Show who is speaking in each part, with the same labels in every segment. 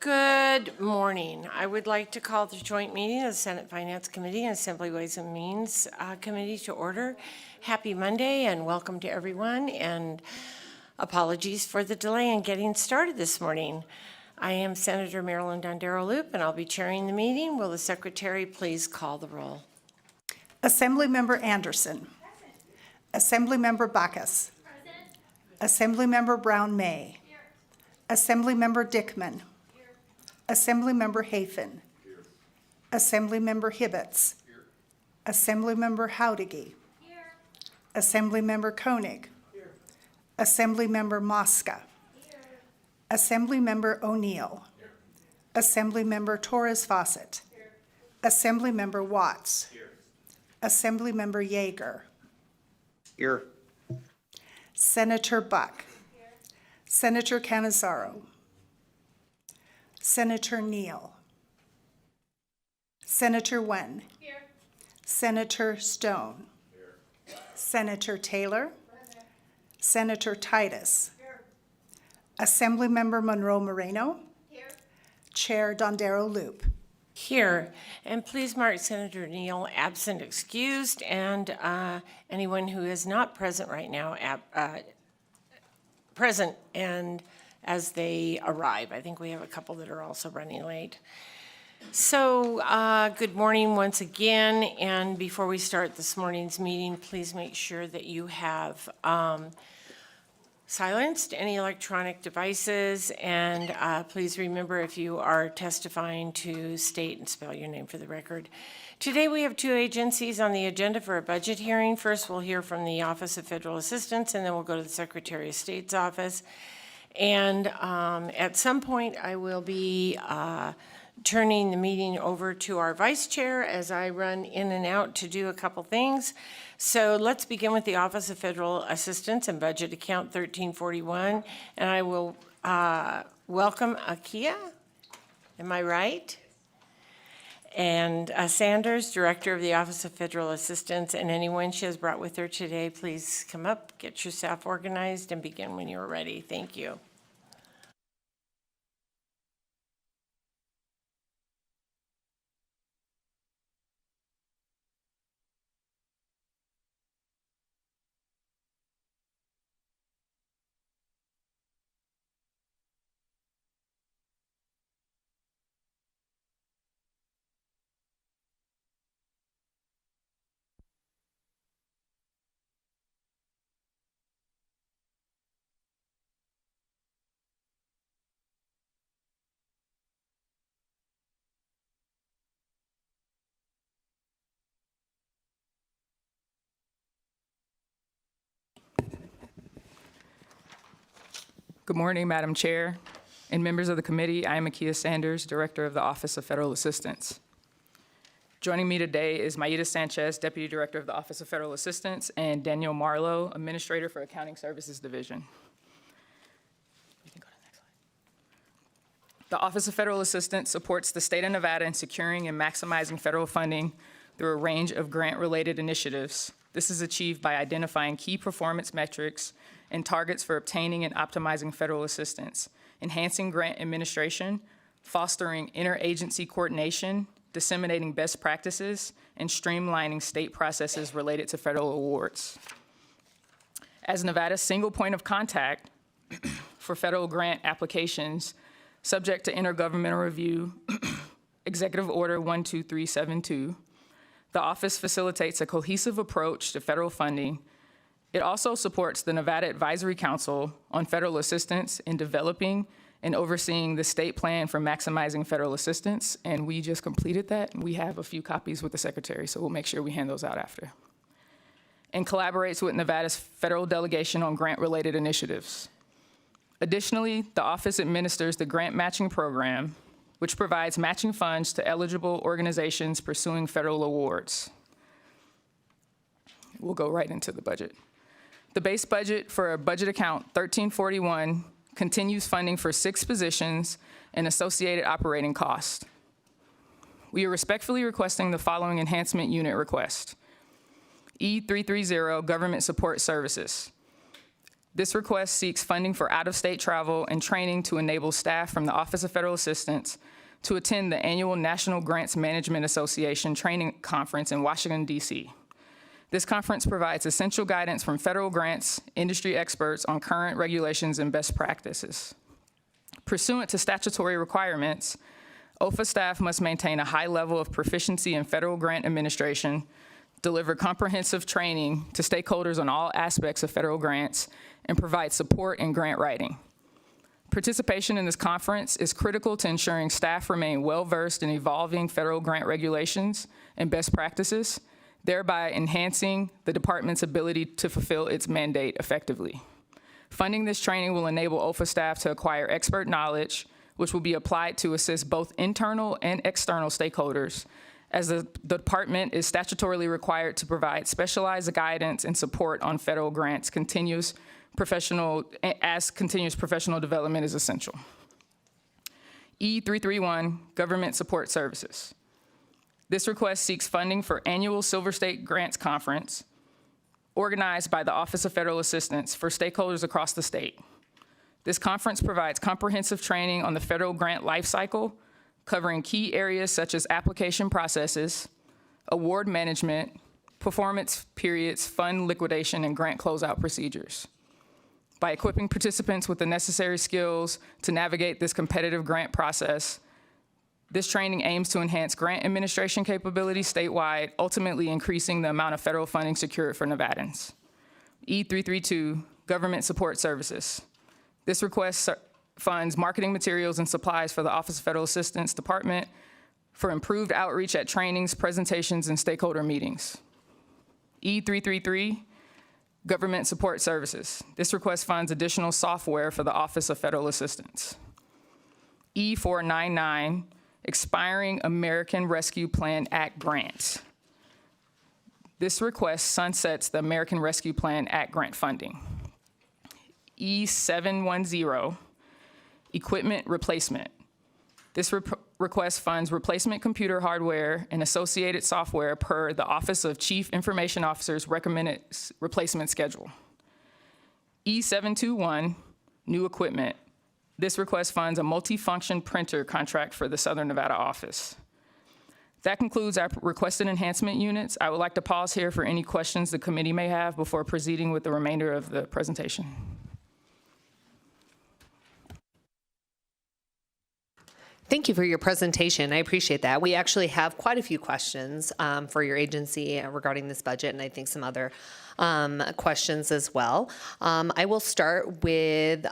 Speaker 1: Good morning. I would like to call the joint meeting of the Senate Finance Committee and Assembly Ways and Means Committee to order. Happy Monday and welcome to everyone, and apologies for the delay in getting started this morning. I am Senator Marilyn Dondero-Loop and I'll be chairing the meeting. Will the secretary please call the roll?
Speaker 2: Assemblymember Anderson. Assemblymember Bacchus. Assemblymember Brown-May. Assemblymember Dickman. Assemblymember Hafen. Assemblymember Hibbets. Assemblymember Howdigi. Assemblymember Koenig. Assemblymember Mosca. Assemblymember O'Neill. Assemblymember Torres-Fawcett. Assemblymember Watts. Assemblymember Yeager.
Speaker 3: Here.
Speaker 2: Senator Buck. Senator Cannizzaro. Senator Neal. Senator Wen. Here. Senator Stone. Here. Senator Taylor. Present. Senator Titus. Here. Assemblymember Monroe Moreno. Here. Chair Dondero-Loop.
Speaker 1: Here. And please mark Senator Neal absent excused, and anyone who is not present right now present and as they arrive. I think we have a couple that are also running late. So good morning once again, and before we start this morning's meeting, please make sure that you have silenced any electronic devices, and please remember, if you are testifying, to state and spell your name for the record. Today we have two agencies on the agenda for a budget hearing. First, we'll hear from the Office of Federal Assistance, and then we'll go to the Secretary of State's office. And at some point, I will be turning the meeting over to our vice chair as I run in and out to do a couple things. So let's begin with the Office of Federal Assistance and Budget Account 1341. And I will welcome Akia. Am I right? And Sanders, Director of the Office of Federal Assistance, and anyone she has brought with her today, please come up, get yourself organized, and begin when you're ready. Thank you.
Speaker 4: Good morning, Madam Chair and members of the committee. I am Akia Sanders, Director of the Office of Federal Assistance. Joining me today is Maida Sanchez, Deputy Director of the Office of Federal Assistance, and Daniel Marlowe, Administrator for Accounting Services Division. You can go to the next slide. The Office of Federal Assistance supports the state of Nevada in securing and maximizing federal funding through a range of grant-related initiatives. This is achieved by identifying key performance metrics and targets for obtaining and optimizing federal assistance, enhancing grant administration, fostering interagency coordination, disseminating best practices, and streamlining state processes related to federal awards. As Nevada's single point of contact for federal grant applications, subject to intergovernmental review, Executive Order 12372, the office facilitates a cohesive approach to federal funding. It also supports the Nevada Advisory Council on Federal Assistance in developing and overseeing the state plan for maximizing federal assistance, and we just completed that. We have a few copies with the Secretary, so we'll make sure we hand those out after. And collaborates with Nevada's federal delegation on grant-related initiatives. Additionally, the office administers the grant matching program, which provides matching funds to eligible organizations pursuing federal awards. We'll go right into the budget. The base budget for budget account 1341 continues funding for 6 positions and associated operating costs. We are respectfully requesting the following enhancement unit request. E330, Government Support Services. This request seeks funding for out-of-state travel and training to enable staff from the Office of Federal Assistance to attend the annual National Grants Management Association Training Conference in Washington, D.C. This conference provides essential guidance from federal grants, industry experts on current regulations and best practices. Pursuant to statutory requirements, OFA staff must maintain a high level of proficiency in federal grant administration, deliver comprehensive training to stakeholders on all aspects of federal grants, and provide support in grant writing. Participation in this conference is critical to ensuring staff remain well-versed in evolving federal grant regulations and best practices, thereby enhancing the department's ability to fulfill its mandate effectively. Funding this training will enable OFA staff to acquire expert knowledge, which will be applied to assist both internal and external stakeholders, as the department is statutorily required to provide specialized guidance and support on federal grants. Continuous professional development is essential. E331, Government Support Services. This request seeks funding for annual Silver State Grants Conference organized by the Office of Federal Assistance for stakeholders across the state. This conference provides comprehensive training on the federal grant lifecycle, covering key areas such as application processes, award management, performance periods, fund liquidation, and grant closeout procedures. By equipping participants with the necessary skills to navigate this competitive grant process, this training aims to enhance grant administration capabilities statewide, ultimately increasing the amount of federal funding secured for Nevadans. E332, Government Support Services. This request funds marketing materials and supplies for the Office of Federal Assistance Department for improved outreach at trainings, presentations, and stakeholder meetings. E333, Government Support Services. This request funds additional software for the Office of Federal Assistance. E499, Expiring American Rescue Plan Act Grant. This request sunsets the American Rescue Plan Act grant funding. E710, Equipment Replacement. This request funds replacement computer hardware and associated software per the Office of Chief Information Officer's recommended replacement schedule. E721, New Equipment. This request funds a multi-function printer contract for the Southern Nevada office. That concludes our requested enhancement units. I would like to pause here for any questions the committee may have before proceeding with the remainder of the presentation.
Speaker 3: Thank you for your presentation. I appreciate that. We actually have quite a few questions for your agency regarding this budget, and I think some other questions as well. I will start with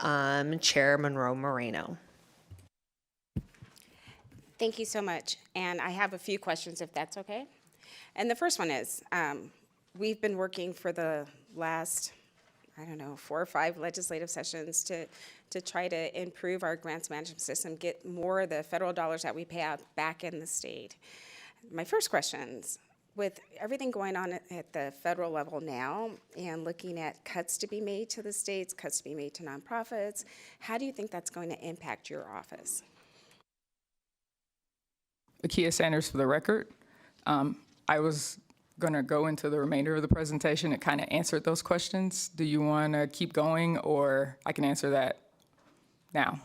Speaker 3: Chair Monroe Moreno.
Speaker 5: Thank you so much. And I have a few questions, if that's okay. And the first one is, we've been working for the last, 4 or 5 legislative sessions to try to improve our grants management system, get more of the federal dollars that we pay out back in the state. My first questions, with everything going on at the federal level now and looking at cuts to be made to the states, cuts to be made to nonprofits, how do you think that's going to impact your office?
Speaker 4: Akia Sanders for the record. I was going to go into the remainder of the presentation. It kind of answered those questions. Do you want to keep going, or I can answer that now?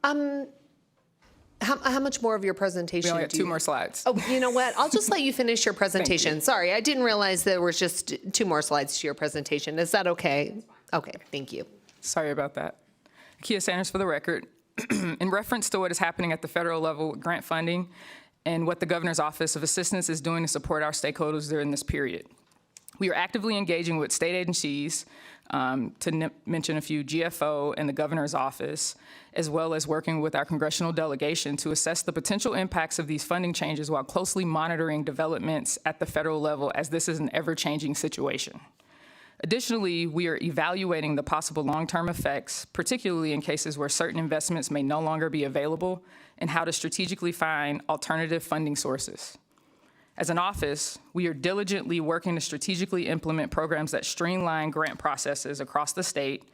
Speaker 3: How much more of your presentation?
Speaker 4: We only got 2 more slides.
Speaker 3: Oh, you know what? I'll just let you finish your presentation. Sorry, I didn't realize there was just 2 more slides to your presentation. Is that okay? Okay, thank you.
Speaker 4: Sorry about that. Akia Sanders for the record. In reference to what is happening at the federal level with grant funding and what the Governor's Office of Assistance is doing to support our stakeholders during this period, we are actively engaging with state agencies, to mention a few, GFO and the Governor's Office, as well as working with our congressional delegation to assess the potential impacts of these funding changes while closely monitoring developments at the federal level, as this is an ever-changing situation. Additionally, we are evaluating the possible long-term effects, particularly in cases where certain investments may no longer be available, and how to strategically find alternative funding sources. As an office, we are diligently working to strategically implement programs that streamline grant processes across the state,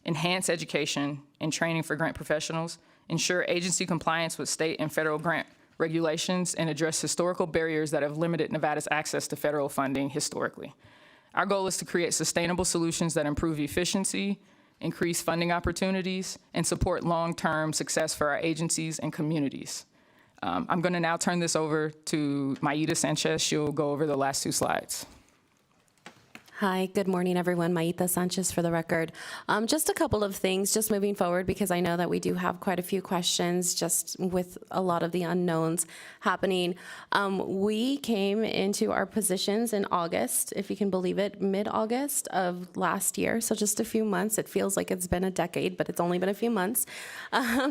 Speaker 4: enhance education and training for grant professionals, ensure agency compliance with state and federal grant regulations, and address historical barriers that have limited Nevada's access to federal funding historically. Our goal is to create sustainable solutions that improve efficiency, increase funding opportunities, and support long-term success for our agencies and communities. I'm going to now turn this over to Maida Sanchez. She'll go over the last 2 slides.
Speaker 6: Hi, good morning, everyone. Maita Sanchez for the record. Just a couple of things, just moving forward, because I know that we do have quite a few questions just with a lot of the unknowns happening. We came into our positions in August, if you can believe it, mid-August of last year, so just a few months. It feels like it's been a decade, but it's only been a few months.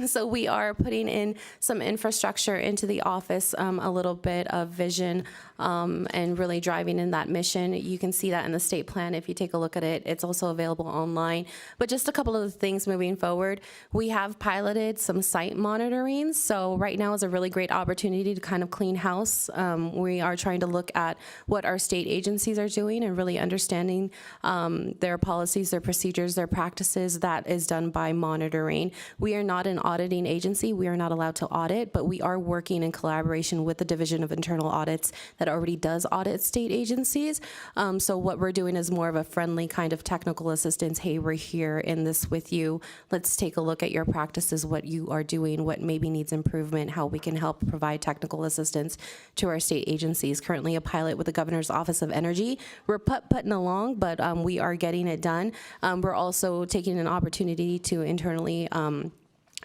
Speaker 6: So we are putting in some infrastructure into the office, a little bit of vision, and really driving in that mission. You can see that in the state plan if you take a look at it. It's also available online. But just a couple of things moving forward. We have piloted some site monitoring. So right now is a really great opportunity to kind of clean house. We are trying to look at what our state agencies are doing and really understanding their policies, their procedures, their practices. That is done by monitoring. We are not an auditing agency. We are not allowed to audit, but we are working in collaboration with the Division of Internal Audits that already does audit state agencies. So what we're doing is more of a friendly kind of technical assistance. Hey, we're here in this with you. Let's take a look at your practices, what you are doing, what maybe needs improvement, how we can help provide technical assistance to our state agencies. Currently a pilot with the Governor's Office of Energy. We're putting along, but we are getting it done. We're also taking an opportunity to internally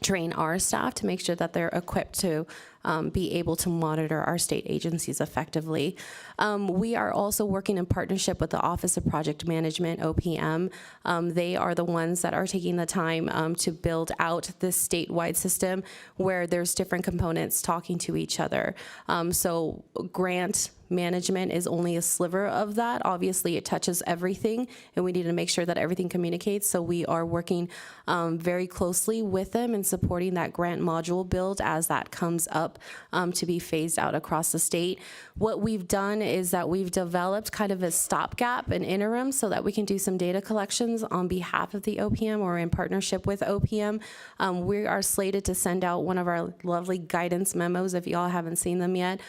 Speaker 6: train our staff to make sure that they're equipped to be able to monitor our state agencies effectively. We are also working in partnership with the Office of Project Management, OPM. They are the ones that are taking the time to build out this statewide system where there's different components talking to each other. So grant management is only a sliver of that. Obviously, it touches everything, and we need to make sure that everything communicates. So we are working very closely with them and supporting that grant module build as that comes up to be phased out across the state. What we've done is that we've developed kind of a stopgap, an interim, so that we can do some data collections on behalf of the OPM or in partnership with OPM. We are slated to send out one of our lovely guidance memos, if y'all haven't seen them yet,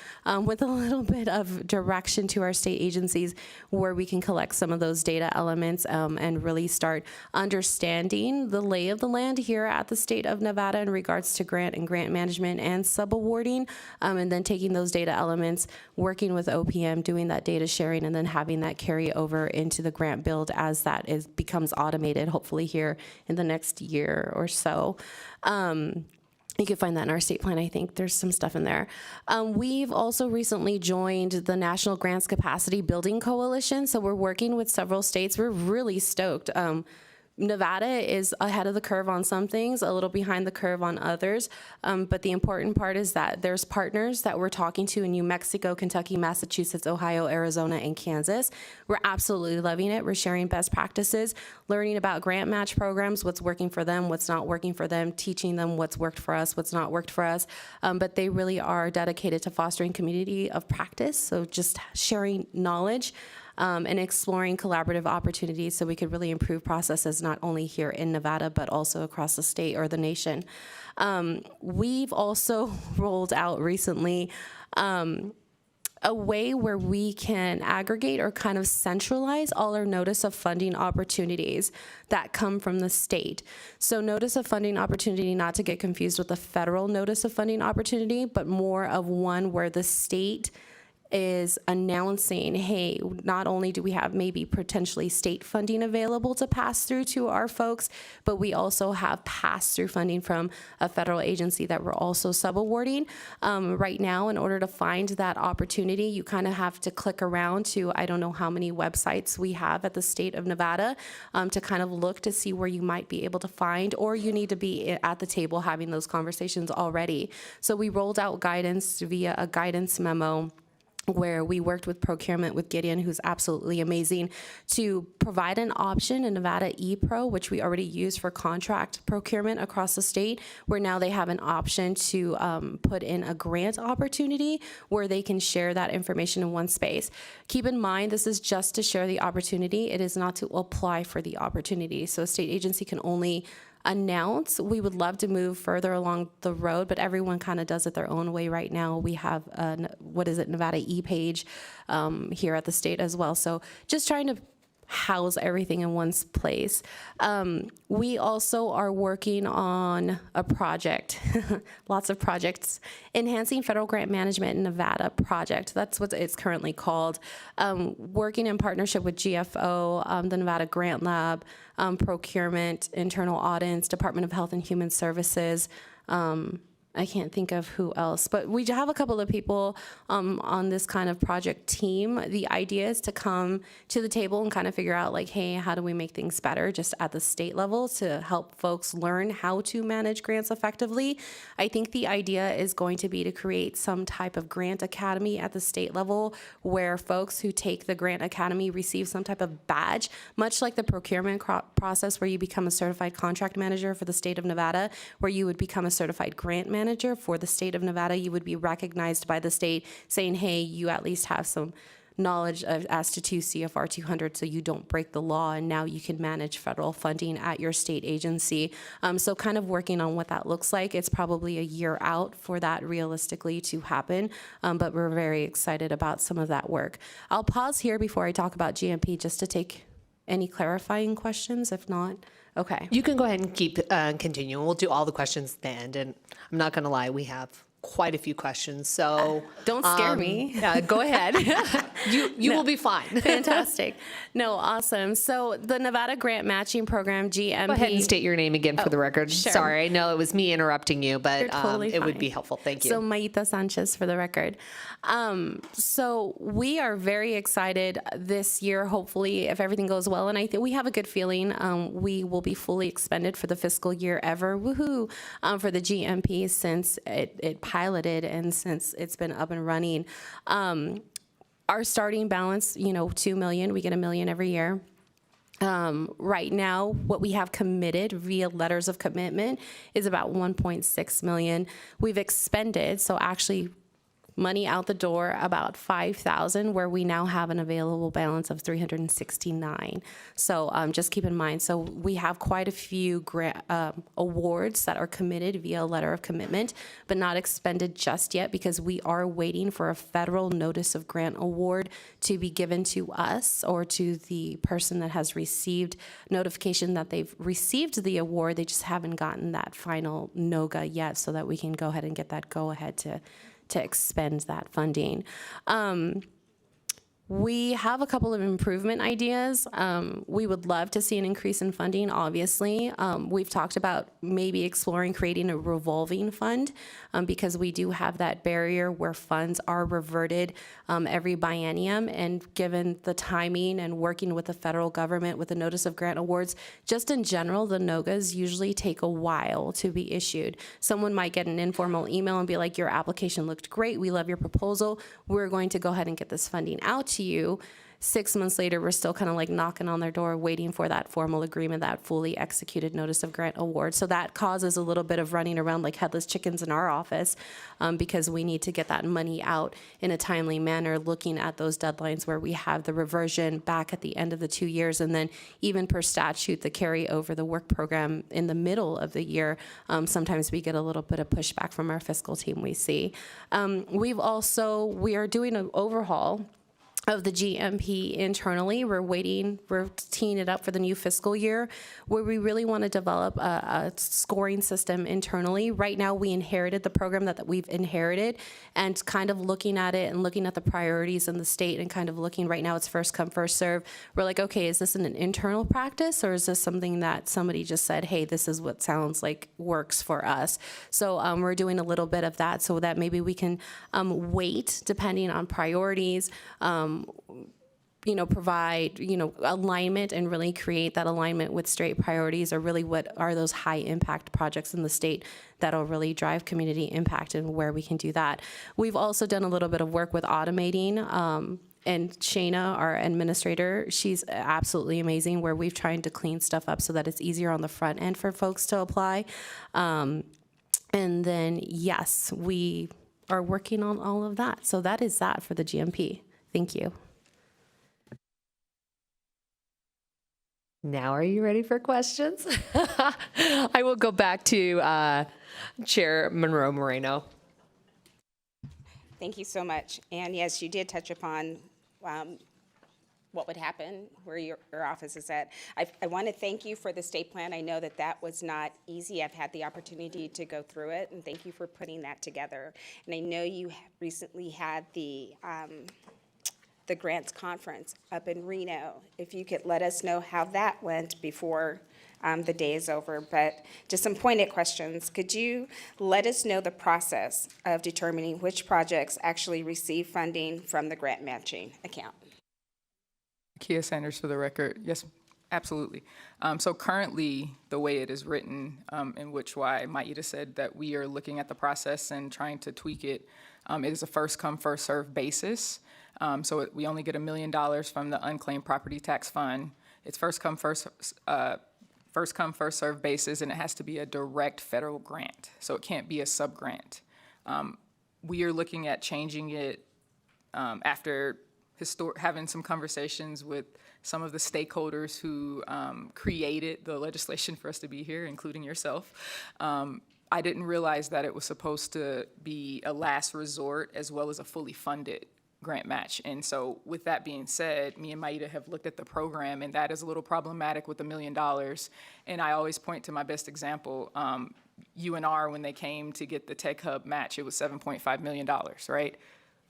Speaker 6: with a little bit of direction to our state agencies where we can collect some of those data elements and really start understanding the lay of the land here at the state of Nevada in regards to grant and grant management and subawarding, and then taking those data elements, working with OPM, doing that data sharing, and then having that carry over into the grant build as that becomes automated, hopefully here in the next year or so. You can find that in our state plan. I think there's some stuff in there. We've also recently joined the National Grants Capacity Building Coalition, so we're working with several states. We're really stoked. Nevada is ahead of the curve on some things, a little behind the curve on others, but the important part is that there's partners that we're talking to in New Mexico, Kentucky, Massachusetts, Ohio, Arizona, and Kansas. We're absolutely loving it. We're sharing best practices, learning about grant match programs, what's working for them, what's not working for them, teaching them what's worked for us, what's not worked for us, but they really are dedicated to fostering community of practice, so just sharing knowledge. And exploring collaborative opportunities so we could really improve processes not only here in Nevada, but also across the state or the nation. We've also rolled out recently a way where we can aggregate or kind of centralize all our notice of funding opportunities that come from the state. So notice of funding opportunity, not to get confused with the federal notice of funding opportunity, but more of one where the state is announcing, hey, not only do we have maybe potentially state funding available to pass through to our folks, but we also have pass-through funding from a federal agency that we're also subawarding. Right now, in order to find that opportunity, you kind of have to click around to, I don't know how many websites we have at the state of Nevada to kind of look to see where you might be able to find, or you need to be at the table having those conversations already. So we rolled out guidance via a guidance memo where we worked with procurement with Gideon, who's absolutely amazing, to provide an option in Nevada ePro, which we already use for contract procurement across the state, where now they have an option to put in a grant opportunity where they can share that information in one space. Keep in mind, this is just to share the opportunity. It is not to apply for the opportunity. So a state agency can only announce. We would love to move further along the road, but everyone kind of does it their own way right now. We have, Nevada e-page here at the state as well. So just trying to house everything in one place. We also are working on a project, lots of projects, Enhancing Federal Grant Management in Nevada project. That's what it's currently called. Working in partnership with GFO, the Nevada Grant Lab, procurement, internal audits, Department of Health and Human Services. I can't think of who else, but we have a couple of people on this kind of project team. The idea is to come to the table and kind of figure out like, hey, how do we make things better just at the state level to help folks learn how to manage grants effectively. I think the idea is going to be to create some type of grant academy at the state level where folks who take the grant academy receive some type of badge, much like the procurement process where you become a certified contract manager for the state of Nevada, where you would become a certified grant manager for the state of Nevada. You would be recognized by the state saying, hey, you at least have some knowledge as to 2 CFR 200 so you don't break the law, and now you can manage federal funding at your state agency. So kind of working on what that looks like. It's probably a year out for that realistically to happen, but we're very excited about some of that work. I'll pause here before I talk about GMP just to take any clarifying questions. If not, okay.
Speaker 3: You can go ahead and keep continuing. We'll do all the questions at the end, and I'm not going to lie, we have quite a few questions. So
Speaker 6: Don't scare me.
Speaker 3: Go ahead. You will be fine.
Speaker 6: Fantastic. No, awesome. So the Nevada Grant Matching Program, GMP.
Speaker 3: Go ahead and state your name again for the record.
Speaker 6: sure.
Speaker 3: Sorry, I know it was me interrupting you, but
Speaker 6: You're totally
Speaker 3: it would
Speaker 6: fine.
Speaker 3: be helpful. Thank you.
Speaker 6: So Maita Sanchez for the record. So we are very excited this year, hopefully, if everything goes well. And I think we have a good feeling we will be fully expended for the fiscal year ever, woohoo, for the GMP since it piloted and since it's been up and running. Our starting balance, $2 million, we get $1 million every year. Right now, what we have committed via letters of commitment is about 1.6 million. We've expended, so actually money out the door, about 5,000, where we now have an available balance of 369. So just keep in mind, so we have quite a few grant awards that are committed via letter of commitment, but not expended just yet because we are waiting for a federal notice of grant award to be given to us or to the person that has received notification that they've received the award. They just haven't gotten that final NOGA yet, so that we can go ahead and get that go-ahead to expend that funding. We have a couple of improvement ideas. We would love to see an increase in funding, obviously. We've talked about maybe exploring creating a revolving fund because we do have that barrier where funds are reverted every biennium. And given the timing and working with the federal government with the notice of grant awards, just in general, the NOGAs usually take a while to be issued. Someone might get an informal email and be like, your application looked great. We love your proposal. We're going to go ahead and get this funding out to you. 6 months later, we're still kind of like knocking on their door, waiting for that formal agreement, that fully executed notice of grant award. So that causes a little bit of running around like headless chickens in our office because we need to get that money out in a timely manner, looking at those deadlines where we have the reversion back at the end of the 2 years. And then even per statute, the carry over the work program in the middle of the year, sometimes we get a little bit of pushback from our fiscal team we see. We are doing an overhaul of the GMP internally. We're teeing it up for the new fiscal year where we really want to develop a scoring system internally. Right now, we inherited the program that we've inherited and kind of looking at it and looking at the priorities in the state and kind of looking right now, it's first come, first serve. We're like, okay, is this an internal practice or is this something that somebody just said, hey, this is what sounds like works for us? So we're doing a little bit of that so that maybe we can wait depending on priorities, provide, alignment and really create that alignment with state priorities or really what are those high impact projects in the state that'll really drive community impact and where we can do that. We've also done a little bit of work with automating and Shayna, our administrator, she's absolutely amazing where we've tried to clean stuff up so that it's easier on the front end for folks to apply. And then, yes, we are working on all of that. So that is that for the GMP. Thank you.
Speaker 3: Now, are you ready for questions? I will go back to Chair Monroe Moreno.
Speaker 5: Thank you so much. And yes, you did touch upon what would happen, where your office is at. I want to thank you for the state plan. I know that that was not easy. I've had the opportunity to go through it, and thank you for putting that together. And I know you recently had the grants conference up in Reno. If you could let us know how that went before the day is over. But just some pointed questions. Could you let us know the process of determining which projects actually receive funding from the grant matching account?
Speaker 4: Kia Sanders for the record. Yes, absolutely. So currently, the way it is written, in which why Maida said that we are looking at the process and trying to tweak it, it is a first come, first served basis. We only get $1 million from the unclaimed property tax fund. It's first come, first served basis, and it has to be a direct federal grant. So it can't be a sub-grant. We are looking at changing it after having some conversations with some of the stakeholders who created the legislation for us to be here, including yourself. I didn't realize that it was supposed to be a last resort as well as a fully funded grant match. And so with that being said, me and Maida have looked at the program, and that is a little problematic with $1 million. And I always point to my best example, UNR, when they came to get the Tech Hub match, it was $7.5 million, right?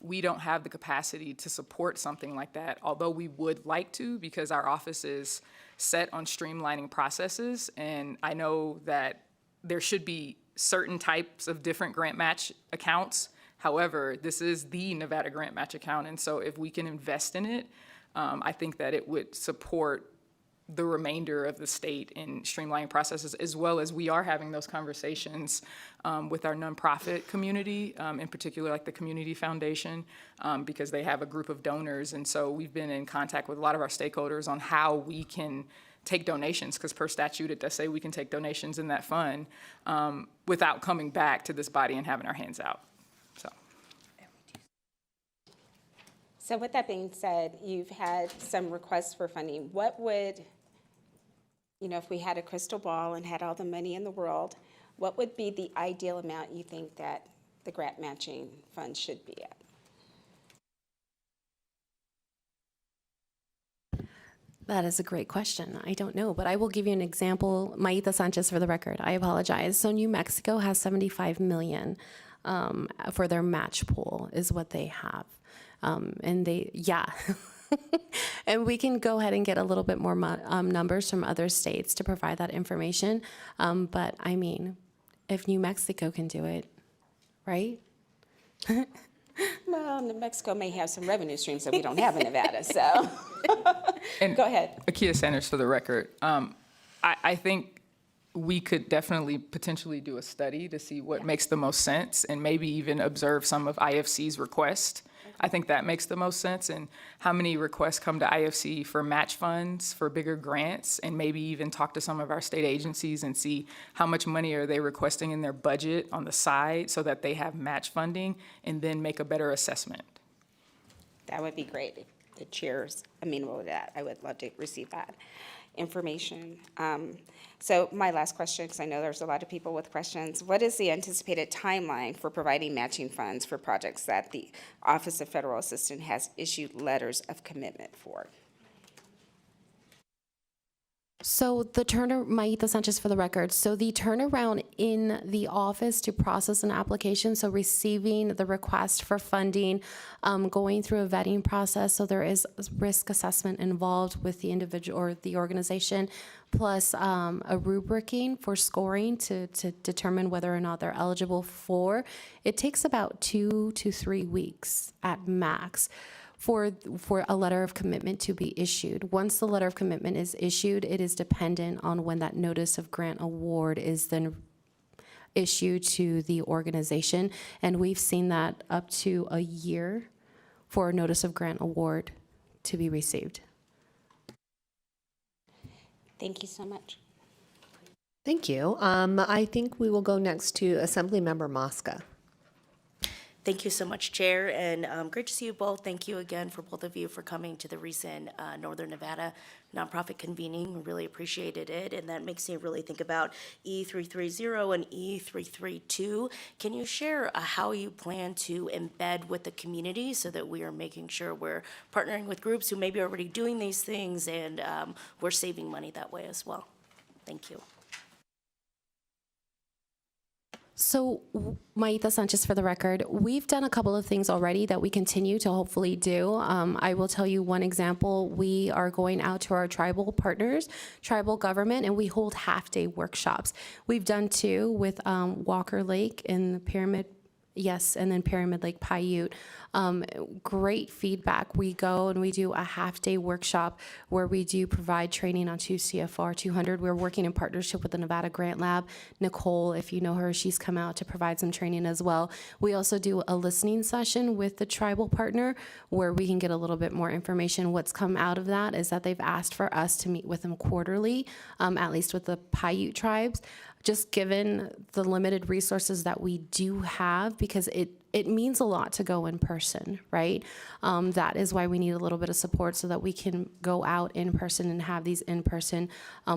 Speaker 4: We don't have the capacity to support something like that, although we would like to, because our office is set on streamlining processes. And I know that there should be certain types of different grant match accounts. However, this is the Nevada grant match account, and so if we can invest in it, I think that it would support the remainder of the state in streamlining processes, as well as we are having those conversations with our nonprofit community, in particular like the Community Foundation, because they have a group of donors, and so we've been in contact with a lot of our stakeholders on how we can take donations, because per statute it does say we can take donations in that fund without coming back to this body and having our hands out.
Speaker 5: So with that being said, you've had some requests for funding. What would, if we had a crystal ball and had all the money in the world, what would be the ideal amount you think that the grant matching fund should be at?
Speaker 6: That is a great question. I don't know, but I will give you an example. Maida Sanchez for the record. I apologize. So New Mexico has $75 million for their match pool is what they have. And and we can go ahead and get a little bit more numbers from other states to provide that information. But I mean, if New Mexico can do it, right?
Speaker 5: Well, New Mexico may have some revenue streams that we don't have in Nevada, so. Go ahead.
Speaker 4: Kia Sanders for the record. I think we could definitely potentially do a study to see what makes the most sense, and maybe even observe some of IFC's requests. I think that makes the most sense, and how many requests come to IFC for match funds, for bigger grants, and maybe even talk to some of our state agencies and see how much money are they requesting in their budget on the side so that they have match funding, and then make a better assessment.
Speaker 5: That would be great. If the chair's amenable to that, I would love to receive that information. So my last question, because I know there's a lot of people with questions, what is the anticipated timeline for providing matching funds for projects that the Office of Federal Assistant has issued letters of commitment for?
Speaker 6: So Maida Sanchez for the record. So the turnaround in the office to process an application, so receiving the request for funding, going through a vetting process, so there is risk assessment involved with the individual or the organization, plus a rubricing for scoring to determine whether or not they're eligible for. It takes about 2 to 3 weeks at max for a letter of commitment to be issued. Once the letter of commitment is issued, it is dependent on when that notice of grant award is then issued to the organization. And we've seen that up to a year for a notice of grant award to be received.
Speaker 5: Thank you so much.
Speaker 3: Thank you. I think we will go next to Assemblymember Mosca.
Speaker 7: Thank you so much, Chair, and great to see you both. Thank you again for both of you for coming to the recent Northern Nevada nonprofit convening. We really appreciated it, and that makes me really think about E330 and E332. Can you share how you plan to embed with the community so that we are making sure we're partnering with groups who may be already doing these things and we're saving money that way as well? Thank you.
Speaker 6: So, Maita Sanchez, for the record, we've done a couple of things already that we continue to hopefully do. I will tell you one example. We are going out to our tribal partners, tribal government, and we hold half-day workshops. We've done two with Walker Lake in the Pyramid. Yes, and then Pyramid Lake Paiute. Great feedback. We go and we do a half-day workshop where we do provide training on 2 CFR 200. We're working in partnership with the Nevada Grant Lab. Nicole, if you know her, she's come out to provide some training as well. We also do a listening session with the tribal partner where we can get a little bit more information. What's come out of that is that they've asked for us to meet with them quarterly, at least with the Paiute tribes, just given the limited resources that we do have, because it means a lot to go in person, right? That is why we need a little bit of support so that we can go out in person and have these in-person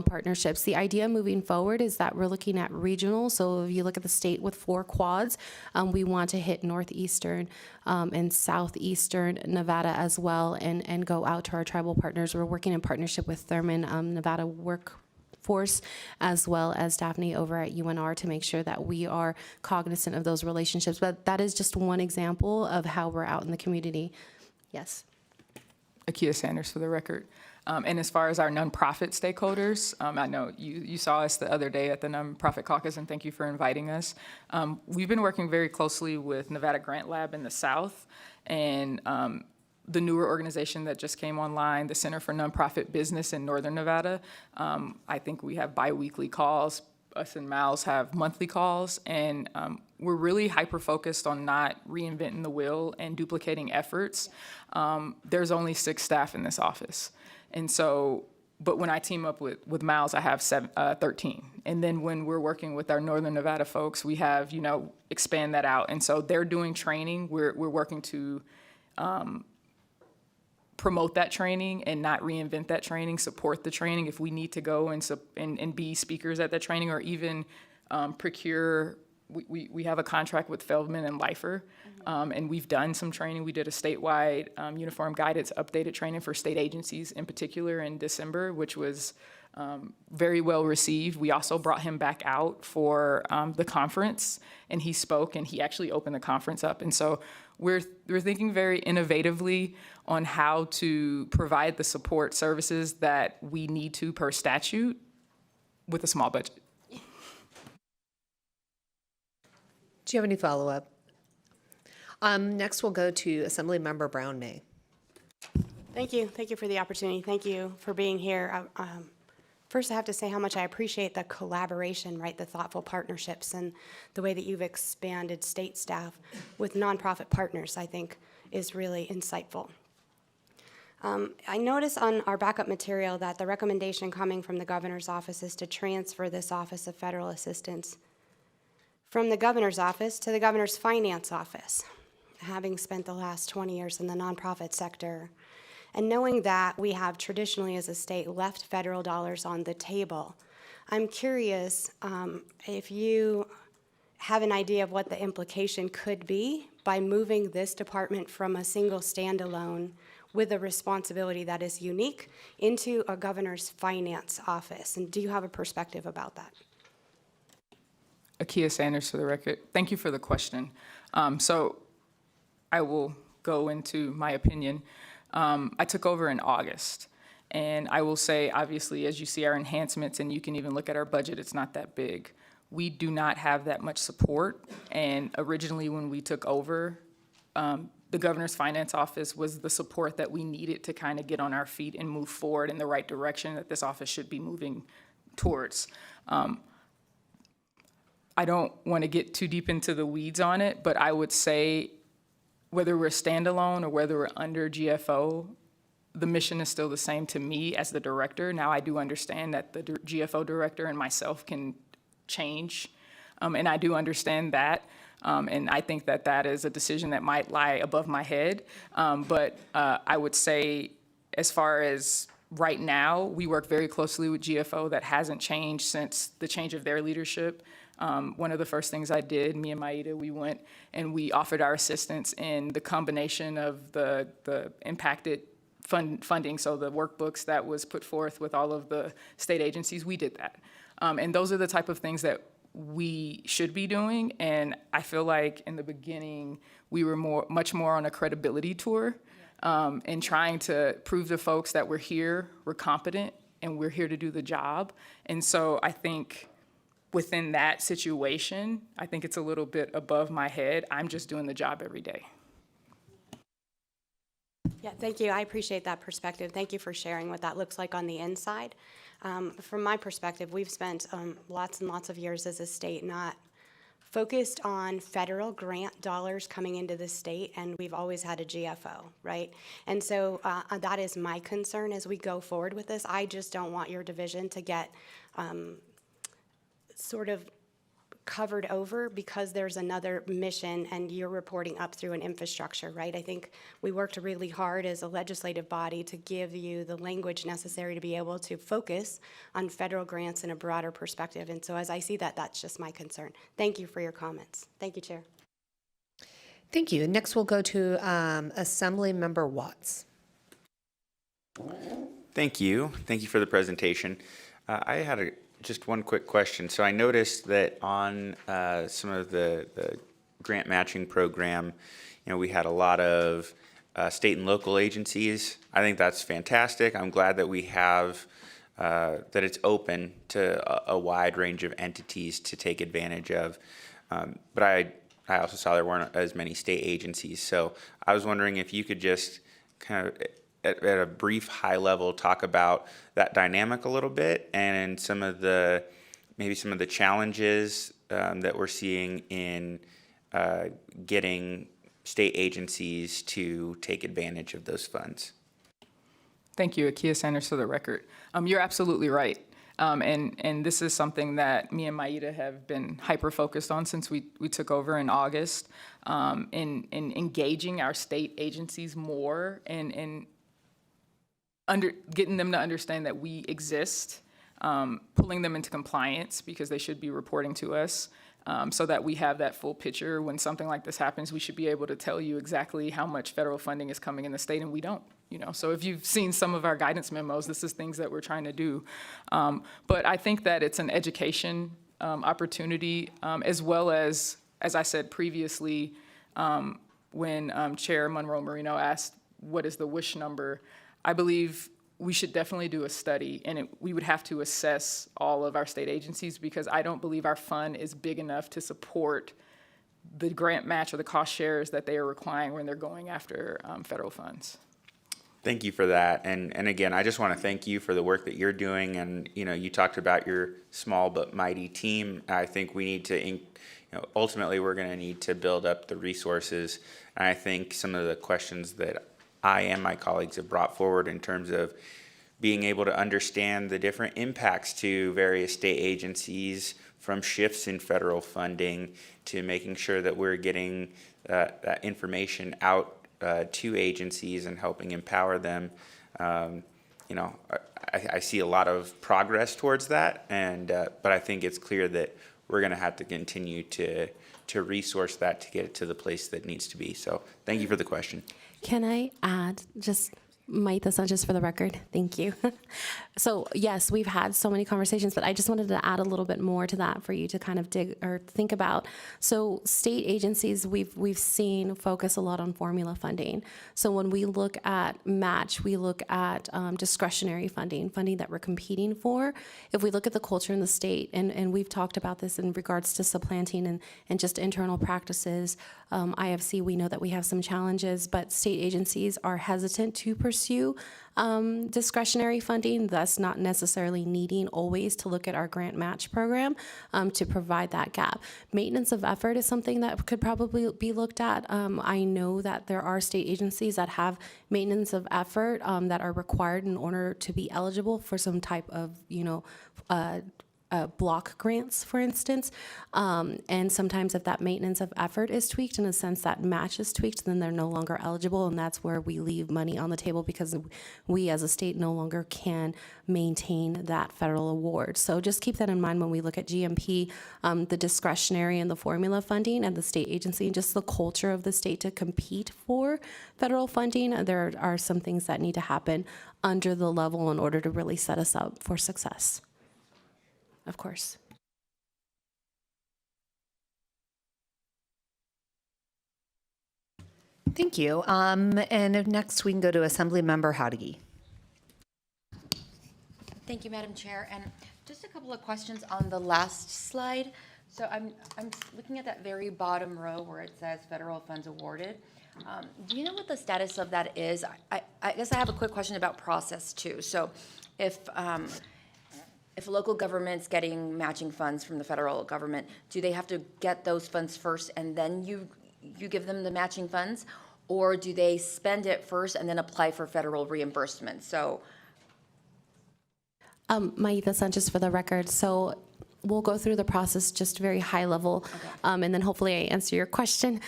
Speaker 6: partnerships. The idea moving forward is that we're looking at regional. So if you look at the state with 4 quads, we want to hit northeastern and southeastern Nevada as well, and go out to our tribal partners. We're working in partnership with Thurman Nevada Workforce, as well as Daphne over at UNR, to make sure that we are cognizant of those relationships. But that is just one example of how we're out in the community. Yes.
Speaker 4: Akia Sanders, for the record. And as far as our nonprofit stakeholders, I know you saw us the other day at the Nonprofit Caucus, and thank you for inviting us. We've been working very closely with Nevada Grant Lab in the South, and the newer organization that just came online, the Center for Nonprofit Business in Northern Nevada. I think we have biweekly calls. Us and Miles have monthly calls, and we're really hyper-focused on not reinventing the wheel and duplicating efforts. There's only 6 staff in this office, and so, but when I team up with Miles, I have 13. And then when we're working with our Northern Nevada folks, we have, expand that out. And so they're doing training. We're working to promote that training and not reinvent that training, support the training if we need to go and be speakers at that training, or even procure. We have a contract with Feldman and Lifer, and we've done some training. We did a statewide uniform guidance updated training for state agencies in particular in December, which was very well received. We also brought him back out for the conference, and he spoke, and he actually opened the conference up. And so we're thinking very innovatively on how to provide the support services that we need to per statute with a small budget.
Speaker 3: Do you have any follow-up? Next, we'll go to Assemblymember Brown May.
Speaker 8: Thank you. Thank you for the opportunity. Thank you for being here. First, I have to say how much I appreciate the collaboration, right, the thoughtful partnerships, and the way that you've expanded state staff with nonprofit partners, I think, is really insightful. I notice on our backup material that the recommendation coming from the governor's office is to transfer this Office of Federal Assistance from the governor's office to the governor's finance office, having spent the last 20 years in the nonprofit sector. And knowing that we have traditionally as a state left federal dollars on the table, I'm curious if you have an idea of what the implication could be by moving this department from a single standalone with a responsibility that is unique into a governor's finance office. And do you have a perspective about that?
Speaker 4: Akia Sanders, for the record. Thank you for the question. So I will go into my opinion. I took over in August, and I will say, obviously, as you see our enhancements, and you can even look at our budget, it's not that big. We do not have that much support, and originally when we took over, the governor's finance office was the support that we needed to kind of get on our feet and move forward in the right direction that this office should be moving towards. I don't want to get too deep into the weeds on it, but I would say whether we're standalone or whether we're under GFO, the mission is still the same to me as the director. Now, I do understand that the GFO director and myself can change, and I do understand that. And I think that that is a decision that might lie above my head. But I would say, as far as right now, we work very closely with GFO. That hasn't changed since the change of their leadership. One of the first things I did, me and Maida, we went and we offered our assistance in the combination of the impacted funding, so the workbooks that was put forth with all of the state agencies, we did that. And those are the type of things that we should be doing. And I feel like in the beginning, we were much more on a credibility tour and trying to prove to folks that we're here, we're competent, and we're here to do the job. And so I think within that situation, I think it's a little bit above my head. I'm just doing the job every day.
Speaker 8: Yeah, thank you. I appreciate that perspective. Thank you for sharing what that looks like on the inside. From my perspective, we've spent lots and lots of years as a state not focused on federal grant dollars coming into the state, and we've always had a GFO, right? And so that is my concern as we go forward with this. I just don't want your division to get sort of covered over because there's another mission and you're reporting up through an infrastructure, right? I think we worked really hard as a legislative body to give you the language necessary to be able to focus on federal grants in a broader perspective. And so as I see that, that's just my concern. Thank you for your comments. Thank you, Chair.
Speaker 3: Thank you. Next, we'll go to Assembly Member Watts.
Speaker 9: Thank you. Thank you for the presentation. I had just one quick question. So I noticed that on some of the grant matching program, we had a lot of state and local agencies. I think that's fantastic. I'm glad that we have that it's open to a wide range of entities to take advantage of. But I also saw there weren't as many state agencies. So I was wondering if you could just kind of at a brief high level talk about that dynamic a little bit and maybe some of the challenges that we're seeing in getting state agencies to take advantage of those funds.
Speaker 4: Thank you, Akia Sanders, for the record. You're absolutely right. And this is something that me and Maida have been hyper-focused on since we took over in August, in engaging our state agencies more and getting them to understand that we exist, pulling them into compliance because they should be reporting to us, so that we have that full picture. When something like this happens, we should be able to tell you exactly how much federal funding is coming in the state, and we don't. So if you've seen some of our guidance memos, this is things that we're trying to do. But I think that it's an education opportunity, as well as I said previously, when Chair Monroe Marino asked, what is the wish number? I believe we should definitely do a study, and we would have to assess all of our state agencies because I don't believe our fund is big enough to support the grant match or the cost shares that they are requiring when they're going after federal funds.
Speaker 9: Thank you for that. And again, I just want to thank you for the work that you're doing. And, you talked about your small but mighty team. I think we need to, ultimately we're going to need to build up the resources. And I think some of the questions that I and my colleagues have brought forward in terms of being able to understand the different impacts to various state agencies, from shifts in federal funding to making sure that we're getting that information out to agencies and helping empower them. I see a lot of progress towards that, but I think it's clear that we're going to have to continue to resource that to get it to the place that needs to be. So thank you for the question.
Speaker 6: Can I add just Maita Sanchez for the record? Thank you. So yes, we've had so many conversations, but I just wanted to add a little bit more to that for you to kind of dig or think about. So state agencies, we've seen focus a lot on formula funding. So when we look at match, we look at discretionary funding that we're competing for. If we look at the culture in the state, and we've talked about this in regards to supplanting and just internal practices, IFC, we know that we have some challenges, but state agencies are hesitant to pursue discretionary funding, thus not necessarily needing always to look at our grant match program to provide that gap. Maintenance of effort is something that could probably be looked at. I know that there are state agencies that have maintenance of effort that are required in order to be eligible for some type of, block grants, for instance. And sometimes if that maintenance of effort is tweaked, in a sense that match is tweaked, then they're no longer eligible, and that's where we leave money on the table because we as a state no longer can maintain that federal award. So just keep that in mind when we look at GMP, the discretionary and the formula funding and the state agency, and just the culture of the state to compete for federal funding. There are some things that need to happen under the level in order to really set us up for success. Of course.
Speaker 3: Thank you. And next we can go to Assemblymember Howdy.
Speaker 10: Thank you, Madam Chair. And just a couple of questions on the last slide. So I'm looking at that very bottom row where it says federal funds awarded. Do you know what the status of that is? I guess I have a quick question about process too. So if a local government's getting matching funds from the federal government, do they have to get those funds first and then you give them the matching funds? Or do they spend it first and then apply for federal reimbursement? So
Speaker 6: Maitha Sanchez for the record. So we'll go through the process just very high level, and then hopefully I answer your question.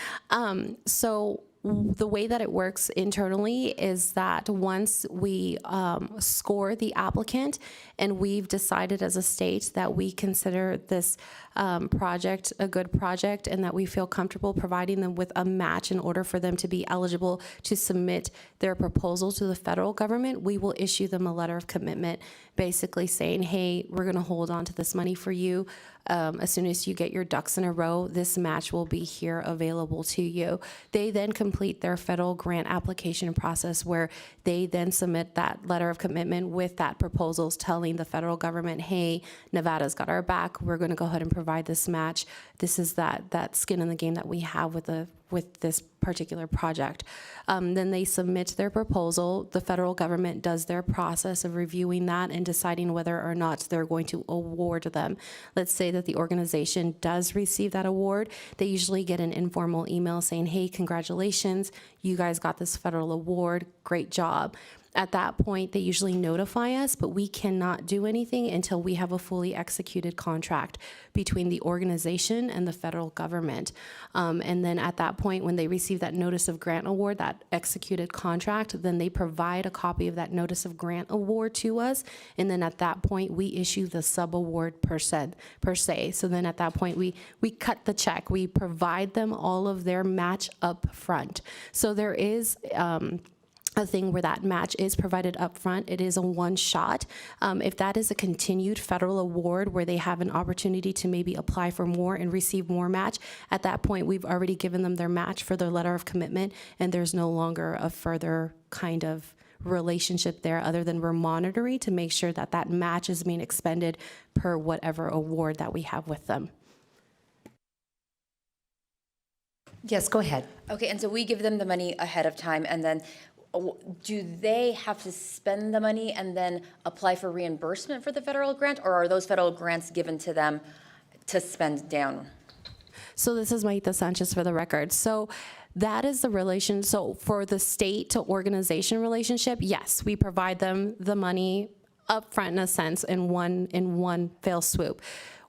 Speaker 6: So the way that it works internally is that once we score the applicant and we've decided as a state that we consider this project a good project and that we feel comfortable providing them with a match in order for them to be eligible to submit their proposal to the federal government, we will issue them a letter of commitment basically saying, hey, we're going to hold on to this money for you. As soon as you get your ducks in a row, this match will be here available to you. They then complete their federal grant application process where they then submit that letter of commitment with that proposals telling the federal government, hey, Nevada's got our back. We're going to go ahead and provide this match. This is that skin in the game that we have with this particular project. Then they submit their proposal. The federal government does their process of reviewing that and deciding whether or not they're going to award them. Let's say that the organization does receive that award. They usually get an informal email saying, hey, congratulations, you guys got this federal award, great job. At that point, they usually notify us, but we cannot do anything until we have a fully executed contract between the organization and the federal government. And then at that point, when they receive that notice of grant award, that executed contract, then they provide a copy of that notice of grant award to us. And then at that point, we issue the sub-award per se. So then at that point, we cut the check. We provide them all of their match up front. So there is a thing where that match is provided up front. It is a one shot. If that is a continued federal award where they have an opportunity to maybe apply for more and receive more match, at that point we've already given them their match for their letter of commitment, and there's no longer a further kind of relationship there other than we're monitoring to make sure that that match is being expended per whatever award that we have with them.
Speaker 3: Yes, go ahead.
Speaker 10: okay, and so we give them the money ahead of time, and then do they have to spend the money and then apply for reimbursement for the federal grant, or are those federal grants given to them to spend down?
Speaker 6: So this is Maitha Sanchez for the record. So that is the relation. So for the state to organization relationship, yes, we provide them the money up front in a sense in one fell swoop.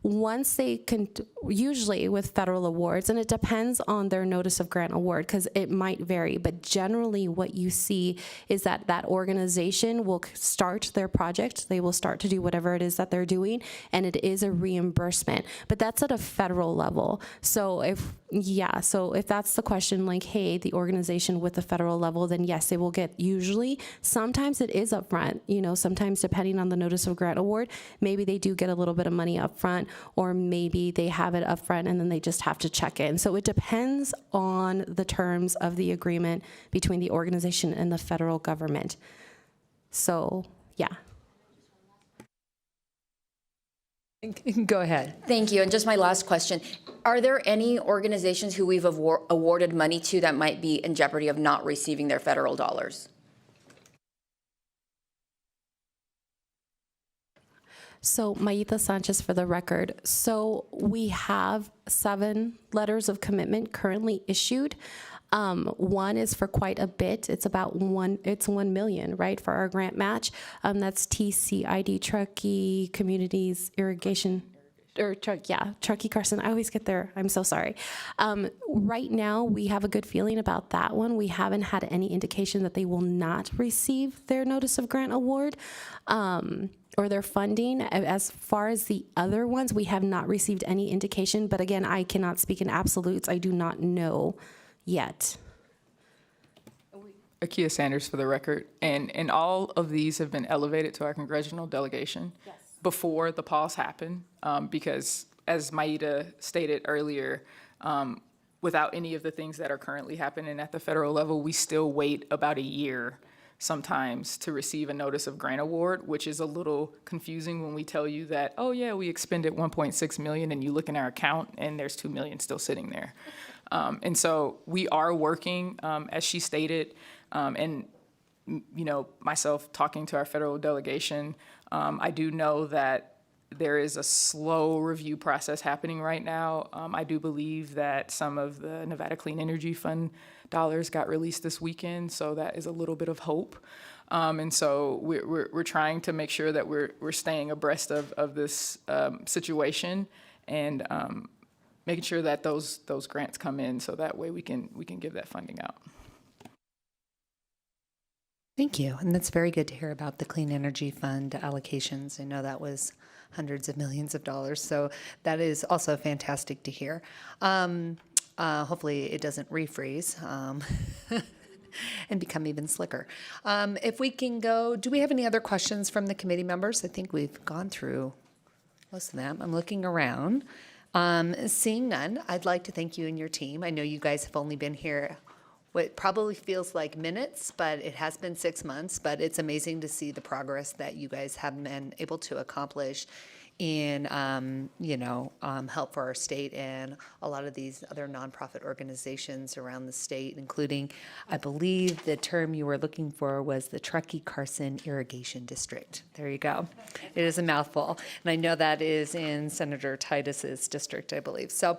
Speaker 6: Once they can, usually with federal awards, and it depends on their notice of grant award because it might vary, but generally what you see is that that organization will start their project, they will start to do whatever it is that they're doing, and it is a reimbursement, but that's at a federal level. So if that's the question, like, hey, the organization with the federal level, then yes, they will get usually, sometimes it is upfront, sometimes depending on the notice of grant award, maybe they do get a little bit of money up front, or maybe they have it up front and then they just have to check in. So it depends on the terms of the agreement between the organization and the federal government. So, yeah.
Speaker 3: Go ahead.
Speaker 10: Thank you, and just my last question. Are there any organizations who we've awarded money to that might be in jeopardy of not receiving their federal dollars?
Speaker 6: So Maitha Sanchez for the record. So we have 7 letters of commitment currently issued. One is for quite a bit. It's about it's 1 million, right, for our grant match. That's TCID, Truckee Communities Irrigation. Truckee Carson. I always get there. I'm so sorry. Right now, we have a good feeling about that one. We haven't had any indication that they will not receive their notice of grant award or their funding. As far as the other ones, we have not received any indication. But again, I cannot speak in absolutes. I do not know yet.
Speaker 4: Akia Sanders for the record, and all of these have been elevated to our congressional delegation before the pause happened, because as Maida stated earlier, without any of the things that are currently happening at the federal level, we still wait about a year sometimes to receive a notice of grant award, which is a little confusing when we tell you that, oh yeah, we expended 1.6 million, and you look in our account and there's 2 million still sitting there. And so we are working, as she stated, and myself talking to our federal delegation, I do know that there is a slow review process happening right now. I do believe that some of the Nevada Clean Energy Fund dollars got released this weekend, so that is a little bit of hope. And so we're trying to make sure that we're staying abreast of this situation and making sure that those grants come in, so that way we can give that funding out.
Speaker 3: Thank you. And that's very good to hear about the Clean Energy Fund allocations. I know that was hundreds of millions of dollars. So that is also fantastic to hear. Hopefully it doesn't refreeze and become even slicker. If we can go, do we have any other questions from the committee members? I think we've gone through most of them. I'm looking around. Seeing none, I'd like to thank you and your team. I know you guys have only been here what probably feels like minutes, but it has been 6 months. But it's amazing to see the progress that you guys have been able to accomplish in, help for our state and a lot of these other nonprofit organizations around the state, including, I believe the term you were looking for was the Truckee Carson Irrigation District. There you go. It is a mouthful. And I know that is in Senator Titus's district, I believe. So,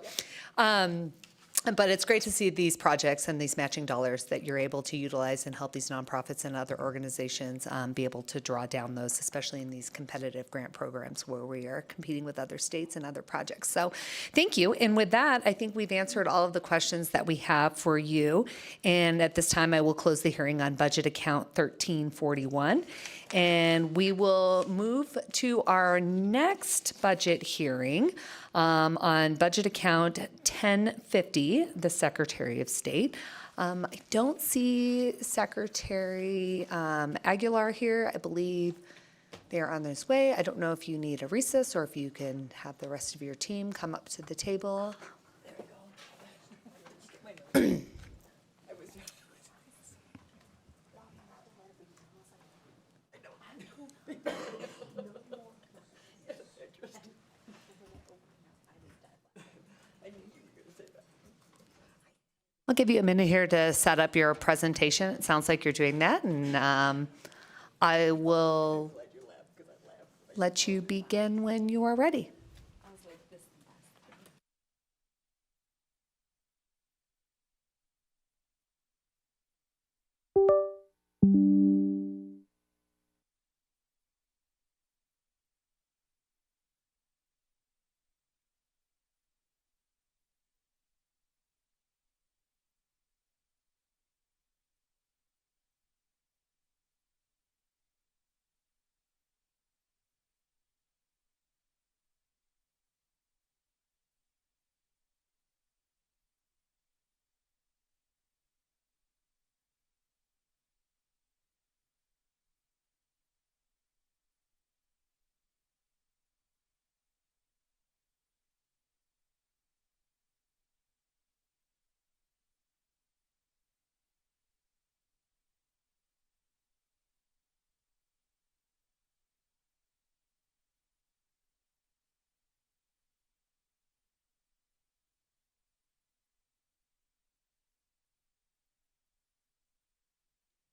Speaker 3: but it's great to see these projects and these matching dollars that you're able to utilize and help these nonprofits and other organizations be able to draw down those, especially in these competitive grant programs where we are competing with other states and other projects. So thank you. And with that, I think we've answered all of the questions that we have for you. And at this time, I will close the hearing on budget account 1341. And we will move to our next budget hearing on budget account 1050, the Secretary of State. I don't see Secretary Aguilar here. I believe they are on this way. I don't know if you need a recess or if you can have the rest of your team come up to the table. I'll give you a minute here to set up your presentation. It sounds like you're doing that, and I will let you begin when you are ready.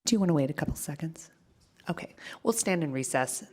Speaker 3: Do you want to wait a couple seconds? Okay, we'll stand in recess.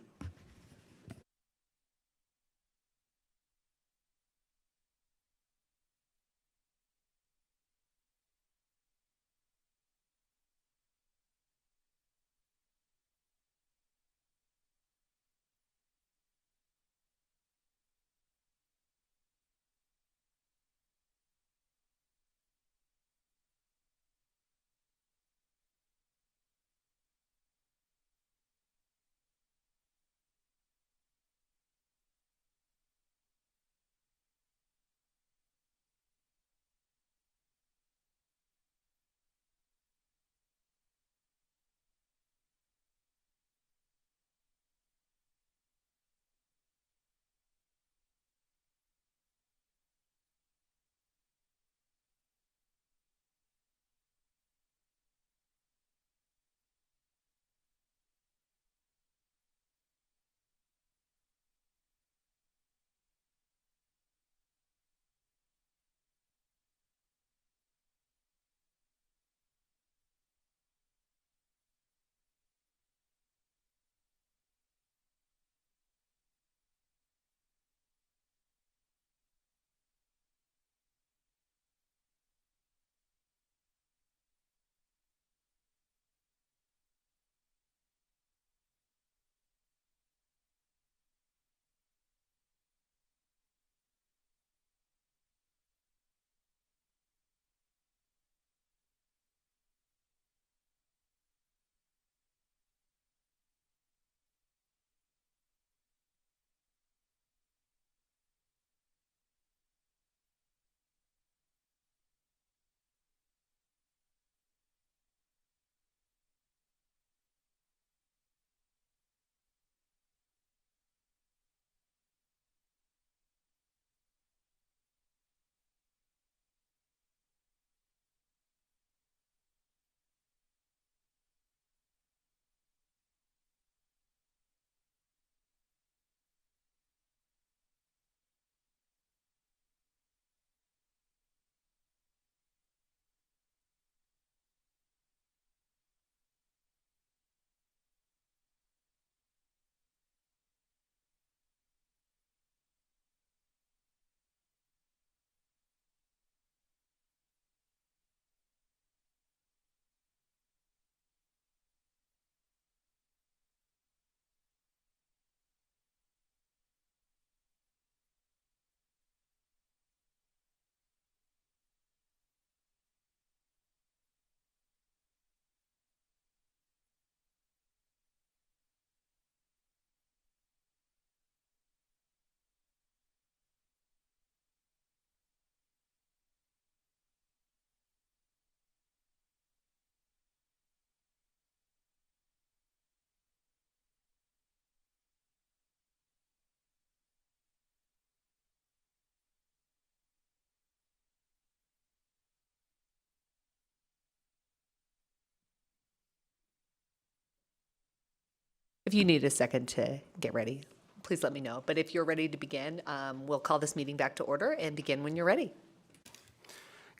Speaker 3: If you need a second to get ready, please let me know. But if you're ready to begin, we'll call this meeting back to order and begin when you're ready.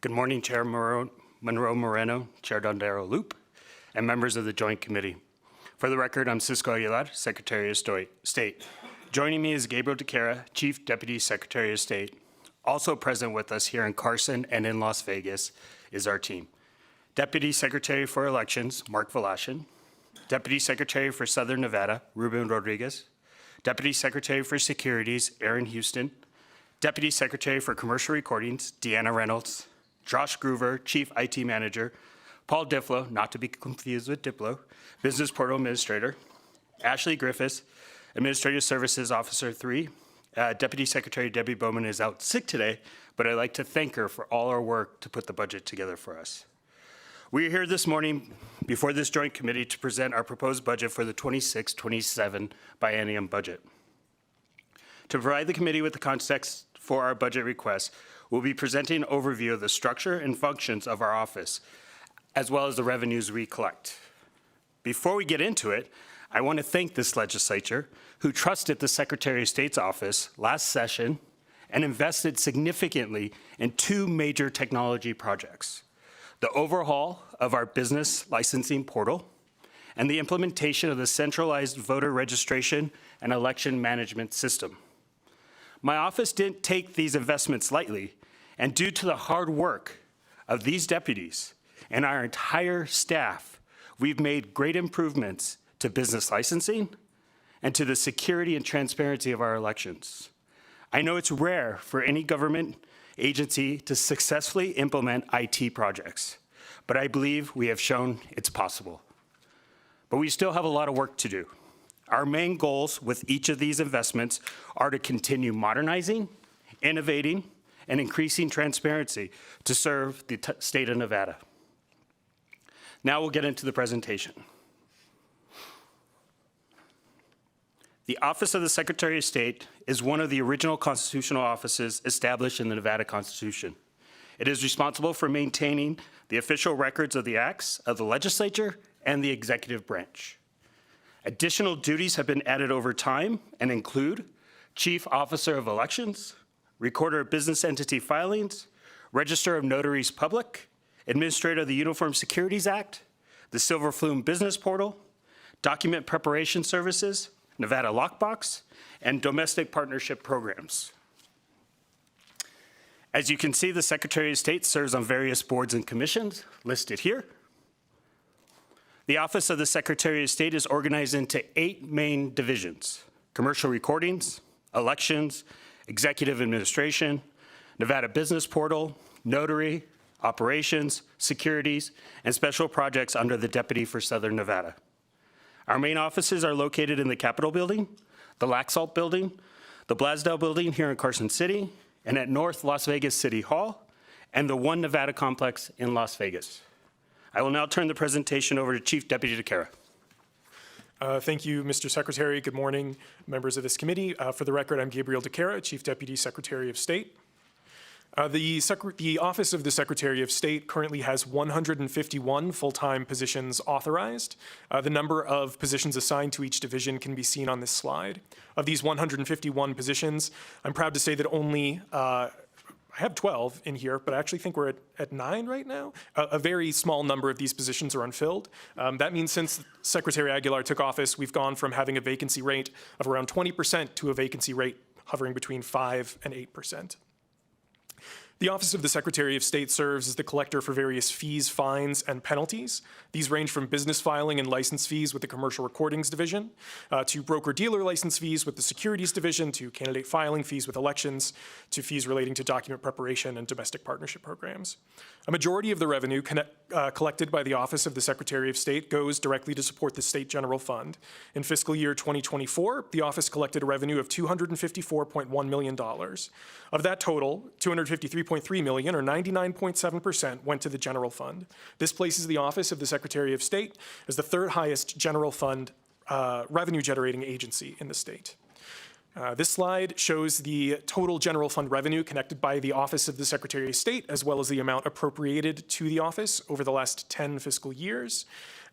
Speaker 11: Good morning, Chair Monroe Moreno, Chair Dondero Loop, and members of the Joint Committee. For the record, I'm Cisco Aguilar, Secretary of State. Joining me is Gabriel DeCara, Chief Deputy Secretary of State. Also present with us here in Carson and in Las Vegas is our team. Deputy Secretary for Elections, Mark Velashin. Deputy Secretary for Southern Nevada, Ruben Rodriguez. Deputy Secretary for Securities, Aaron Houston. Deputy Secretary for Commercial Recordings, Deanna Reynolds. Josh Groover, Chief IT Manager. Paul Diplo, not to be confused with Diplo, Business Portal Administrator. Ashley Griffiths, Administrative Services Officer 3. Deputy Secretary Debbie Bowman is out sick today, but I'd like to thank her for all our work to put the budget together for us. We are here this morning before this joint committee to present our proposed budget for the 26-27 biennium budget. To provide the committee with the context for our budget request, we'll be presenting an overview of the structure and functions of our office, as well as the revenues we collect. Before we get into it, I want to thank this legislature who trusted the Secretary of State's office last session and invested significantly in two major technology projects: the overhaul of our business licensing portal and the implementation of the centralized voter registration and election management system. My office didn't take these investments lightly, and due to the hard work of these deputies and our entire staff, we've made great improvements to business licensing and to the security and transparency of our elections. I know it's rare for any government agency to successfully implement IT projects, but I believe we have shown it's possible. But we still have a lot of work to do. Our main goals with each of these investments are to continue modernizing, innovating, and increasing transparency to serve the state of Nevada. Now we'll get into the presentation. The Office of the Secretary of State is one of the original constitutional offices established in the Nevada Constitution. It is responsible for maintaining the official records of the acts of the legislature and the executive branch. Additional duties have been added over time and include Chief Officer of Elections, Recorder of Business Entity Filings, Register of Notaries Public, Administrator of the Uniform Securities Act, the Silver Flume Business Portal, Document Preparation Services, Nevada Lockbox, and Domestic Partnership Programs. As you can see, the Secretary of State serves on various boards and commissions listed here. The Office of the Secretary of State is organized into 8 main divisions: Commercial Recordings, Elections, Executive Administration, Nevada Business Portal, Notary, Operations, Securities, and Special Projects under the Deputy for Southern Nevada. Our main offices are located in the Capitol Building, the Laxalt Building, the Blasdell Building here in Carson City, and at North Las Vegas City Hall, and the One Nevada Complex in Las Vegas. I will now turn the presentation over to Chief Deputy DeCara.
Speaker 12: Thank you, Mr. Secretary. Good morning, members of this committee. For the record, I'm Gabriel DeCara, Chief Deputy Secretary of State. The Office of the Secretary of State currently has 151 full-time positions authorized. The number of positions assigned to each division can be seen on this slide. Of these 151 positions, I'm proud to say that only I have 12 in here, but I actually think we're at 9 right now. A very small number of these positions are unfilled. That means since Secretary Aguilar took office, we've gone from having a vacancy rate of around 20% to a vacancy rate hovering between 5 and 8%. The Office of the Secretary of State serves as the collector for various fees, fines, and penalties. These range from business filing and license fees with the Commercial Recordings Division, to broker-dealer license fees with the Securities Division, to candidate filing fees with elections, to fees relating to document preparation and domestic partnership programs. A majority of the revenue collected by the Office of the Secretary of State goes directly to support the State General Fund. In fiscal year 2024, the office collected a revenue of $254.1 million. Of that total, $253.3 million, or 99.7%, went to the general fund. This places the Office of the Secretary of State as the third highest general fund revenue-generating agency in the state. This slide shows the total general fund revenue connected by the Office of the Secretary of State, as well as the amount appropriated to the office over the last 10 fiscal years.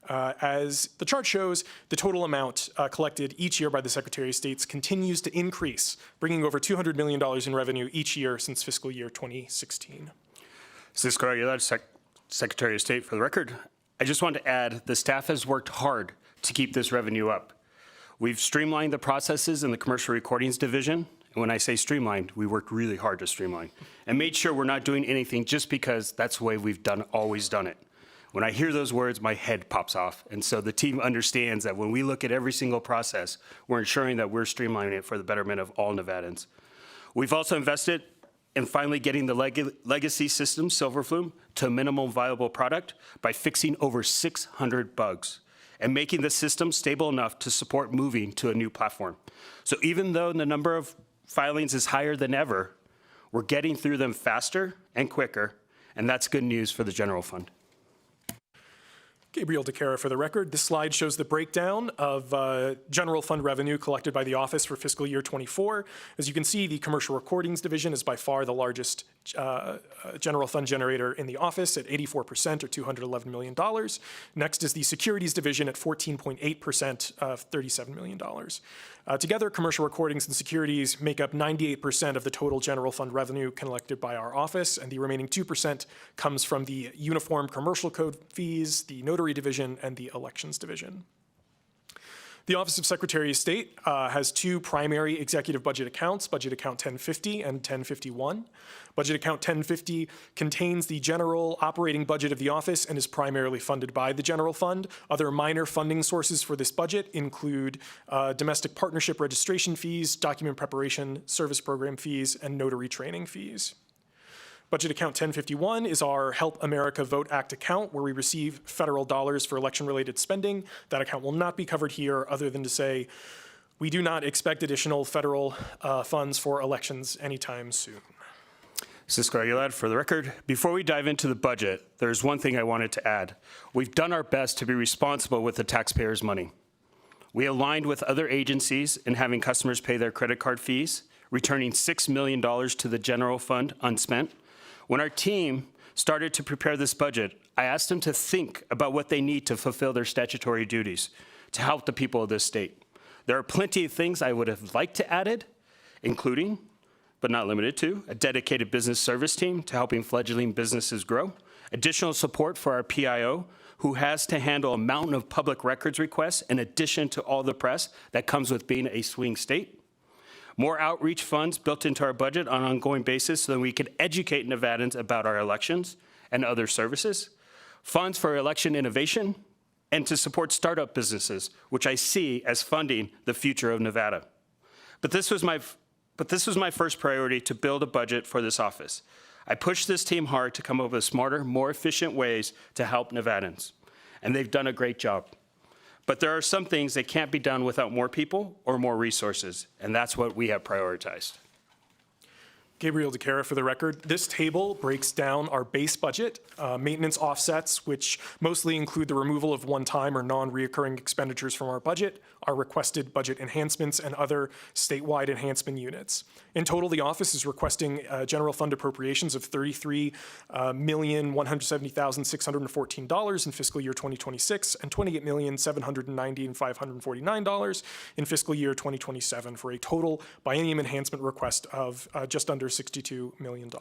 Speaker 12: As the chart shows, the total amount collected each year by the Secretary of State continues to increase, bringing over $200 million in revenue each year since fiscal year 2016.
Speaker 11: Cisco Aguilar, Secretary of State, for the record. I just want to add, the staff has worked hard to keep this revenue up. We've streamlined the processes in the Commercial Recordings Division. And when I say streamlined, we worked really hard to streamline and made sure we're not doing anything just because that's the way we've always done it. When I hear those words, my head pops off. And so the team understands that when we look at every single process, we're ensuring that we're streamlining it for the betterment of all Nevadans. We've also invested in finally getting the legacy system, Silverflume, to a minimum viable product by fixing over 600 bugs and making the system stable enough to support moving to a new platform. So even though the number of filings is higher than ever, we're getting through them faster and quicker, and that's good news for the general fund.
Speaker 12: Gabriel DeCara for the record. This slide shows the breakdown of general fund revenue collected by the office for fiscal year 24. As you can see, the Commercial Recordings Division is by far the largest general fund generator in the office at 84% or $211 million. Next is the Securities Division at 14.8% of $37 million. Together, commercial recordings and securities make up 98% of the total general fund revenue collected by our office, and the remaining 2% comes from the Uniform Commercial Code fees, the Notary Division, and the Elections Division. The Office of Secretary of State has two primary executive budget accounts, Budget Account 1050 and 1051. Budget Account 1050 contains the general operating budget of the office and is primarily funded by the general fund. Other minor funding sources for this budget include domestic partnership registration fees, document preparation, service program fees, and notary training fees. Budget Account 1051 is our Help America Vote Act account where we receive federal dollars for election-related spending. That account will not be covered here other than to say we do not expect additional federal funds for elections anytime soon.
Speaker 11: Cisco Aguilar, for the record. Before we dive into the budget, there's one thing I wanted to add. We've done our best to be responsible with the taxpayers' money. We aligned with other agencies in having customers pay their credit card fees, returning $6 million to the general fund unspent. When our team started to prepare this budget, I asked them to think about what they need to fulfill their statutory duties to help the people of this state. There are plenty of things I would have liked to added, including, but not limited to, a dedicated business service team to helping fledgling businesses grow, additional support for our PIO, who has to handle a mountain of public records requests in addition to all the press that comes with being a swing state, more outreach funds built into our budget on an ongoing basis so that we can educate Nevadans about our elections and other services, funds for election innovation, and to support startup businesses, which I see as funding the future of Nevada. But this was my first priority, to build a budget for this office. I pushed this team hard to come up with smarter, more efficient ways to help Nevadans, and they've done a great job. But there are some things that can't be done without more people or more resources, and that's what we have prioritized.
Speaker 12: Gabriel DeCara for the record. This table breaks down our base budget, maintenance offsets, which mostly include the removal of one-time or non-reoccurring expenditures from our budget, our requested budget enhancements, and other statewide enhancement units. In total, the office is requesting general fund appropriations of $33,170,614 in fiscal year 2026 and $28,790,549 in fiscal year 2027 for a total biennium enhancement request of just under $62 million.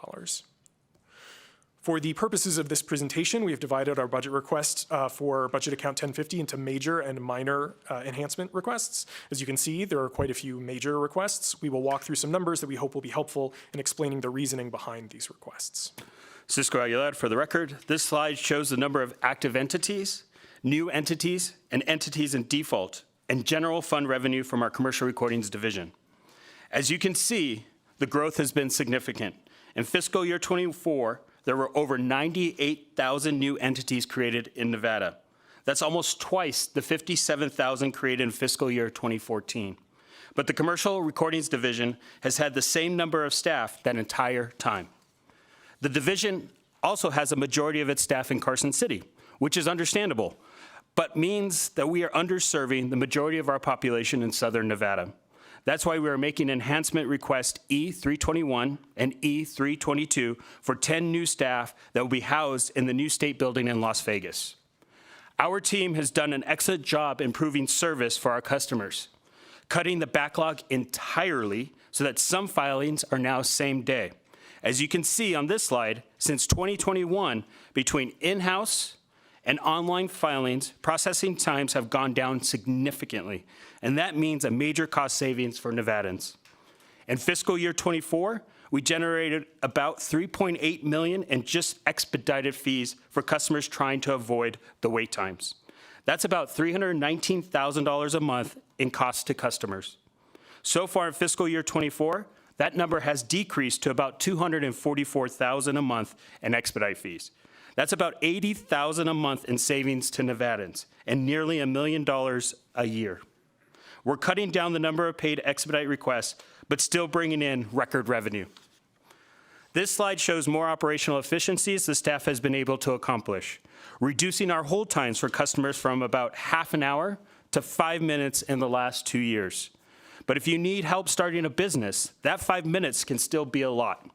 Speaker 12: For the purposes of this presentation, we have divided our budget request for Budget Account 1050 into major and minor enhancement requests. As you can see, there are quite a few major requests. We will walk through some numbers that we hope will be helpful in explaining the reasoning behind these requests.
Speaker 11: Cisco Aguilar, for the record. This slide shows the number of active entities, new entities, and entities in default, and general fund revenue from our Commercial Recordings Division. As you can see, the growth has been significant. In fiscal year 24, there were over 98,000 new entities created in Nevada. That's almost twice the 57,000 created in fiscal year 2014. But the Commercial Recordings Division has had the same number of staff that entire time. The division also has a majority of its staff in Carson City, which is understandable, but means that we are underserving the majority of our population in Southern Nevada. That's why we are making enhancement request E321 and E322 for 10 new staff that will be housed in the new state building in Las Vegas. Our team has done an excellent job improving service for our customers, cutting the backlog entirely so that some filings are now same day. As you can see on this slide, since 2021, between in-house and online filings, processing times have gone down significantly, and that means a major cost savings for Nevadans. In fiscal year 24, we generated about $3.8 million in just expedited fees for customers trying to avoid the wait times. That's about $319,000 a month in costs to customers. So far in fiscal year 24, that number has decreased to about $244,000 a month in expedite fees. That's about $80,000 a month in savings to Nevadans and nearly $1 million a year. We're cutting down the number of paid expedite requests, but still bringing in record revenue. This slide shows more operational efficiencies the staff has been able to accomplish, reducing our hold times for customers from about half an hour to 5 minutes in the last 2 years. But if you need help starting a business, that 5 minutes can still be a lot.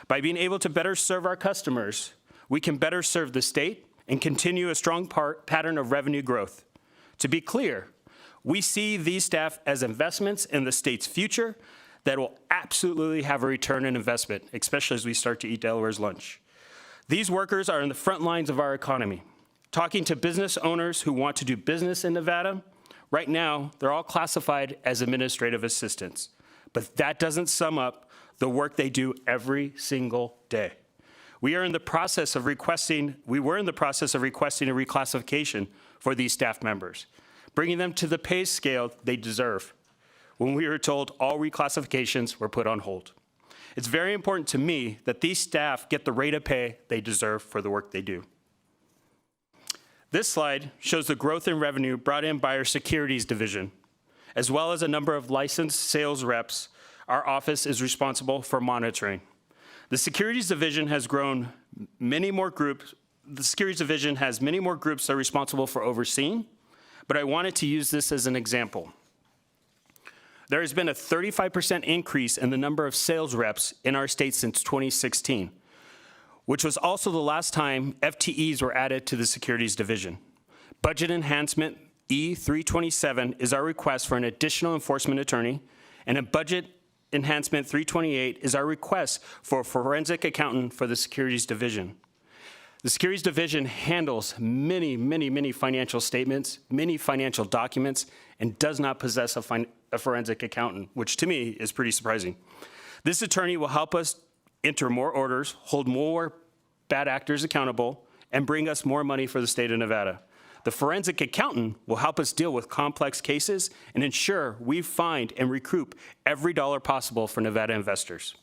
Speaker 11: By being able to better serve our customers, we can better serve the state and continue a strong pattern of revenue growth. To be clear, we see these staff as investments in the state's future that will absolutely have a return on investment, especially as we start to eat Delaware's lunch. These workers are in the front lines of our economy. Talking to business owners who want to do business in Nevada, right now, they're all classified as administrative assistants, but that doesn't sum up the work they do every single day. We were in the process of requesting a reclassification for these staff members, bringing them to the pay scale they deserve, when we were told all reclassifications were put on hold. It's very important to me that these staff get the rate of pay they deserve for the work they do. This slide shows the growth in revenue brought in by our securities division, as well as a number of licensed sales reps our office is responsible for monitoring. The securities division has grown many more groups. The securities division has many more groups that are responsible for overseeing, but I wanted to use this as an example. There has been a 35% increase in the number of sales reps in our state since 2016, which was also the last time FTEs were added to the securities division. Budget enhancement E327 is our request for an additional enforcement attorney, and a budget enhancement 328 is our request for a forensic accountant for the securities division. The securities division handles many financial statements, many financial documents, and does not possess a forensic accountant, which to me is pretty surprising. This attorney will help us enter more orders, hold more bad actors accountable, and bring us more money for the state of Nevada. The forensic accountant will help us deal with complex cases and ensure we find and recoup every dollar possible for Nevada investors.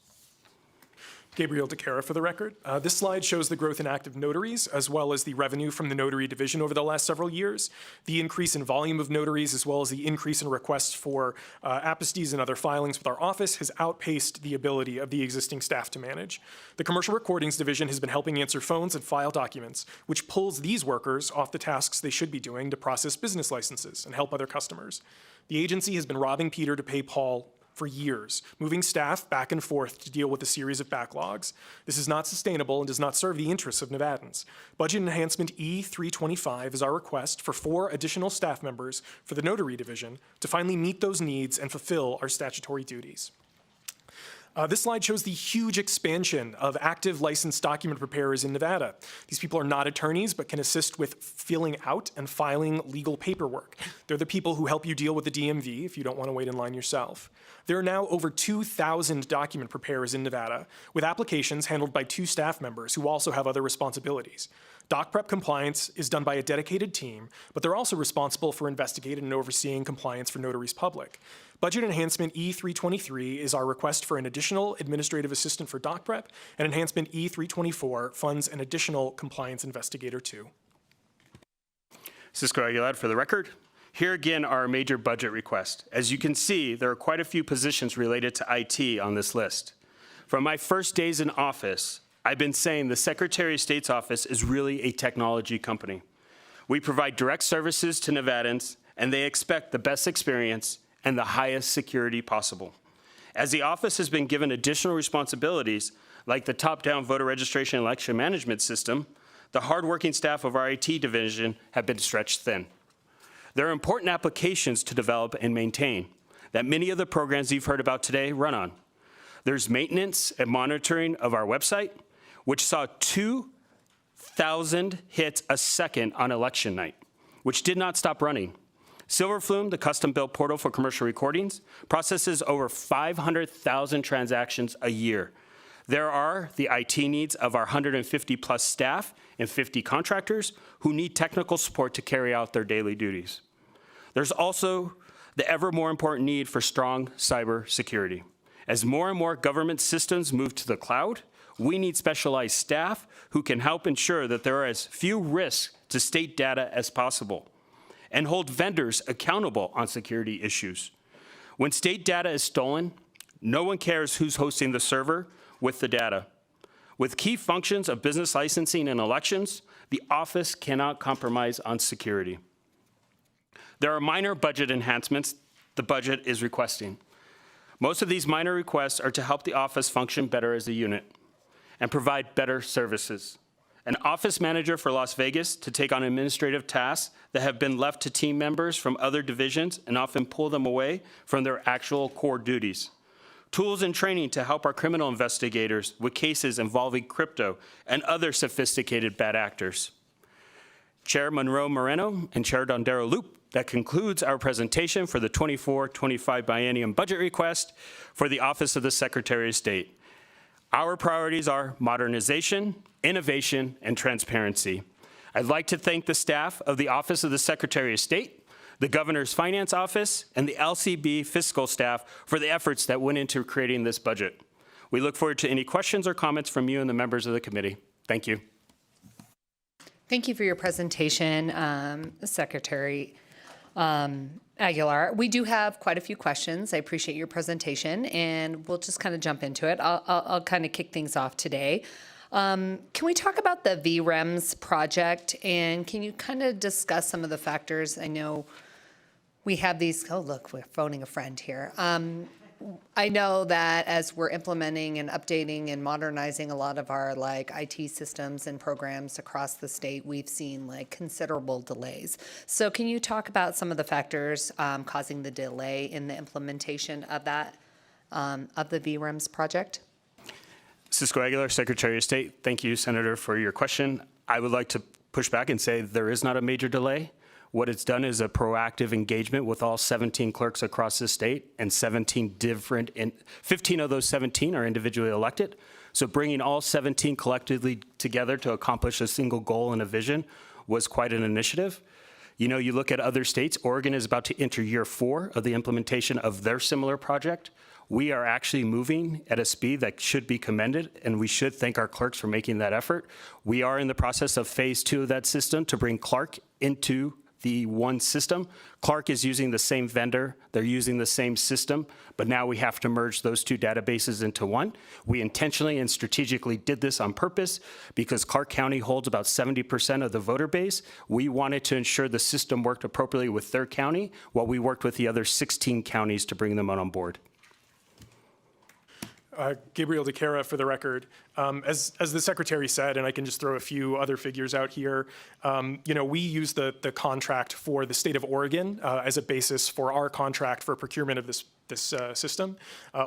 Speaker 12: Gabriel DeCara for the record. This slide shows the growth in active notaries, as well as the revenue from the notary division over the last several years. The increase in volume of notaries, as well as the increase in requests for aposties and other filings with our office, has outpaced the ability of the existing staff to manage. The commercial recordings division has been helping answer phones and file documents, which pulls these workers off the tasks they should be doing to process business licenses and help other customers. The agency has been robbing Peter to pay Paul for years, moving staff back and forth to deal with a series of backlogs. This is not sustainable and does not serve the interests of Nevadans. Budget enhancement E325 is our request for 4 additional staff members for the notary division to finally meet those needs and fulfill our statutory duties. This slide shows the huge expansion of active licensed document preparers in Nevada. These people are not attorneys, but can assist with filling out and filing legal paperwork. They're the people who help you deal with the DMV if you don't want to wait in line yourself. There are now over 2,000 document preparers in Nevada, with applications handled by 2 staff members who also have other responsibilities. Doc prep compliance is done by a dedicated team, but they're also responsible for investigating and overseeing compliance for notaries public. Budget enhancement E323 is our request for an additional administrative assistant for doc prep, and enhancement E324 funds an additional compliance investigator too.
Speaker 11: Cisco Aguilar for the record. Here again are our major budget requests. As you can see, there are quite a few positions related to IT on this list. From my first days in office, I've been saying the Secretary of State's office is really a technology company. We provide direct services to Nevadans, and they expect the best experience and the highest security possible. As the office has been given additional responsibilities, like the top-down voter registration and election management system, the hardworking staff of our IT division have been stretched thin. There are important applications to develop and maintain that many of the programs you've heard about today run on. There's maintenance and monitoring of our website, which saw 2,000 hits a second on election night, which did not stop running. Silverflume, the custom-built portal for commercial recordings, processes over 500,000 transactions a year. There are the IT needs of our 150-plus staff and 50 contractors who need technical support to carry out their daily duties. There's also the ever more important need for strong cyber security. As more and more government systems move to the cloud, we need specialized staff who can help ensure that there are as few risks to state data as possible and hold vendors accountable on security issues. When state data is stolen, no one cares who's hosting the server with the data. With key functions of business licensing and elections, the office cannot compromise on security. There are minor budget enhancements the budget is requesting. Most of these minor requests are to help the office function better as a unit and provide better services. An office manager for Las Vegas to take on administrative tasks that have been left to team members from other divisions and often pull them away from their actual core duties. Tools and training to help our criminal investigators with cases involving crypto and other sophisticated bad actors. Chair Monroe Moreno and Chair Dondero Loop, that concludes our presentation for the 24-25 biennium budget request for the Office of the Secretary of State. Our priorities are modernization, innovation, and transparency. I'd like to thank the staff of the Office of the Secretary of State, the Governor's Finance Office, and the LCB fiscal staff for the efforts that went into creating this budget. We look forward to any questions or comments from you and the members of the committee. Thank you.
Speaker 3: Thank you for your presentation, Secretary Aguilar. We do have quite a few questions. I appreciate your presentation, and we'll just kind of jump into it. I'll kind of kick things off today. Can we talk about the VREMS project, and can you kind of discuss some of the factors? I know we have these, oh, look, we're phoning a friend here. I know that as we're implementing and updating and modernizing a lot of our IT systems and programs across the state, we've seen considerable delays. So can you talk about some of the factors causing the delay in the implementation of that, of the VREMS project?
Speaker 11: Cisco Aguilar, Secretary of State. Thank you, Senator, for your question. I would like to push back and say there is not a major delay. What it's done is a proactive engagement with all 17 clerks across the state, and 15 of those 17 are individually elected. So bringing all 17 collectively together to accomplish a single goal and a vision was quite an initiative. You know, you look at other states, Oregon is about to enter year 4 of the implementation of their similar project. We are actually moving at a speed that should be commended, and we should thank our clerks for making that effort. We are in the process of phase 2 of that system to bring Clark into the one system. Clark is using the same vendor, they're using the same system, but now we have to merge those two databases into one. We intentionally and strategically did this on purpose because Clark County holds about 70% of the voter base. We wanted to ensure the system worked appropriately with their county while we worked with the other 16 counties to bring them on board.
Speaker 12: Gabriel DeCara for the record. As the secretary said, and I can just throw a few other figures out here, we use the contract for the state of Oregon as a basis for our contract for procurement of this system.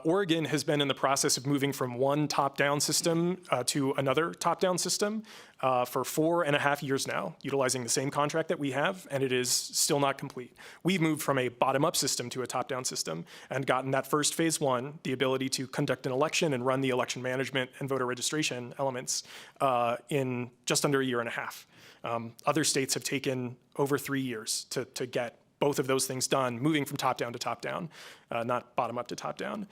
Speaker 12: Oregon has been in the process of moving from one top-down system to another top-down system for 4.5 years now, utilizing the same contract that we have, and it is still not complete. We've moved from a bottom-up system to a top-down system and gotten that first phase 1, the ability to conduct an election and run the election management and voter registration elements in just under 1.5 years. Other states have taken over 3 years to get both of those things done, moving from top down to top down, not bottom up to top down.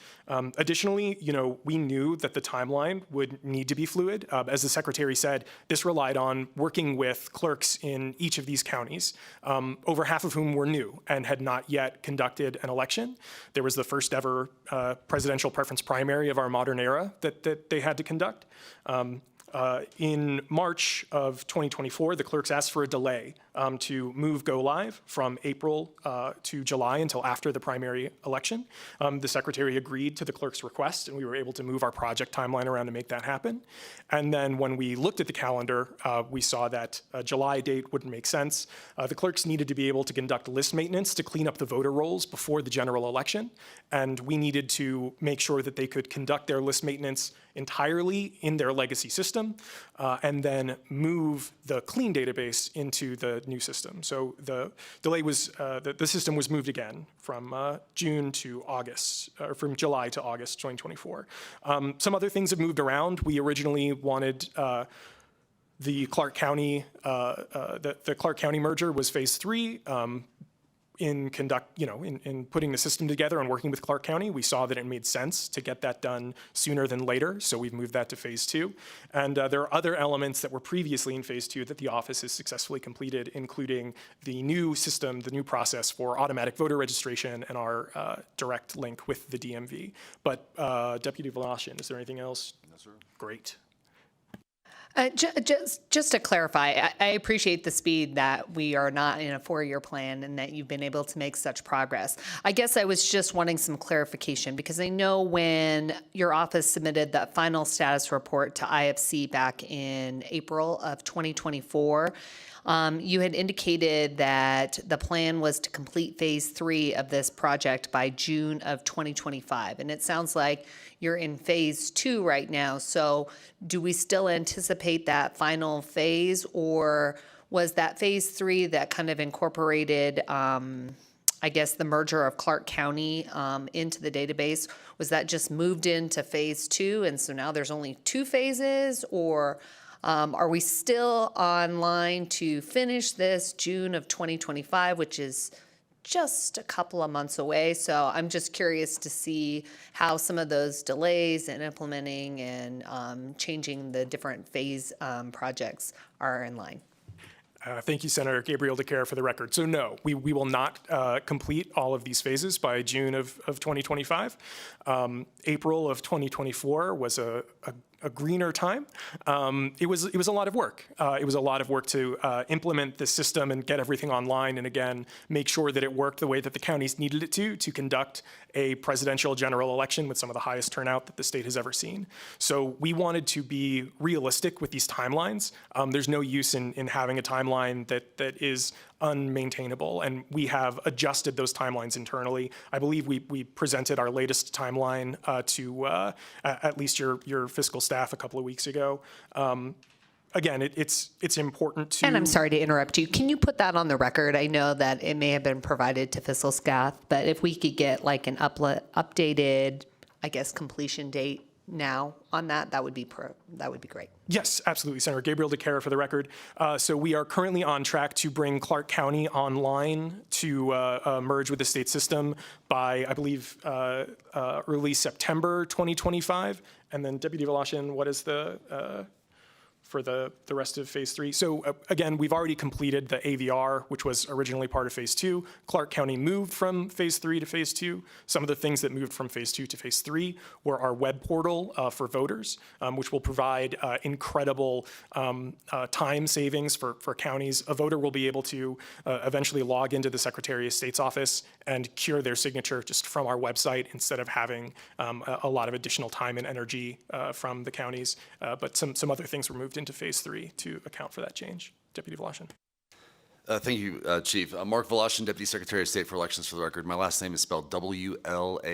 Speaker 12: Additionally, we knew that the timeline would need to be fluid. As the secretary said, this relied on working with clerks in each of these counties, over half of whom were new and had not yet conducted an election. There was the first ever presidential preference primary of our modern era that they had to conduct. In March of 2024, the clerks asked for a delay to move go live from April to July until after the primary election. The secretary agreed to the clerk's request, and we were able to move our project timeline around to make that happen. And then when we looked at the calendar, we saw that a July date wouldn't make sense. The clerks needed to be able to conduct list maintenance to clean up the voter rolls before the general election, and we needed to make sure that they could conduct their list maintenance entirely in their legacy system, and then move the clean database into the new system. So the delay was, the system was moved again from June to August, or from July to August 2024. Some other things have moved around. We originally wanted the Clark County, the Clark County merger was phase 3. In putting the system together and working with Clark County, we saw that it made sense to get that done sooner than later, so we've moved that to phase 2. And there are other elements that were previously in phase 2 that the office has successfully completed, including the new system, the new process for automatic voter registration and our direct link with the DMV. But Deputy Voloshin, is there anything else? No, sir. Great.
Speaker 3: Just to clarify, I appreciate the speed that we are not in a 4-year plan and that you've been able to make such progress. I guess I was just wanting some clarification because I know when your office submitted that final status report to IFC back in April of 2024, you had indicated that the plan was to complete phase 3 of this project by June of 2025. And it sounds like you're in phase 2 right now. So do we still anticipate that final phase, or was that phase 3 that kind of incorporated, I guess, the merger of Clark County into the database? Was that just moved into phase 2? And so now there's only 2 phases, or are we still on line to finish this June of 2025, which is just a couple of months away? So I'm just curious to see how some of those delays in implementing and changing the different phase projects are in line.
Speaker 12: Thank you, Senator Gabriel DeCare, for the record. So no, we will not complete all of these phases by June of 2025. April of 2024 was a greener time. It was a lot of work. It was a lot of work to implement the system and get everything online, and again, make sure that it worked the way that the counties needed it to conduct a presidential general election with some of the highest turnout that the state has ever seen. So we wanted to be realistic with these timelines. There's no use in having a timeline that is unmaintainable, and we have adjusted those timelines internally. I believe we presented our latest timeline to at least your fiscal staff a couple of weeks ago. Again, it's important to...
Speaker 3: And I'm sorry to interrupt you. Can you put that on the record? I know that it may have been provided to fiscal staff, but if we could get like an updated, I guess, completion date now on that would be great.
Speaker 12: Yes, absolutely, Senator Gabriel DeCare, for the record. So we are currently on track to bring Clark County online to merge with the state system by, I believe, early September 2025. And then Deputy Voloshin, what is the for the rest of phase 3? So again, we've already completed the AVR, which was originally part of phase 2. Clark County moved from phase 3 to phase 2. Some of the things that moved from phase 2 to phase 3 were our web portal for voters, which will provide incredible time savings for counties. A voter will be able to eventually log into the Secretary of State's office and cure their signature just from our website instead of having a lot of additional time and energy from the counties. But some other things were moved into phase 3 to account for that change. Deputy Voloshin.
Speaker 13: Thank you, Chief. Mark Voloshin, Deputy Secretary of State for Elections, for the record. My last name is spelled W-L-A-S-C-H-I-N.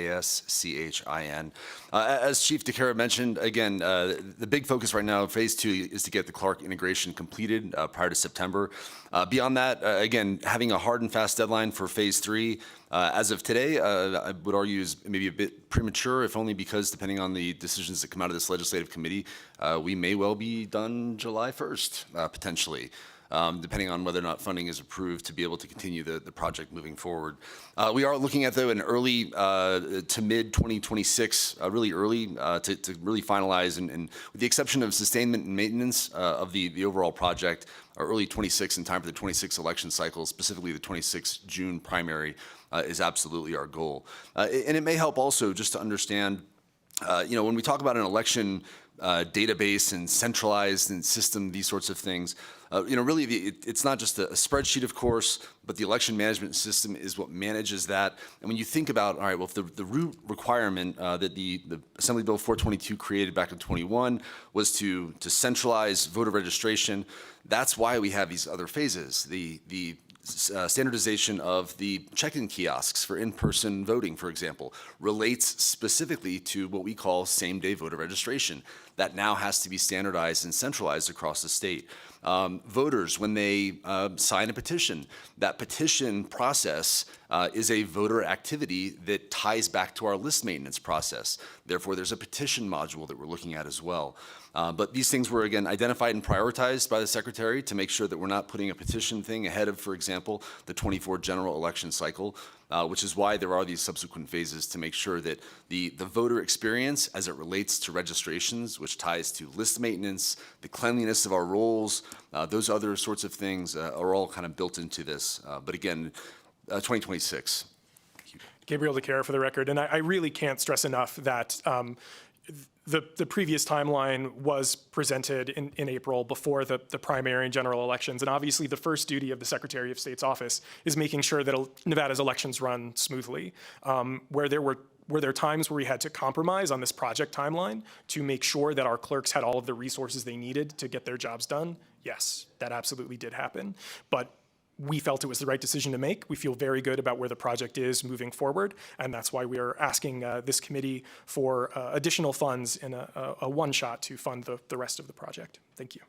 Speaker 13: As Chief DeCara mentioned, again, the big focus right now, phase 2, is to get the Clark integration completed prior to September. Beyond that, again, having a hard and fast deadline for phase 3, as of today, I would argue is maybe a bit premature, if only because depending on the decisions that come out of this legislative committee, we may well be done July 1st, potentially. Depending on whether or not funding is approved to be able to continue the project moving forward. We are looking at, though, an early to mid-2026, really early, to really finalize, and with the exception of sustainment and maintenance of the overall project, early 26 in time for the 26 election cycle, specifically the 26 June primary, is absolutely our goal. And it may help also just to understand, when we talk about an election, database and centralized and system, these sorts of things. Really, it's not just a spreadsheet, of course, but the election management system is what manages that. And when you think about, all right, well, if the root requirement that the Assembly Bill 422 created back in 21 was to centralize voter registration, that's why we have these other phases. The standardization of the check-in kiosks for in-person voting, for example, relates specifically to what we call same-day voter registration. That now has to be standardized and centralized across the state. Voters, when they sign a petition, that petition process is a voter activity that ties back to our list maintenance process. Therefore, there's a petition module that we're looking at as well. But these things were, again, identified and prioritized by the Secretary to make sure that we're not putting a petition thing ahead of, for example, the 24 general election cycle, which is why there are these subsequent phases to make sure that the voter experience as it relates to registrations, which ties to list maintenance, the cleanliness of our rolls, those other sorts of things are all kind of built into this. But again, 2026.
Speaker 12: Gabriel DeCara for the record, and I really can't stress enough that the previous timeline was presented in April before the primary and general elections. And obviously the first duty of the Secretary of State's office is making sure that Nevada's elections run smoothly. Were there times where we had to compromise on this project timeline to make sure that our clerks had all of the resources they needed to get their jobs done? Yes, that absolutely did happen. But we felt it was the right decision to make. We feel very good about where the project is moving forward, and that's why we are asking this committee for additional funds in a one-shot to fund the rest of the project. Thank you.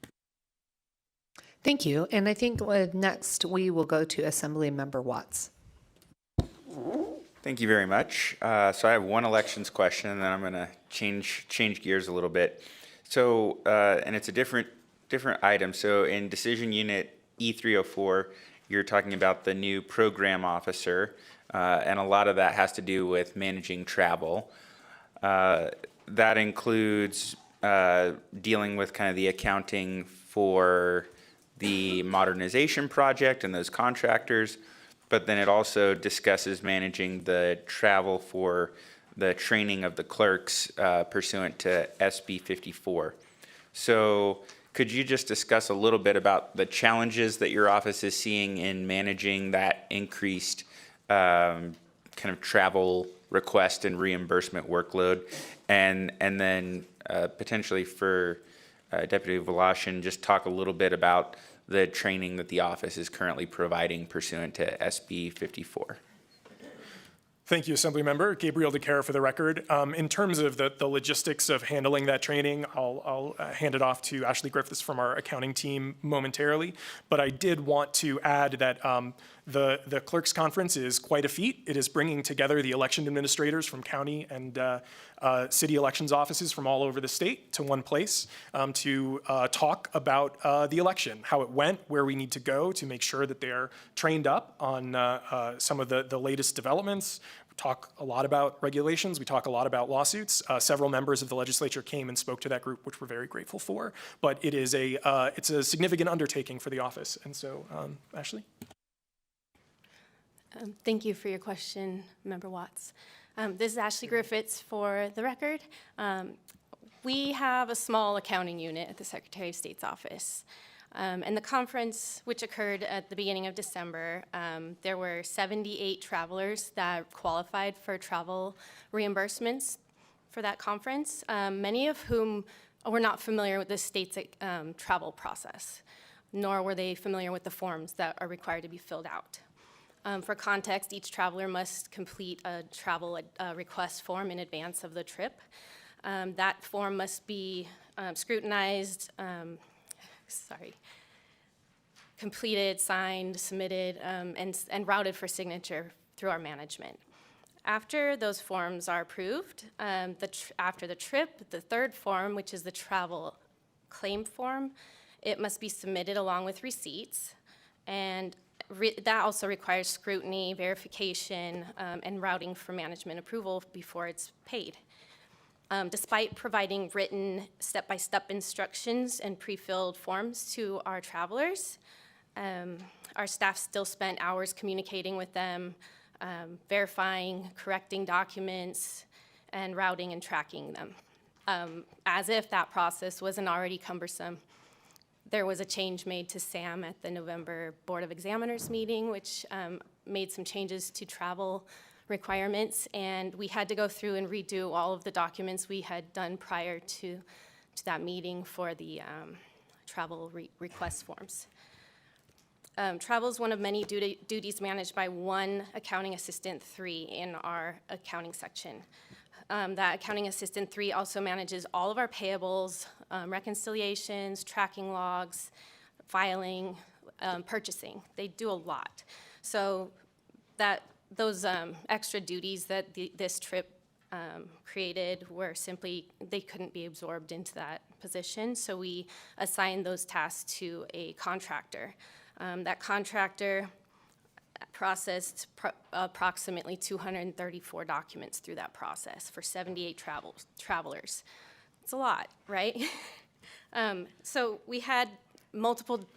Speaker 3: Thank you. And I think next we will go to Assemblymember Watts.
Speaker 9: Thank you very much. So I have one elections question, and then I'm going to change gears a little bit. So, and it's a different item. So in decision unit E304, you're talking about the new program officer, and a lot of that has to do with managing travel. That includes dealing with kind of the accounting for the modernization project and those contractors, but then it also discusses managing the travel for the training of the clerks pursuant to SB 54. So could you just discuss a little bit about the challenges that your office is seeing in managing that increased kind of travel request and reimbursement workload, and then potentially for Deputy Voloshin, just talk a little bit about the training that the office is currently providing pursuant to SB 54.
Speaker 12: Thank you, Assemblymember. Gabriel DeCara for the record. In terms of the logistics of handling that training, I'll hand it off to Ashley Griffiths from our accounting team momentarily. But I did want to add that the Clerks Conference is quite a feat. It is bringing together the election administrators from county and city elections offices from all over the state to one place to talk about the election, how it went, where we need to go to make sure that they're trained up on some of the latest developments. We talk a lot about regulations. We talk a lot about lawsuits. Several members of the legislature came and spoke to that group, which we're very grateful for. But it is it's a significant undertaking for the office. And so, Ashley?
Speaker 8: Thank you for your question, Member Watts. This is Ashley Griffiths for the record. We have a small accounting unit at the Secretary of State's office. And the conference, which occurred at the beginning of December, there were 78 travelers that qualified for travel reimbursements for that conference, many of whom were not familiar with the state's travel process, nor were they familiar with the forms that are required to be filled out. For context, each traveler must complete a travel request form in advance of the trip. That form must be scrutinized, completed, signed, submitted, and routed for signature through our management. After those forms are approved, after the trip, the third form, which is the travel claim form, it must be submitted along with receipts, and that also requires scrutiny, verification, and routing for management approval before it's paid. Despite providing written step-by-step instructions and pre-filled forms to our travelers, our staff still spent hours communicating with them, verifying, correcting documents, and routing and tracking them. as if that process wasn't already cumbersome. There was a change made to SAM at the November Board of Examiners meeting, which made some changes to travel requirements, and we had to go through and redo all of the documents we had done prior to that meeting for the travel request forms. Travel is one of many duties managed by one accounting assistant 3 in our accounting section. That accounting assistant 3 also manages all of our payables, reconciliations, tracking logs, filing, purchasing. They do a lot. So those extra duties that this trip created were simply, they couldn't be absorbed into that position. So we assigned those tasks to a contractor. That contractor processed approximately 234 documents through that process for 78 travelers. It's a lot, right? So we had multiple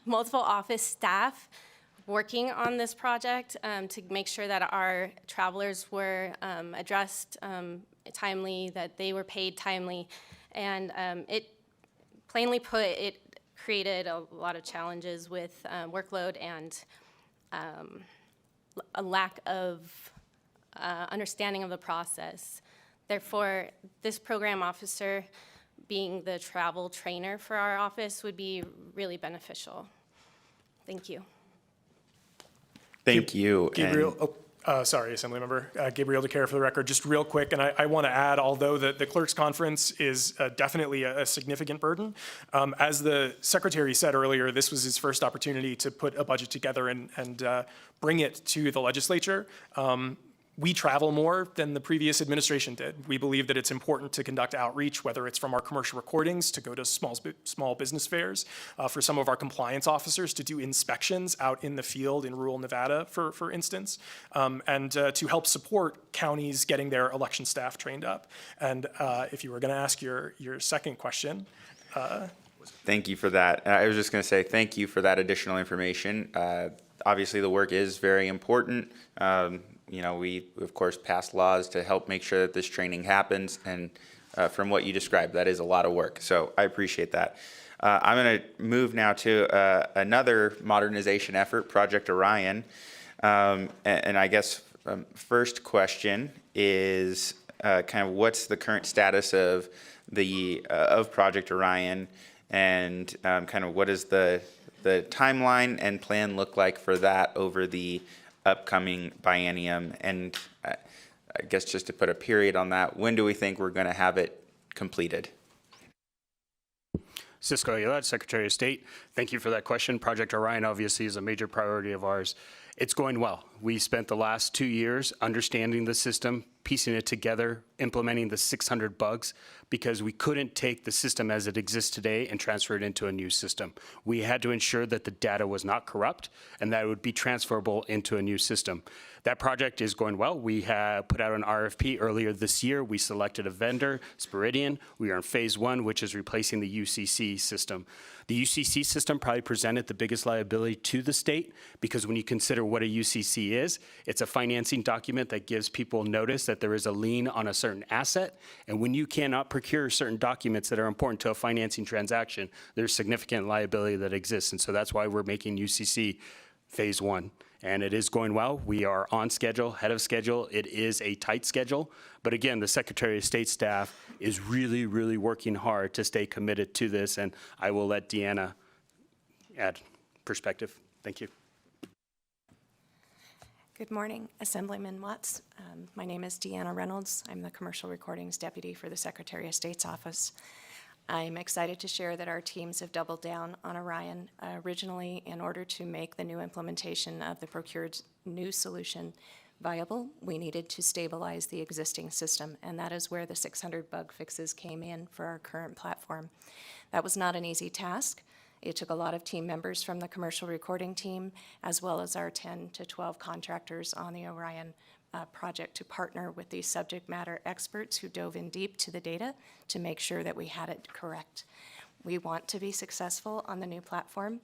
Speaker 8: multiple office staff working on this project to make sure that our travelers were addressed timely, that they were paid timely, and it plainly put, it created a lot of challenges with workload and a lack of understanding of the process. Therefore, this program officer, being the travel trainer for our office, would be really beneficial. Thank you.
Speaker 9: Thank you.
Speaker 12: Gabriel, sorry, Assemblymember Gabriel DeCare for the record. Just real quick, and I want to add, although the clerks conference is definitely a significant burden, as the secretary said earlier, this was his first opportunity to put a budget together and bring it to the legislature. We travel more than the previous administration did. We believe that it's important to conduct outreach, whether it's from our commercial recordings to go to small business fairs, for some of our compliance officers to do inspections out in the field in rural Nevada, for instance, and to help support counties getting their election staff trained up. And if you were going to ask your second question.
Speaker 9: Thank you for that. I was just going to say thank you for that additional information. Obviously, the work is very important. You know, we, of course, pass laws to help make sure that this training happens, and from what you described, that is a lot of work, so I appreciate that. I'm going to move now to another modernization effort, Project Orion, and I guess first question is kind of what's the current status of Project Orion, and kind of what does the timeline and plan look like for that over the upcoming biennium, and I guess just to put a period on that, when do we think we're going to have it completed?
Speaker 11: Cisco Aguilar, Secretary of State. Thank you for that question. Project Orion obviously is a major priority of ours. It's going well. We spent the last 2 years understanding the system, piecing it together, implementing the 600 bugs, because we couldn't take the system as it exists today and transfer it into a new system. We had to ensure that the data was not corrupt and that it would be transferable into a new system. That project is going well. We have put out an RFP earlier this year. We selected a vendor, Spiridion. We are in phase 1, which is replacing the UCC system. The UCC system probably presented the biggest liability to the state, because when you consider what a UCC is, it's a financing document that gives people notice that there is a lien on a certain asset. And when you cannot procure certain documents that are important to a financing transaction, there's significant liability that exists. And so that's why we're making UCC phase 1. And it is going well. We are on schedule, ahead of schedule. It is a tight schedule. But again, the Secretary of State staff is really, really working hard to stay committed to this. And I will let Deanna add perspective. Thank you.
Speaker 14: Good morning, Assemblyman Watts. My name is Deanna Reynolds. I'm the Commercial Recordings Deputy for the Secretary of State's office. I'm excited to share that our teams have doubled down on Orion. Originally, in order to make the new implementation of the procured new solution viable, we needed to stabilize the existing system, and that is where the 600 bug fixes came in for our current platform. That was not an easy task. It took a lot of team members from the commercial recording team, as well as our 10 to 12 contractors on the Orion project, to partner with these subject matter experts who dove in deep to the data to make sure that we had it correct. We want to be successful on the new platform,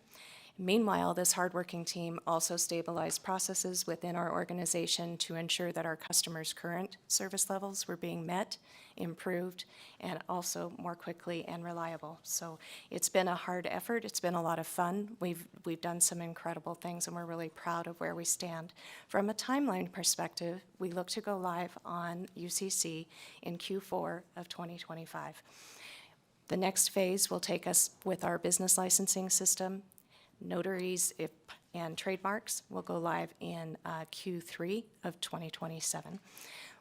Speaker 14: Meanwhile, this hardworking team also stabilized processes within our organization to ensure that our customers' current service levels were being met, improved, and also more quickly and reliable. So it's been a hard effort. It's been a lot of fun. We've done some incredible things, and we're really proud of where we stand. From a timeline perspective, we look to go live on UCC in Q4 of 2025. The next phase will take us with our business licensing system. Notaries and trademarks will go live in Q3 of 2027.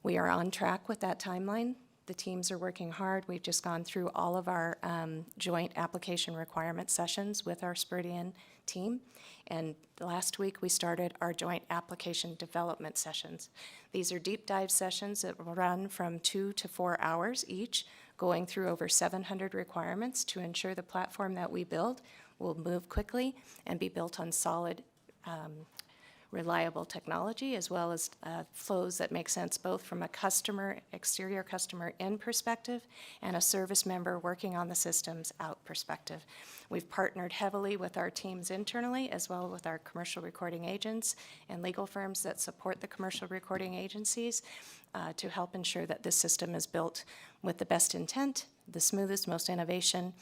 Speaker 14: We are on track with that timeline. The teams are working hard. We've just gone through all of our joint application requirement sessions with our Spiridian team. And last week, we started our joint application development sessions. These are deep dive sessions that will run from 2 to 4 hours each, going through over 700 requirements to ensure the platform that we build will move quickly and be built on solid, reliable technology, as well as flows that make sense both from a customer, exterior customer in perspective, and a service member working on the systems out perspective. We've partnered heavily with our teams internally, as well as with our commercial recording agents and legal firms that support the commercial recording agencies to help ensure that this system is built with the best intent, the smoothest, most innovation.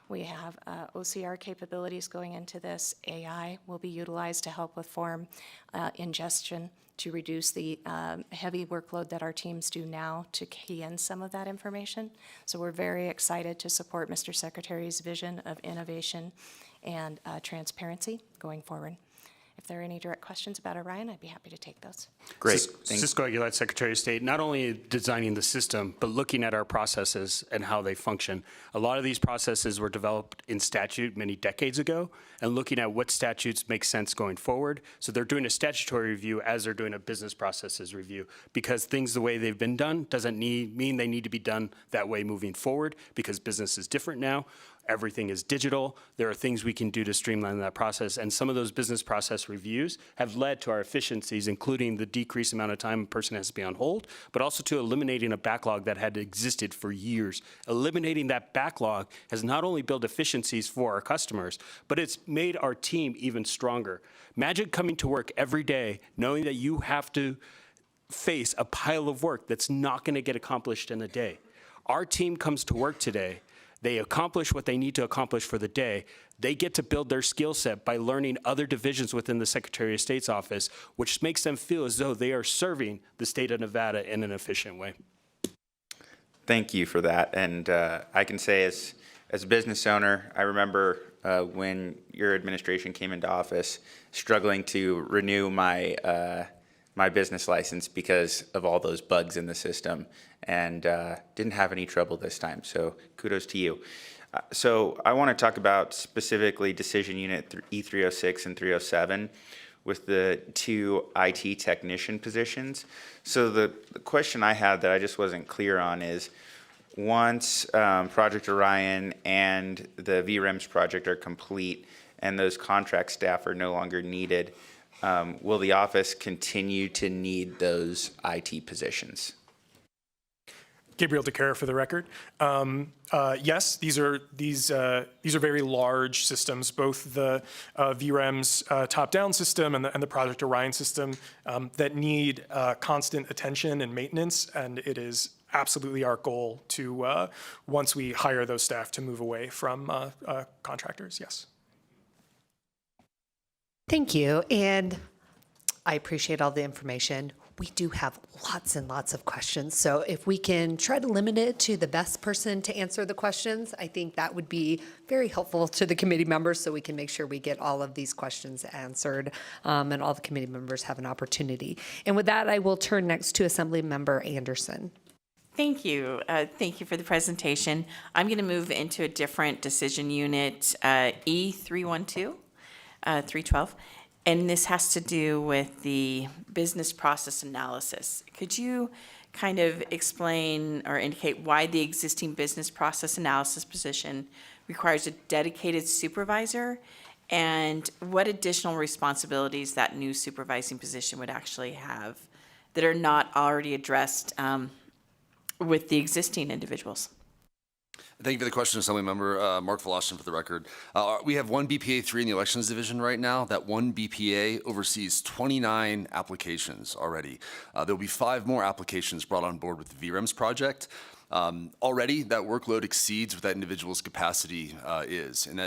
Speaker 14: We have OCR capabilities going into this. AI will be utilized to help with form ingestion to reduce the heavy workload that our teams do now to key in some of that information. So we're very excited to support Mr. Secretary's vision of innovation and transparency going forward. If there are any direct questions about Orion, I'd be happy to take those.
Speaker 9: Great.
Speaker 11: Cisco Aguilar, Secretary of State, not only designing the system, but looking at our processes and how they function. A lot of these processes were developed in statute many decades ago, and looking at what statutes make sense going forward. So they're doing a statutory review as they're doing a business processes review, because things the way they've been done doesn't mean they need to be done that way moving forward, because business is different now. Everything is digital. There are things we can do to streamline that process. And some of those business process reviews have led to our efficiencies, including the decreased amount of time a person has to be on hold, but also to eliminating a backlog that had existed for years. Eliminating that backlog has not only built efficiencies for our customers, but it's made our team even stronger. Imagine coming to work every day knowing that you have to face a pile of work that's not going to get accomplished in a day. Our team comes to work today. They accomplish what they need to accomplish for the day. They get to build their skill set by learning other divisions within the Secretary of State's office, which makes them feel as though they are serving the state of Nevada in an efficient way.
Speaker 9: Thank you for that. And I can say as a business owner, I remember when your administration came into office, struggling to renew my my business license because of all those bugs in the system, and didn't have any trouble this time. So kudos to you. So I want to talk about specifically Decision Unit E306 and 307 with the 2 IT technician positions. So the question I had that I just wasn't clear on is, once Project Orion and the VREMS project are complete and those contract staff are no longer needed, will the office continue to need those IT positions?
Speaker 12: Gabriel DeCara for the record. Yes, these are very large systems, both the VREMS top-down system and the Project Orion system that need constant attention and maintenance, and it is absolutely our goal to, once we hire those staff, to move away from contractors, yes.
Speaker 3: Thank you, and I appreciate all the information. We do have lots and lots of questions, so if we can try to limit it to the best person to answer the questions, I think that would be very helpful to the committee members, so we can make sure we get all of these questions answered, and all the committee members have an opportunity. And with that, I will turn next to Assemblymember Anderson.
Speaker 15: Thank you. Thank you for the presentation. I'm going to move into a different decision unit, E312, 312. And this has to do with the business process analysis. Could you kind of explain or indicate why the existing business process analysis position requires a dedicated supervisor, and what additional responsibilities that new supervising position would actually have that are not already addressed with the existing individuals?
Speaker 13: Thank you for the question, Assemblymember. Mark Voloshin for the record. We have one BPA 3 in the Elections Division right now. That one BPA oversees 29 applications already. There will be 5 more applications brought on board with the VREMS project. Already, that workload exceeds what that individual's capacity is. And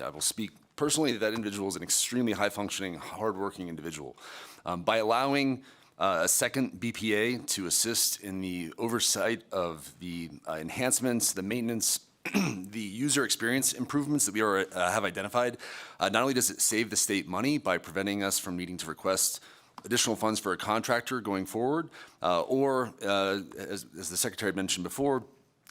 Speaker 13: I will speak personally that individual is an extremely high-functioning, hardworking individual. By allowing a second BPA to assist in the oversight of the enhancements, the maintenance, the user experience improvements that we have identified, not only does it save the state money by preventing us from needing to request additional funds for a contractor going forward, or as the Secretary mentioned before,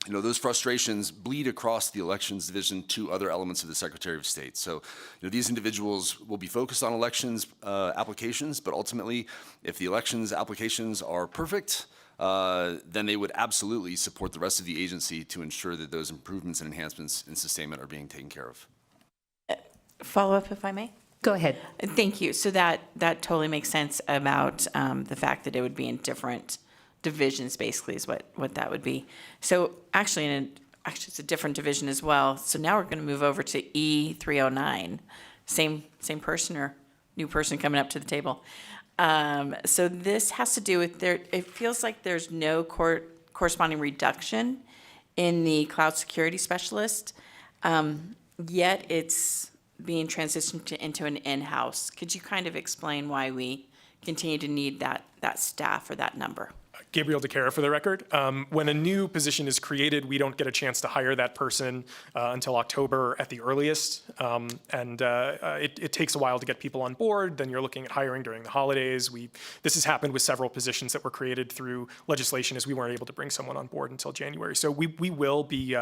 Speaker 13: those frustrations bleed across the Elections Division to other elements of the Secretary of State. So, these individuals will be focused on elections applications, but ultimately, if the elections applications are perfect, then they would absolutely support the rest of the agency to ensure that those improvements and enhancements in sustainment are being taken care of.
Speaker 15: Follow up, if I may?
Speaker 3: Go ahead.
Speaker 15: Thank you. So that totally makes sense about the fact that it would be in different divisions, basically, is what that would be. So actually, it's a different division as well. So now we're going to move over to E309. Same person or new person coming up to the table. So this has to do with it feels like there's no corresponding reduction in the cloud security specialist, yet it's being transitioned into an in-house. Could you kind of explain why we continue to need that staff or that number?
Speaker 12: Gabriel DeCara for the record. When a new position is created, we don't get a chance to hire that person until October at the earliest. It takes a while to get people on board. Then you're looking at hiring during the holidays. This has happened with several positions that were created through legislation as we weren't able to bring someone on board until January. So we will be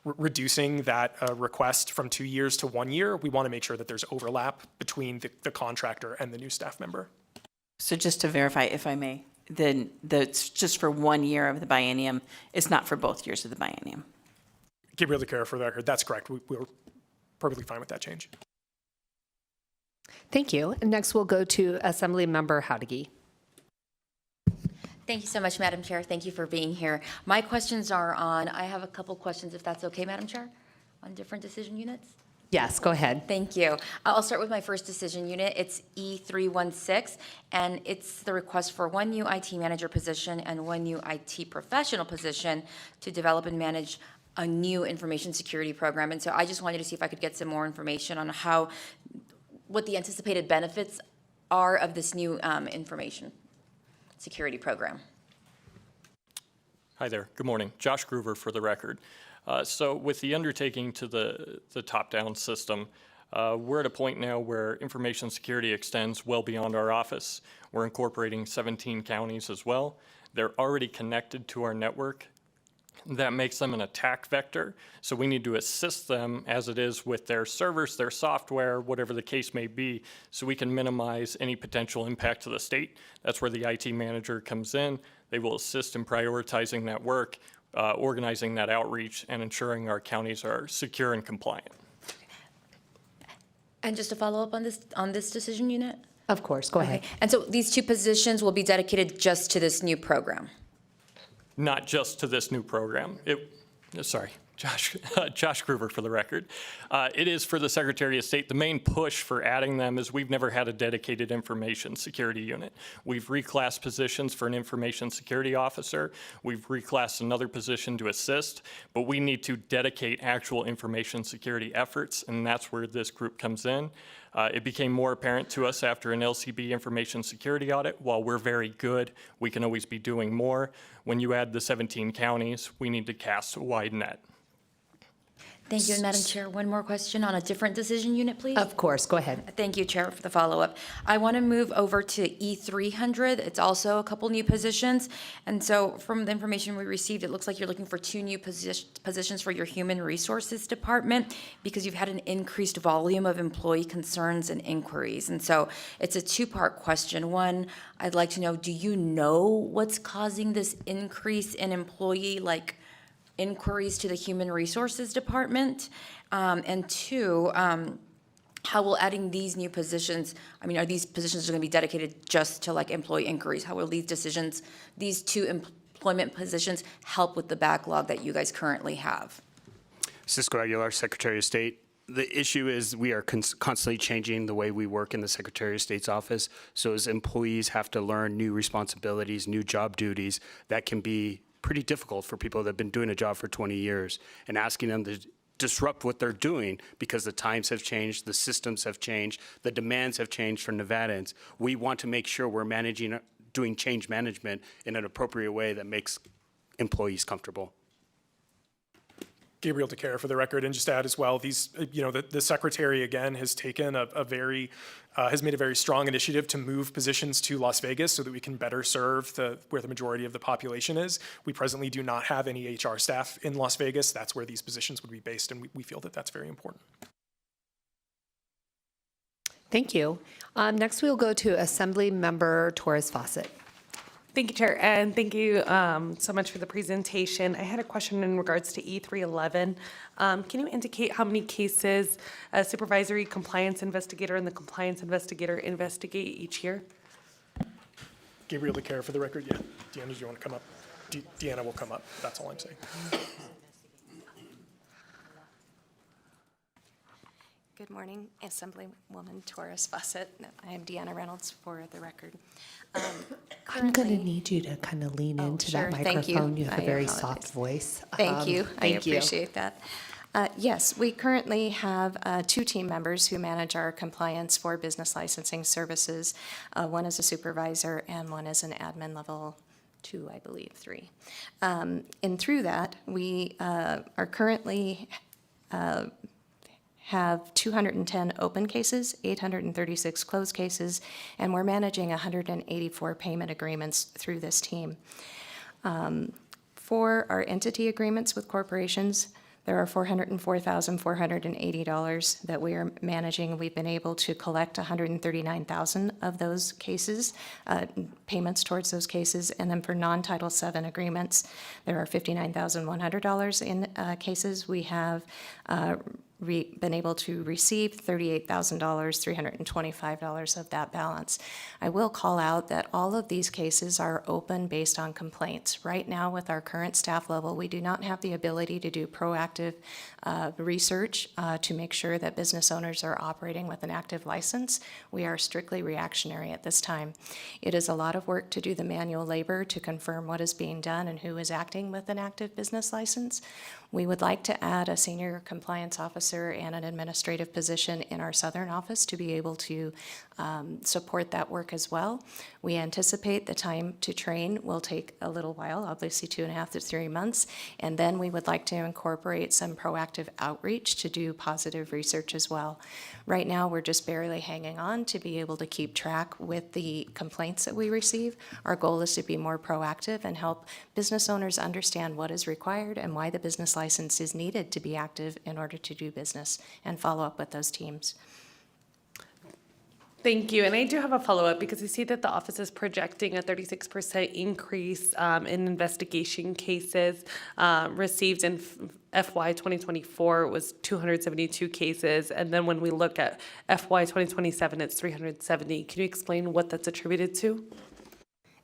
Speaker 12: reducing that request from 2 years to 1 year. We want to make sure that there's overlap between the contractor and the new staff member.
Speaker 15: So just to verify, if I may, then that's just for 1 year of the biennium. It's not for both years of the biennium.
Speaker 12: Gabriel DeCara for the record. That's correct. We're perfectly fine with that change.
Speaker 3: Thank you. And next, we'll go to Assemblymember Howdigi.
Speaker 10: Thank you so much, Madam Chair. Thank you for being here. My questions are I have a couple questions, if that's okay, Madam Chair, on different decision units.
Speaker 3: Yes, go ahead.
Speaker 10: Thank you. I'll start with my first decision unit. It's E316, and it's the request for 1 new IT manager position and 1 new IT professional position to develop and manage a new information security program. And so I just wanted to see if I could get some more information on what the anticipated benefits are of this new information security program.
Speaker 16: Hi there. Good morning. Josh Groover for the record. So with the undertaking to the top-down system, we're at a point now where information security extends well beyond our office. We're incorporating 17 counties as well. They're already connected to our network. That makes them an attack vector. So we need to assist them as it is with their servers, their software, whatever the case may be, so we can minimize any potential impact to the state. That's where the IT manager comes in. They will assist in prioritizing that work, organizing that outreach, and ensuring our counties are secure and compliant.
Speaker 10: And just to follow up on this decision unit?
Speaker 3: Of course, go ahead.
Speaker 10: And so these 2 positions will be dedicated just to this new program?
Speaker 16: Not just to this new program. Josh Groover for the record. It is for the Secretary of State. The main push for adding them is we've never had a dedicated information security unit. We've reclassed positions for an information security officer. We've reclassed another position to assist, but we need to dedicate actual information security efforts, and that's where this group comes in. It became more apparent to us after an LCB information security audit. While we're very good, we can always be doing more. When you add the 17 counties, we need to cast a wide net.
Speaker 10: Thank you. And Madam Chair, one more question on a different decision unit, please.
Speaker 3: Of course, go ahead.
Speaker 10: Thank you, Chair, for the follow-up. I want to move over to E300. It's also a couple new positions. And so from the information we received, it looks like you're looking for 2 new positions for your Human Resources Department because you've had an increased volume of employee concerns and inquiries. And so it's a 2-part question. One, I'd like to know, do you know what's causing this increase in employee, inquiries to the Human Resources Department? And 2, how will adding these new positions, are these positions going to be dedicated just to employee inquiries? How will these 2 employment positions help with the backlog that you guys currently have?
Speaker 11: Cisco Aguilar, Secretary of State. The issue is we are constantly changing the way we work in the Secretary of State's office. So as employees have to learn new responsibilities, new job duties, that can be pretty difficult for people that have been doing a job for 20 years. And asking them to disrupt what they're doing because the times have changed, the systems have changed, the demands have changed for Nevadans. We want to make sure we're doing change management in an appropriate way that makes employees comfortable.
Speaker 12: Gabriel DeCare for the record, and just to add as well, these, the secretary again has taken has made a very strong initiative to move positions to Las Vegas so that we can better serve where the majority of the population is. We presently do not have any HR staff in Las Vegas. That's where these positions would be based, and we feel that that's very important.
Speaker 3: Thank you. Next, we'll go to Assembly Member Torres Fawcett.
Speaker 17: Thank you, Chair, and thank you so much for the presentation. I had a question in regards to E311. Can you indicate how many cases a supervisory compliance investigator and the compliance investigator investigate each year?
Speaker 12: Gabriel DeCare for the record. Yeah. Deanna, do you want to come up? Deanna will come up. That's all I'm saying.
Speaker 14: Good morning, Assemblywoman Torres Fawcett. I am Deanna Reynolds for the record.
Speaker 3: I'm going to need you to kind of lean into that microphone. You have a very soft voice.
Speaker 14: Thank you. I
Speaker 3: Thank you.
Speaker 14: appreciate that. Yes, we currently have 2 team members who manage our compliance for business licensing services. One is a supervisor and one is an admin level 2, I believe, 3. And through that, we are currently have 210 open cases, 836 closed cases, and we're managing 184 payment agreements through this team. For our entity agreements with corporations, there are $404,480 that we are managing. We've been able to collect 139,000 of those cases, payments towards those cases. And then for non-Title VII agreements, there are $59,100 in cases. We have been able to receive $38,000, $325 of that balance. I will call out that all of these cases are open based on complaints. Right now, with our current staff level, we do not have the ability to do proactive research to make sure that business owners are operating with an active license. We are strictly reactionary at this time. It is a lot of work to do the manual labor to confirm what is being done and who is acting with an active business license. We would like to add a senior compliance officer and an administrative position in our southern office to be able to support that work as well. We anticipate the time to train will take a little while, obviously 2.5 to 3 months, and then we would like to incorporate some proactive outreach to do positive research as well. Right now, we're just barely hanging on to be able to keep track with the complaints that we receive. Our goal is to be more proactive and help business owners understand what is required and why the business license is needed to be active in order to do business and follow up with those teams.
Speaker 17: Thank you. And I do have a follow-up because I see that the office is projecting a 36% increase in investigation cases received in FY 2024. It was 272 cases. And then when we look at FY 2027, it's 370. Can you explain what that's attributed to?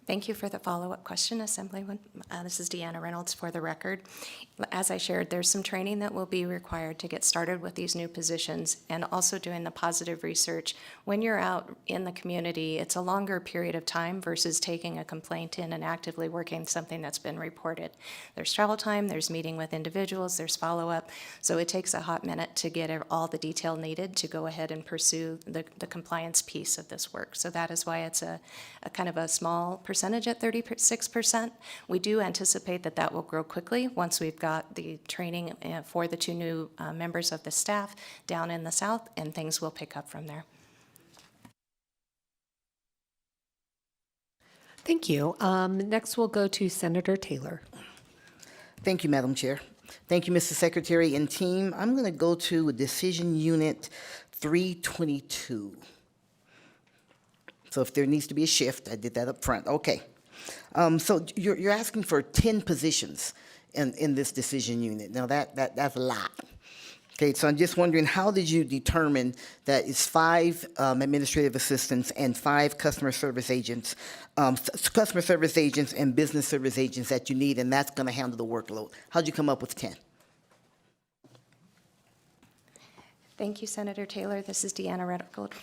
Speaker 14: Thank you for the follow-up question, Assemblywoman. This is Deanna Reynolds for the record. As I shared, there's some training that will be required to get started with these new positions and also doing the positive research. When you're out in the community, it's a longer period of time versus taking a complaint in and actively working something that's been reported. There's travel time, there's meeting with individuals, there's follow-up, so it takes a hot minute to get all the detail needed to go ahead and pursue the compliance piece of this work. So that is why it's a kind of a small percentage at 36%. We do anticipate that that will grow quickly once we've got the training for the 2 new members of the staff down in the south, and things will pick up from there.
Speaker 3: Thank you. Next, we'll go to Senator Taylor.
Speaker 18: Thank you, Madam Chair. Thank you, Mr. Secretary and team. I'm going to go to Decision Unit 322. So if there needs to be a shift, I did that up front. Okay. So you're asking for 10 positions in this decision unit. Now that's a lot. Okay, so I'm just wondering, how did you determine that it's 5 administrative assistants and 5 customer service agents and business service agents that you need, and that's going to handle the workload? How'd you come up with 10?
Speaker 14: Thank you, Senator Taylor. This is Deanna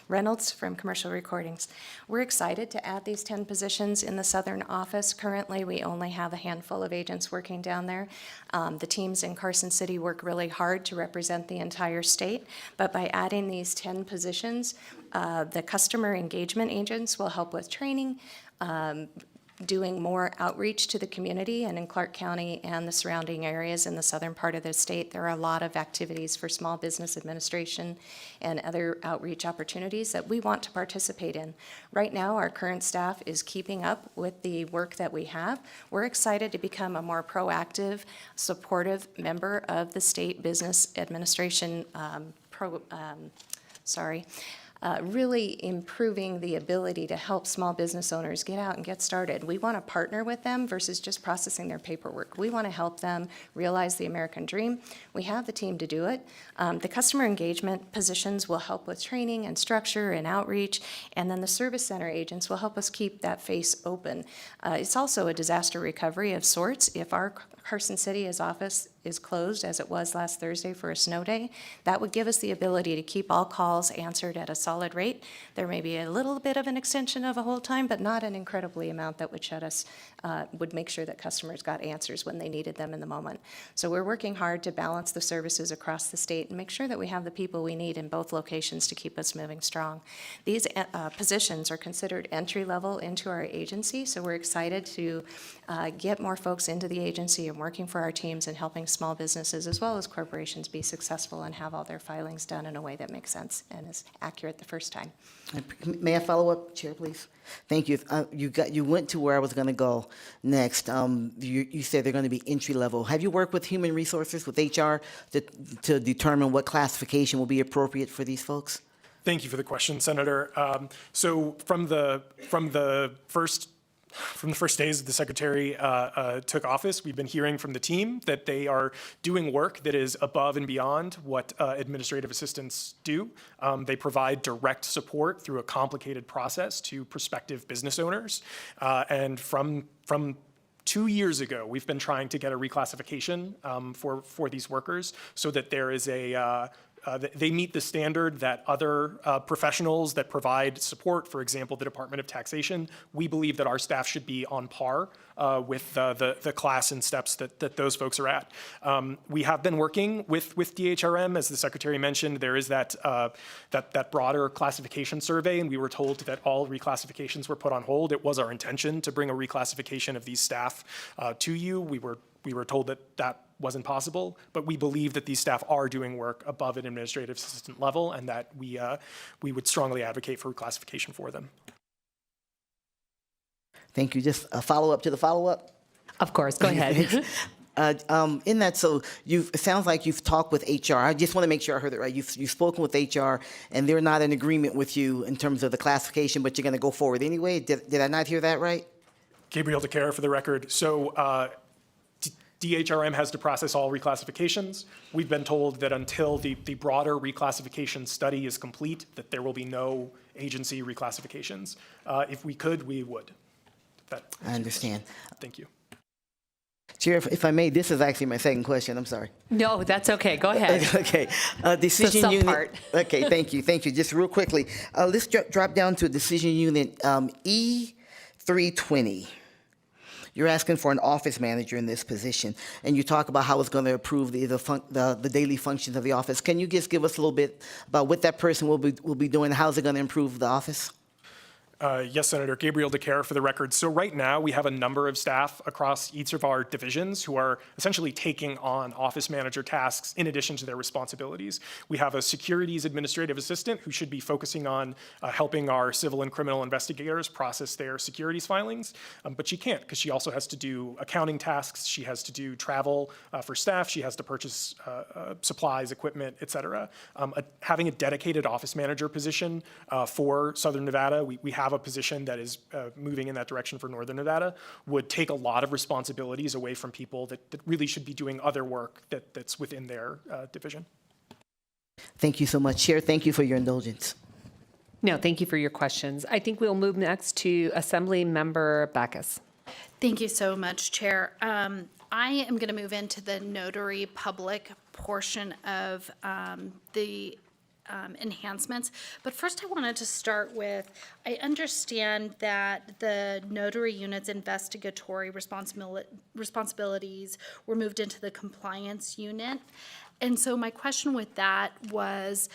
Speaker 14: Reynolds from Commercial Recordings. We're excited to add these 10 positions in the Southern office. Currently, we only have a handful of agents working down there. The teams in Carson City work really hard to represent the entire state, but by adding these 10 positions, the customer engagement agents will help with training, doing more outreach to the community, and in Clark County and the surrounding areas in the southern part of the state, there are a lot of activities for small business administration and other outreach opportunities that we want to participate in. Right now, our current staff is keeping up with the work that we have. We're excited to become a more proactive, supportive member of the state business administration really improving the ability to help small business owners get out and get started. We want to partner with them versus just processing their paperwork. We want to help them realize the American dream. We have the team to do it. The customer engagement positions will help with training and structure and outreach, and then the service center agents will help us keep that face open. It's also a disaster recovery of sorts. If our Carson City's office is closed, as it was last Thursday for a snow day, that would give us the ability to keep all calls answered at a solid rate. There may be a little bit of an extension of a hold time, but not an incredibly amount that would shut us, would make sure that customers got answers when they needed them in the moment. So we're working hard to balance the services across the state and make sure that we have the people we need in both locations to keep us moving strong. These positions are considered entry level into our agency, so we're excited to get more folks into the agency and working for our teams and helping small businesses as well as corporations be successful and have all their filings done in a way that makes sense and is accurate the first time.
Speaker 18: May I follow up, Chair, please? Thank you. You went to where I was going to go next. You said they're going to be entry level. Have you worked with human resources, with HR, to determine what classification will be appropriate for these folks?
Speaker 12: Thank you for the question, Senator. So from the first days that the Secretary took office, we've been hearing from the team that they are doing work that is above and beyond what administrative assistants do. They provide direct support through a complicated process to prospective business owners. And from 2 years ago, we've been trying to get a reclassification for these workers so that there is they meet the standard that other professionals that provide support, for example, the Department of Taxation. We believe that our staff should be on par with the class and steps that those folks are at. We have been working with DHRM, as the Secretary mentioned. There is that broader classification survey, and we were told that all reclassifications were put on hold. It was our intention to bring a reclassification of these staff to you. We were told that wasn't possible, but we believe that these staff are doing work above an administrative assistant level, and that we would strongly advocate for reclassification for them.
Speaker 18: Thank you. Just a follow-up to the follow-up?
Speaker 3: Of course, go ahead.
Speaker 18: In that, so it sounds like you've talked with HR. I just want to make sure I heard it right. You've spoken with HR, and they're not in agreement with you in terms of the classification, but you're going to go forward anyway? Did I not hear that right?
Speaker 12: Gabriel DeCara for the record. So DHRM has to process all reclassifications. We've been told that until the broader reclassification study is complete, that there will be no agency reclassifications. If we could, we would.
Speaker 18: I understand.
Speaker 12: Thank you.
Speaker 18: Chair, if I may, this is actually my second question. I'm sorry.
Speaker 3: No, that's okay. Go ahead.
Speaker 18: Okay. Decision
Speaker 3: the
Speaker 18: unit.
Speaker 3: part.
Speaker 18: Okay, thank you. Thank you. Just real quickly, let's drop down to decision unit E320. You're asking for an office manager in this position, and you talk about how it's going to improve the daily functions of the office. Can you just give us a little bit about what that person will be doing? How's it going to improve the office?
Speaker 12: Yes, Senator. Gabriel DeCara for the record. So right now, we have a number of staff across each of our divisions who are essentially taking on office manager tasks in addition to their responsibilities. We have a securities administrative assistant who should be focusing on helping our civil and criminal investigators process their securities filings, but she can't because she also has to do accounting tasks. She has to do travel for staff. She has to purchase supplies, equipment, et cetera. Having a dedicated office manager position for Southern Nevada, we have a position that is moving in that direction for Northern Nevada, would take a lot of responsibilities away from people that really should be doing other work that's within their division.
Speaker 18: Thank you so much, Chair. Thank you for your indulgence.
Speaker 3: No, thank you for your questions. I think we'll move next to Assembly Member Backus.
Speaker 19: Thank you so much, Chair. I am going to move into the notary public portion of the enhancements. But first I wanted to start with, I understand that the notary unit's investigatory responsibilities were moved into the compliance unit. And so my question with that was,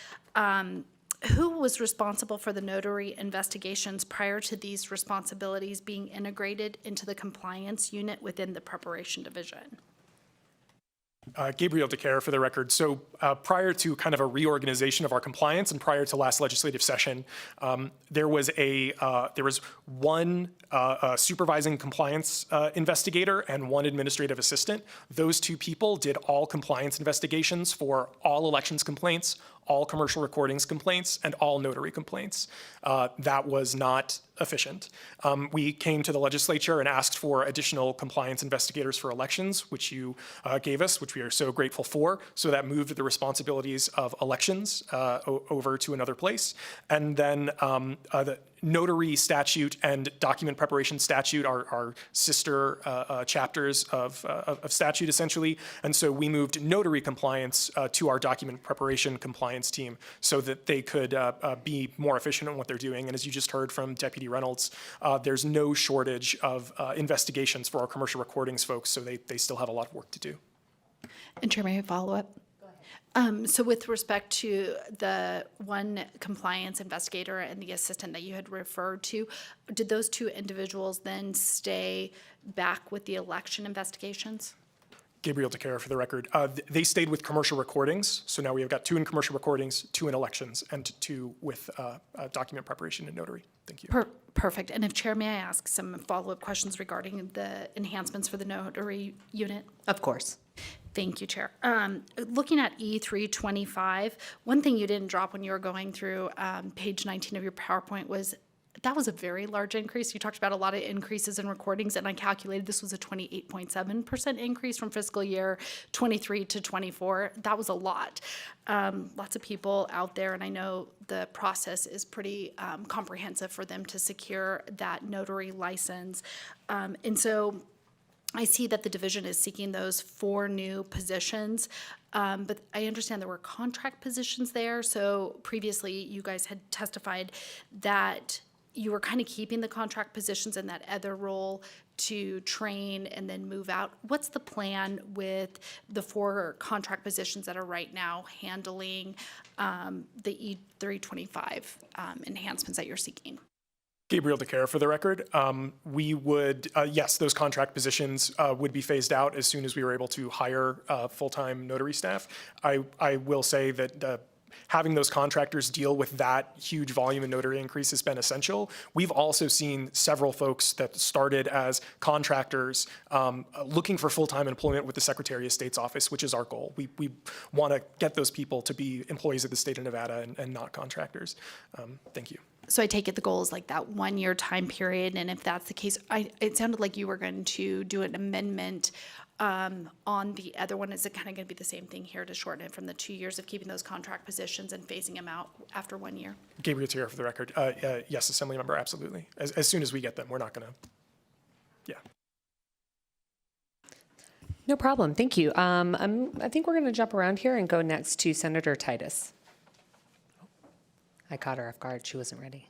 Speaker 19: who was responsible for the notary investigations prior to these responsibilities being integrated into the compliance unit within the preparation division?
Speaker 12: Gabriel DeCare for the record. So prior to kind of a reorganization of our compliance and prior to last legislative session, there was one supervising compliance investigator and one administrative assistant. Those two people did all compliance investigations for all elections complaints, all commercial recordings complaints, and all notary complaints. That was not efficient. We came to the legislature and asked for additional compliance investigators for elections, which you gave us, which we are so grateful for. So that moved the responsibilities of elections over to another place. And then the notary statute and document preparation statute are sister chapters of statute, essentially. And so we moved notary compliance to our document preparation compliance team so that they could be more efficient in what they're doing. And as you just heard from Deputy Reynolds, there's no shortage of investigations for our commercial recordings folks, so they still have a lot of work to do.
Speaker 19: And Chair, may I follow up? So with respect to the one compliance investigator and the assistant that you had referred to, did those two individuals then stay back with the election investigations?
Speaker 12: Gabriel DeCare for the record. They stayed with commercial recordings, so now we've got 2 in commercial recordings, 2 in elections, and 2 with document preparation and notary. Thank you.
Speaker 19: Perfect. And if Chair, may I ask some follow-up questions regarding the enhancements for the notary unit?
Speaker 3: Of course.
Speaker 19: Thank you, Chair. Looking at E325, one thing you didn't drop when you were going through page 19 of your PowerPoint was that was a very large increase. You talked about a lot of increases in recordings, and I calculated this was a 28.7% increase from fiscal year 23 to 24. That was a lot. Lots of people out there, and I know the process is pretty comprehensive for them to secure that notary license. And so I see that the division is seeking those 4 new positions, but I understand there were contract positions there. So previously, you guys had testified that you were kind of keeping the contract positions in that other role to train and then move out. What's the plan with the 4 contract positions that are right now handling the E325 enhancements that you're seeking?
Speaker 12: Gabriel DeCare for the record. We would, yes, those contract positions would be phased out as soon as we were able to hire full-time notary staff. I will say that having those contractors deal with that huge volume in notary increase has been essential. We've also seen several folks that started as contractors looking for full-time employment with the Secretary of State's office, which is our goal. We want to get those people to be employees of the state of Nevada and not contractors. Thank you.
Speaker 19: So I take it the goal is like that 1-year time period, and if that's the case, it sounded like you were going to do an amendment on the other one. Is it kind of going to be the same thing here to shorten it from the 2 years of keeping those contract positions and phasing them out after 1 year?
Speaker 12: Gabriel DeCare for the record. Yes, Assembly Member, absolutely. As soon as we get them, we're not going to, yeah.
Speaker 3: No problem. Thank you. I think we're going to jump around here and go next to Senator Titus. I caught her off guard. She wasn't ready.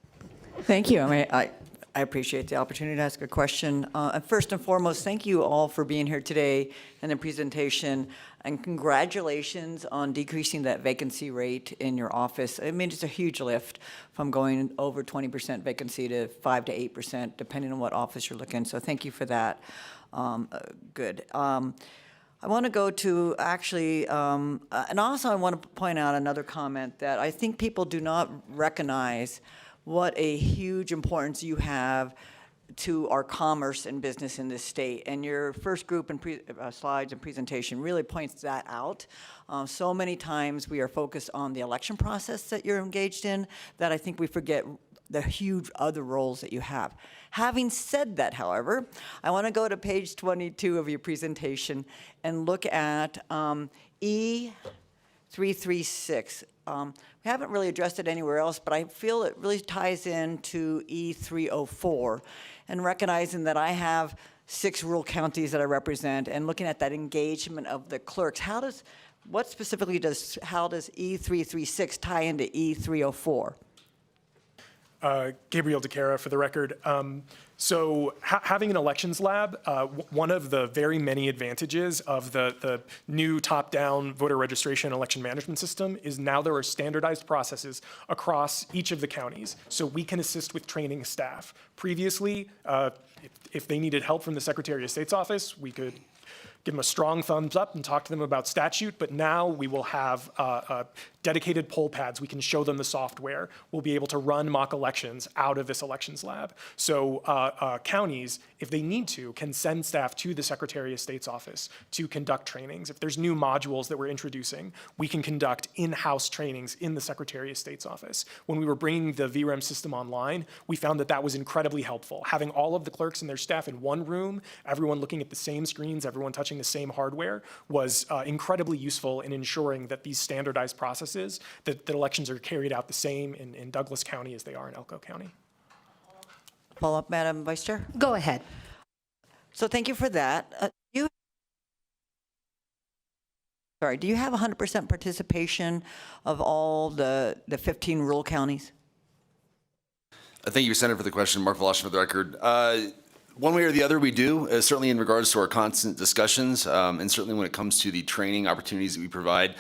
Speaker 20: Thank you. I appreciate the opportunity to ask a question. First and foremost, thank you all for being here today and the presentation, and congratulations on decreasing that vacancy rate in your office. I mean, it's a huge lift from going over 20% vacancy to 5 to 8%, depending on what office you're looking. So thank you for that. Good. I want to go to actually, and also I want to point out another comment that I think people do not recognize what a huge importance you have to our commerce and business in this state. And your first group and slides and presentation really points that out. So many times we are focused on the election process that you're engaged in that I think we forget the huge other roles that you have. Having said that, however, I want to go to page 22 of your presentation and look at E336. We haven't really addressed it anywhere else, but I feel it really ties into E304, and recognizing that I have 6 rural counties that I represent and looking at that engagement of the clerks. How does what specifically how does E336 tie into E304?
Speaker 12: Gabriel DeCara for the record. So having an elections lab, one of the very many advantages of the new top-down voter registration and election management system is now there are standardized processes across each of the counties. So we can assist with training staff. Previously, if they needed help from the Secretary of State's office, we could give them a strong thumbs up and talk to them about statute, but now we will have dedicated poll pads. We can show them the software. We'll be able to run mock elections out of this elections lab. So counties, if they need to, can send staff to the Secretary of State's office to conduct trainings. If there's new modules that we're introducing, we can conduct in-house trainings in the Secretary of State's office. When we were bringing the VREM system online, we found that that was incredibly helpful. Having all of the clerks and their staff in one room, everyone looking at the same screens, everyone touching the same hardware, was incredibly useful in ensuring that these standardized processes, that elections are carried out the same in Douglas County as they are in Elko County.
Speaker 20: Follow up, Madam Vice Chair?
Speaker 3: Go ahead.
Speaker 20: So thank you for that. Do you have 100% participation of all the 15 rural counties?
Speaker 13: Thank you, Senator, for the question. Mark Voloshin for the record. One way or the other, we do, certainly in regards to our constant discussions, and certainly when it comes to the training opportunities that we provide.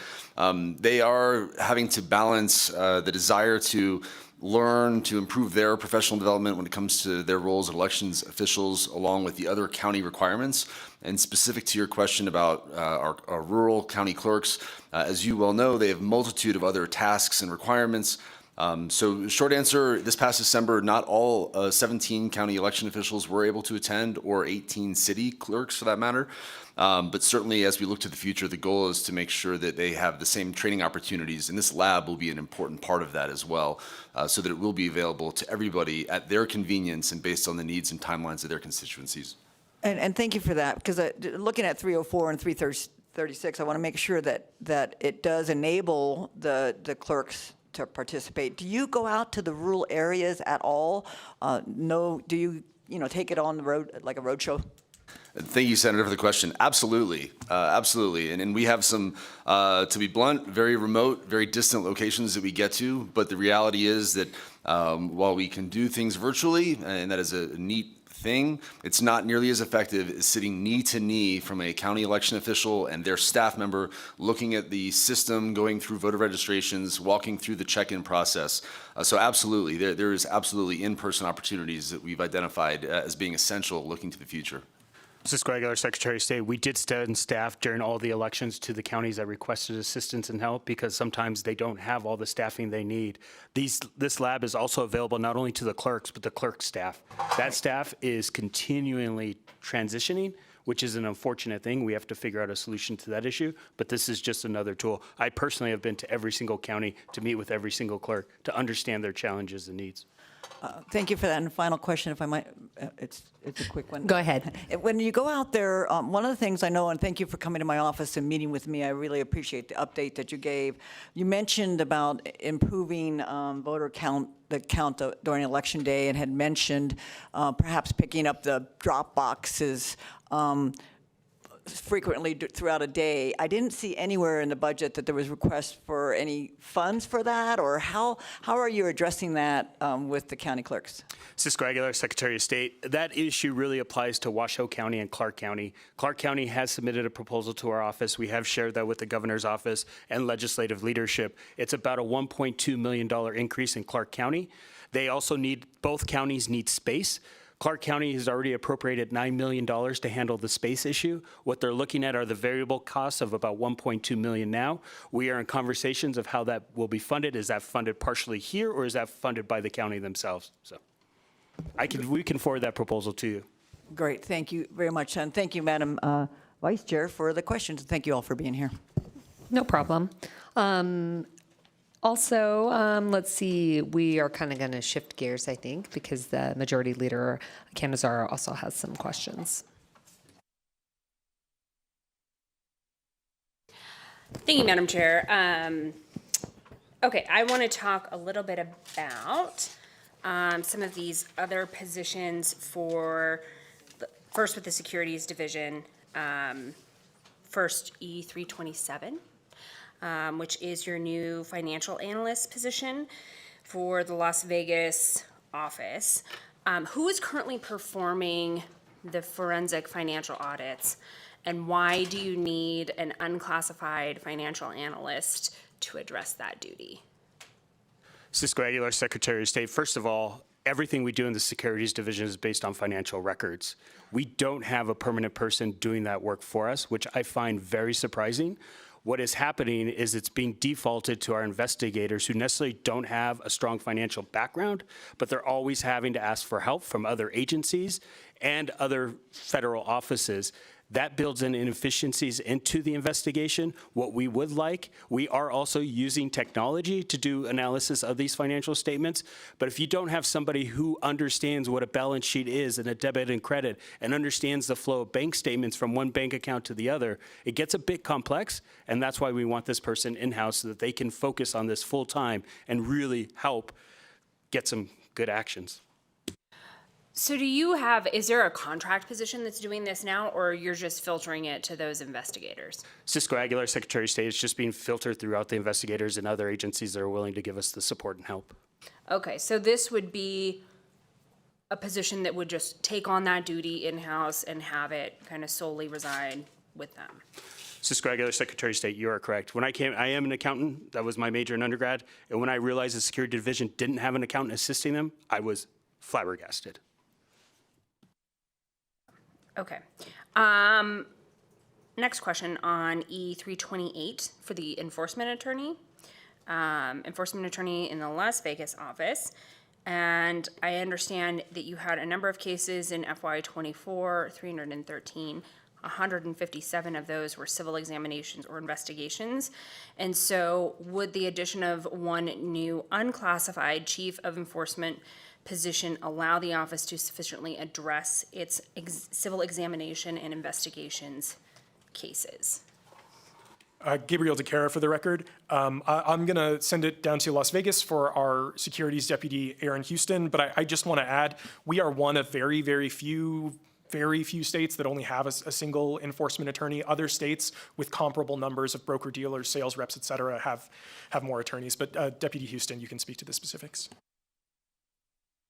Speaker 13: They are having to balance the desire to learn, to improve their professional development when it comes to their roles as elections officials, along with the other county requirements. And specific to your question about our rural county clerks, as you well know, they have a multitude of other tasks and requirements. So short answer, this past December, not all 17 county election officials were able to attend, or 18 city clerks for that matter. But certainly as we look to the future, the goal is to make sure that they have the same training opportunities, and this lab will be an important part of that as well, so that it will be available to everybody at their convenience and based on the needs and timelines of their constituencies.
Speaker 20: And thank you for that, because looking at 304 and 336, I want to make sure that it does enable the clerks to participate. Do you go out to the rural areas at all? No, do you take it on the road, like a road show?
Speaker 13: Thank you, Senator, for the question. Absolutely, absolutely. And we have some, to be blunt, very remote, very distant locations that we get to. But the reality is that while we can do things virtually, and that is a neat thing, it's not nearly as effective as sitting knee to knee from a county election official and their staff member, looking at the system, going through voter registrations, walking through the check-in process. So absolutely, there is absolutely in-person opportunities that we've identified as being essential looking to the future.
Speaker 11: Cisco Aguilar, Secretary of State, we did send staff during all the elections to the counties that requested assistance and help, because sometimes they don't have all the staffing they need. This lab is also available not only to the clerks, but the clerk staff. That staff is continually transitioning, which is an unfortunate thing. We have to figure out a solution to that issue, but this is just another tool. I personally have been to every single county to meet with every single clerk to understand their challenges and needs.
Speaker 20: Thank you for that. And final question, if I might, it's a quick one.
Speaker 3: Go ahead.
Speaker 20: When you go out there, one of the things I know, and thank you for coming to my office and meeting with me, I really appreciate the update that you gave. You mentioned about improving voter count, the count during Election Day, and had mentioned perhaps picking up the drop boxes frequently throughout a day. I didn't see anywhere in the budget that there was requests for any funds for that, or how are you addressing that with the county clerks?
Speaker 11: Cisco Aguilar, Secretary of State. That issue really applies to Washoe County and Clark County. Clark County has submitted a proposal to our office. We have shared that with the governor's office and legislative leadership. It's about a $1.2 million increase in Clark County. They also both counties need space. Clark County has already appropriated $9 million to handle the space issue. What they're looking at are the variable costs of about $1.2 million now. We are in conversations of how that will be funded. Is that funded partially here, or is that funded by the county themselves? So we can forward that proposal to you.
Speaker 20: Great, thank you very much. And thank you, Madam Vice Chair, for the questions. Thank you all for being here.
Speaker 3: No problem. Also, let's see, we are kind of going to shift gears, I think, because the Majority Leader, Canizaro, also has some questions.
Speaker 21: Thank you, Madam Chair. Okay, I want to talk a little bit about some of these other positions first with the Securities Division, first E327. which is your new financial analyst position for the Las Vegas office. Who is currently performing the forensic financial audits, and why do you need an unclassified financial analyst to address that duty?
Speaker 11: Cisco Aguilar, Secretary of State. First of all, everything we do in the Securities Division is based on financial records. We don't have a permanent person doing that work for us, which I find very surprising. What is happening is it's being defaulted to our investigators who necessarily don't have a strong financial background, but they're always having to ask for help from other agencies and other federal offices. That builds in inefficiencies into the investigation. What we would like, we are also using technology to do analysis of these financial statements. But if you don't have somebody who understands what a balance sheet is and a debit and credit and understands the flow of bank statements from one bank account to the other, it gets a bit complex. And that's why we want this person in-house so that they can focus on this full time and really help get some good actions.
Speaker 21: So is there a contract position that's doing this now, or you're just filtering it to those investigators?
Speaker 11: Cisco Aguilar, Secretary of State, is just being filtered throughout the investigators and other agencies that are willing to give us the support and help.
Speaker 21: Okay, so this would be a position that would just take on that duty in-house and have it kind of solely reside with them?
Speaker 11: Cisco Aguilar, Secretary of State, you are correct. When I came, I am an accountant. That was my major in undergrad. And when I realized the Security Division didn't have an accountant assisting them, I was flabbergasted.
Speaker 21: Okay. Next question on E328 for the enforcement attorney. Enforcement attorney in the Las Vegas office. And I understand that you had a number of cases in FY24, 313. 157 of those were civil examinations or investigations. And so would the addition of one new unclassified chief of enforcement position allow the office to sufficiently address its civil examination and investigations cases?
Speaker 12: Gabriel DeCara for the record. I'm going to send it down to Las Vegas for our securities deputy, Aaron Houston, but I just want to add, we are one of very, very few states that only have a single enforcement attorney. Other states with comparable numbers of broker dealers, sales reps, et cetera, have more attorneys. But Deputy Houston, you can speak to the specifics.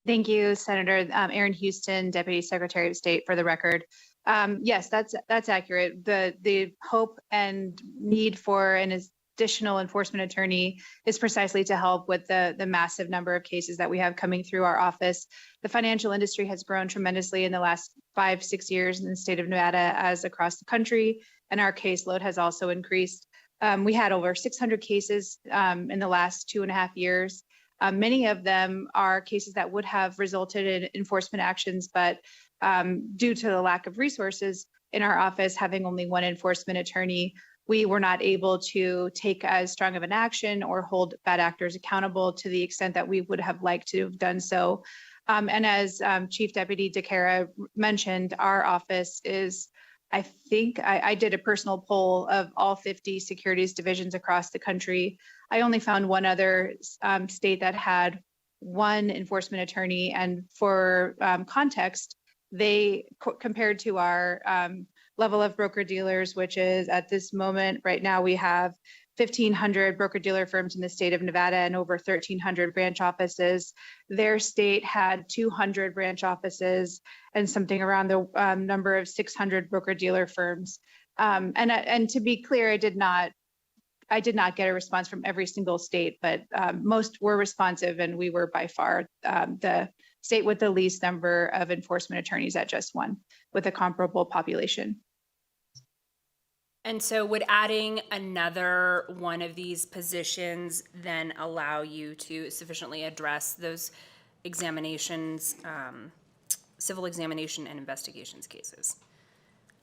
Speaker 2: Thank you, Senator. Aaron Houston, Deputy Secretary of State, for the record. Yes, that's accurate. The hope and need for an additional enforcement attorney is precisely to help with the massive number of cases that we have coming through our office. The financial industry has grown tremendously in the last 5-6 years in the state of Nevada as across the country, and our caseload has also increased. We had over 600 cases in the last 2.5 years. Many of them are cases that would have resulted in enforcement actions, but due to the lack of resources in our office, having only one enforcement attorney, we were not able to take as strong of an action or hold bad actors accountable to the extent that we would have liked to have done so. And as Chief Deputy DeCara mentioned, our office is, I think, I did a personal poll of all 50 securities divisions across the country. I only found one other state that had one enforcement attorney, and for context, they compared to our level of broker dealers, which is at this moment, right now, we have 1,500 broker dealer firms in the state of Nevada and over 1,300 branch offices. Their state had 200 branch offices and something around the number of 600 broker dealer firms. And to be clear, I did not get a response from every single state, but most were responsive, and we were by far the state with the least number of enforcement attorneys at just one, with a comparable population.
Speaker 21: And so would adding another one of these positions then allow you to sufficiently address those examinations, civil examination and investigations cases?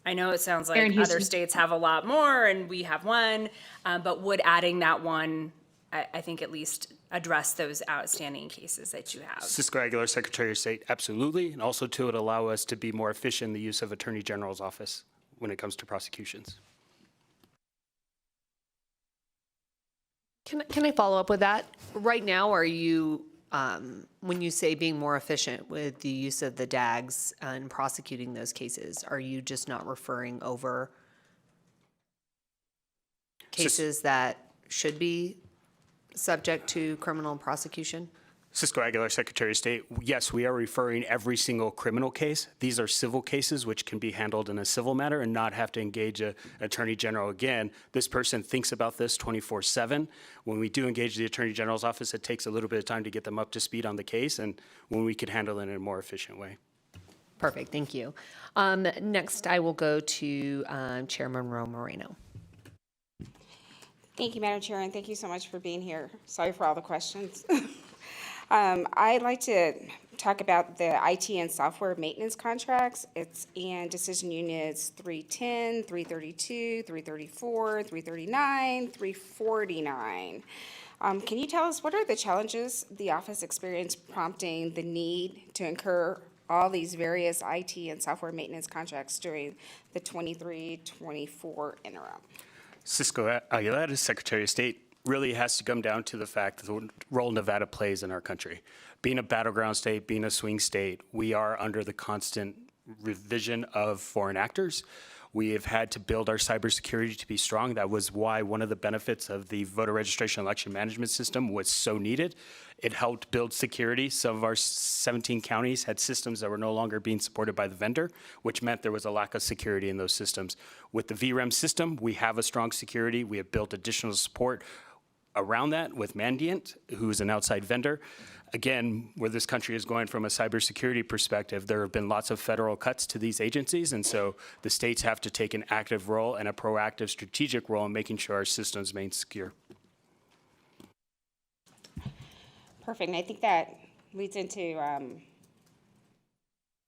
Speaker 21: I know it sounds like other states have a lot more and we have one, but would adding that one, I think, at least address those outstanding cases that you have?
Speaker 11: Cisco Aguilar, Secretary of State, absolutely. And also to it allow us to be more efficient in the use of Attorney General's office when it comes to prosecutions.
Speaker 3: Can I follow up with that? Right now, are you, when you say being more efficient with the use of the DAGs and prosecuting those cases, are you just not referring over cases that should be subject to criminal prosecution?
Speaker 11: Cisco Aguilar, Secretary of State. Yes, we are referring every single criminal case. These are civil cases which can be handled in a civil manner and not have to engage an Attorney General. Again, this person thinks about this 24/7. When we do engage the Attorney General's office, it takes a little bit of time to get them up to speed on the case, and when we can handle it in a more efficient way.
Speaker 3: Perfect, thank you. Next, I will go to Chair Monroe Moreno.
Speaker 5: Thank you, Madam Chair, and thank you so much for being here. Sorry for all the questions. I'd like to talk about the IT and software maintenance contracts. It's in decision units 310, 332, 334, 339, 349. Can you tell us what are the challenges the office experienced prompting the need to incur all these various IT and software maintenance contracts during the 23-24 interim?
Speaker 11: Cisco Aguilar, Secretary of State. Really has to come down to the fact that the role Nevada plays in our country. Being a battleground state, being a swing state, we are under the constant revision of foreign actors. We have had to build our cybersecurity to be strong. That was why one of the benefits of the voter registration election management system was so needed. It helped build security. Some of our 17 counties had systems that were no longer being supported by the vendor, which meant there was a lack of security in those systems. With the VREM system, we have a strong security. We have built additional support around that with Mandiant, who is an outside vendor. Again, where this country is going from a cybersecurity perspective, there have been lots of federal cuts to these agencies, and so the states have to take an active role and a proactive strategic role in making sure our systems remain secure.
Speaker 5: Perfect, and I think that leads into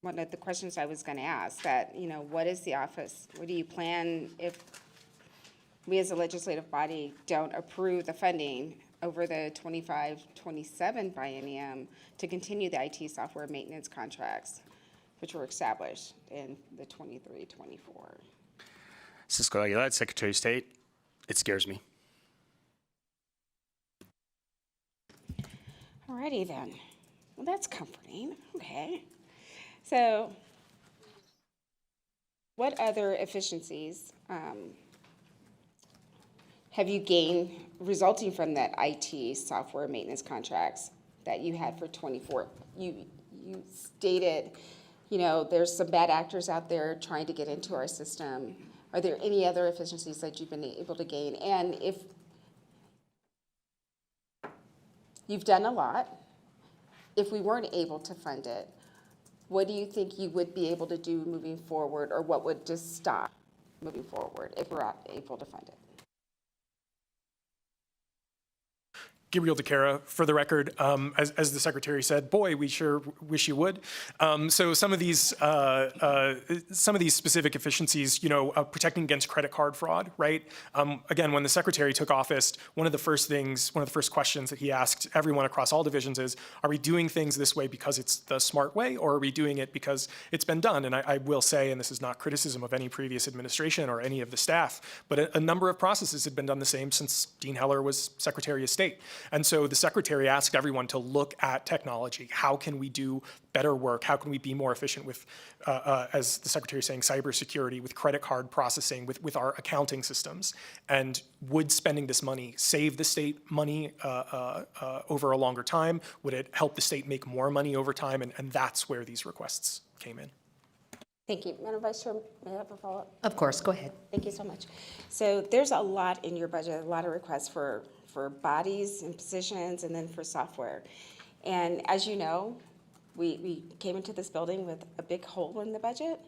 Speaker 5: one of the questions I was going to ask, that, what is the office, what do you plan if we as a legislative body don't approve the funding over the 25-27 biennium to continue the IT software maintenance contracts, which were established in the 23-24?
Speaker 11: Cisco Aguilar, Secretary of State. It scares me.
Speaker 5: Alrighty then. Well, that's comforting. Okay. So, what other efficiencies have you gained resulting from that IT software maintenance contracts that you had for 24? You stated, there's some bad actors out there trying to get into our system. Are there any other efficiencies that you've been able to gain? And if you've done a lot, if we weren't able to fund it, what do you think you would be able to do moving forward, or what would just stop moving forward if we're not able to fund it?
Speaker 12: Gabriel DeCara, for the record, as the Secretary said, boy, we sure wish you would. So some of these specific efficiencies, protecting against credit card fraud, right? Again, when the Secretary took office, one of the first questions that he asked everyone across all divisions is, are we doing things this way because it's the smart way, or are we doing it because it's been done? And I will say, and this is not criticism of any previous administration or any of the staff, but a number of processes had been done the same since Dean Heller was Secretary of State. And so the Secretary asked everyone to look at technology. How can we do better work? How can we be more efficient with, as the Secretary is saying, cybersecurity, with credit card processing, with our accounting systems? And would spending this money save the state money over a longer time? Would it help the state make more money over time? And that's where these requests came in.
Speaker 5: Thank you. Madam Vice Chair, may I have a follow-up?
Speaker 3: Of course, go ahead.
Speaker 5: Thank you so much. So there's a lot in your budget, a lot of requests for bodies and positions, and then for software. And as you know, we came into this building with a big hole in the budget.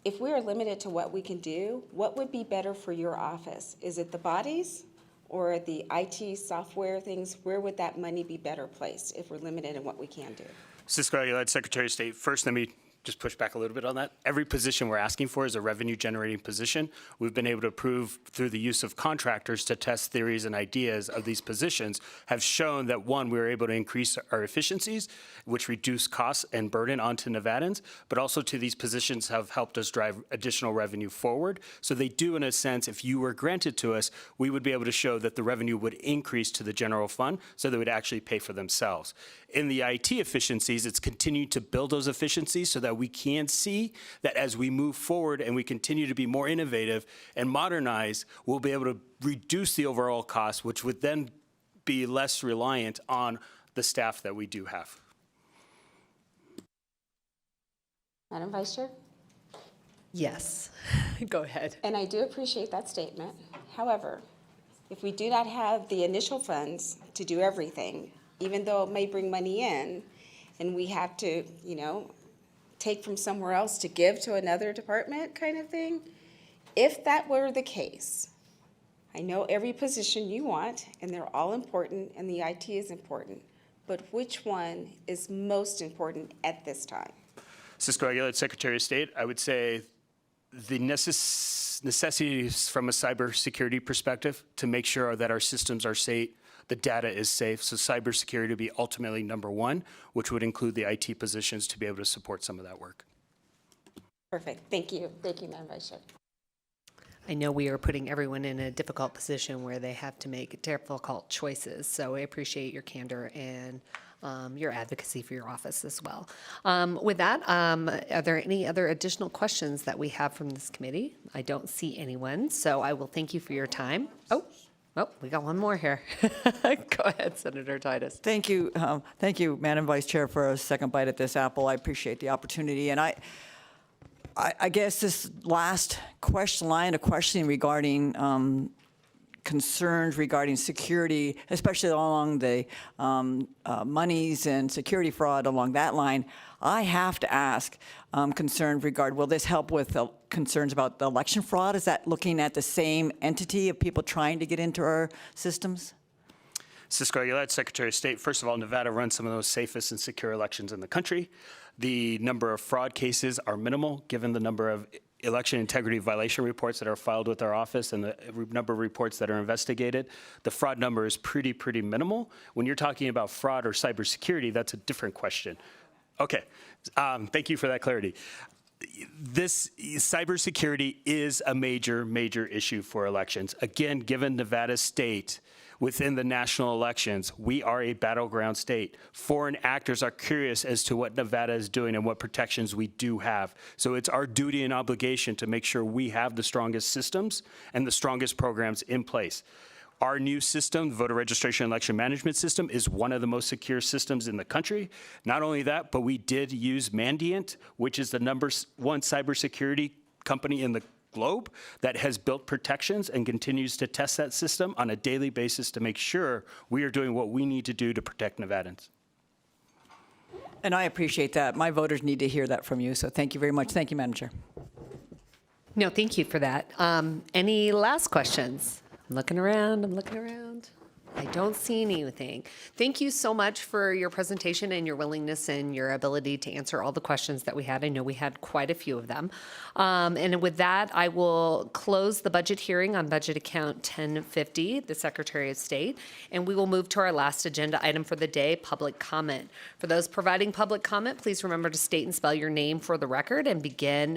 Speaker 5: If we are limited to what we can do, what would be better for your office? Is it the bodies or the IT software things? Where would that money be better placed if we're limited in what we can do?
Speaker 11: Cisco Aguilar, Secretary of State. First, let me just push back a little bit on that. Every position we're asking for is a revenue generating position. We've been able to prove through the use of contractors to test theories and ideas of these positions have shown that, one, we were able to increase our efficiencies, which reduce costs and burden onto Nevadans, but also to these positions have helped us drive additional revenue forward. So they do, in a sense, if you were granted to us, we would be able to show that the revenue would increase to the general fund so they would actually pay for themselves. In the IT efficiencies, it's continued to build those efficiencies so that that we can see that as we move forward and we continue to be more innovative and modernize, we'll be able to reduce the overall cost, which would then be less reliant on the staff that we do have.
Speaker 5: Madam Vice Chair?
Speaker 3: Yes, go ahead.
Speaker 5: And I do appreciate that statement. However, if we do not have the initial funds to do everything, even though it may bring money in, and we have to, you know, take from somewhere else to give to another department kind of thing, if that were the case, I know every position you want, and they're all important, and the IT is important, but which one is most important at this time?
Speaker 11: Cisco Aguilar, Secretary of State, I would say the necessities from a cybersecurity perspective to make sure that our systems are safe, the data is safe. So cybersecurity would be ultimately number one, which would include the IT positions to be able to support some of that work.
Speaker 5: Perfect. Thank you. Thank you, Madam Vice Chair.
Speaker 3: I know we are putting everyone in a difficult position where they have to make difficult choices. So I appreciate your candor and your advocacy for your office as well. With that, are there any other additional questions that we have from this committee? I don't see anyone, so I will thank you for your time. Oh, we got one more here. Go ahead, Senator Titus.
Speaker 20: Thank you, Madam Vice Chair, for a second bite at this apple. I appreciate the opportunity, and I guess this last line of questioning regarding concerns regarding security, especially along the monies and security fraud along that line, I have to ask concerns regarding, will this help with concerns about the election fraud? Is that looking at the same entity of people trying to get into our systems?
Speaker 11: Cisco Aguilar, Secretary of State. First of all, Nevada runs some of those safest and secure elections in the country. The number of fraud cases are minimal, given the number of election integrity violation reports that are filed with our office and the number of reports that are investigated. The fraud number is pretty minimal. When you're talking about fraud or cybersecurity, that's a different question. Okay, thank you for that clarity. This cybersecurity is a major issue for elections. Again, given Nevada state, within the national elections, we are a battleground state. Foreign actors are curious as to what Nevada is doing and what protections we do have. So it's our duty and obligation to make sure we have the strongest systems and the strongest programs in place. Our new system, the voter registration and election management system, is one of the most secure systems in the country. Not only that, but we did use Mandiant, which is the #1 cybersecurity company in the globe that has built protections and continues to test that system on a daily basis to make sure we are doing what we need to do to protect Nevadans.
Speaker 20: And I appreciate that. My voters need to hear that from you, so thank you very much. Thank you, Madam Chair.
Speaker 3: No, thank you for that. Any last questions? I'm looking around. I don't see anything. Thank you so much for your presentation and your willingness and your ability to answer all the questions that we had. I know we had quite a few of them. And with that, I will close the budget hearing on budget account 1050, the Secretary of State, and we will move to our last agenda item for the day, public comment. For those providing public comment, please remember to state and spell your name for the record and begin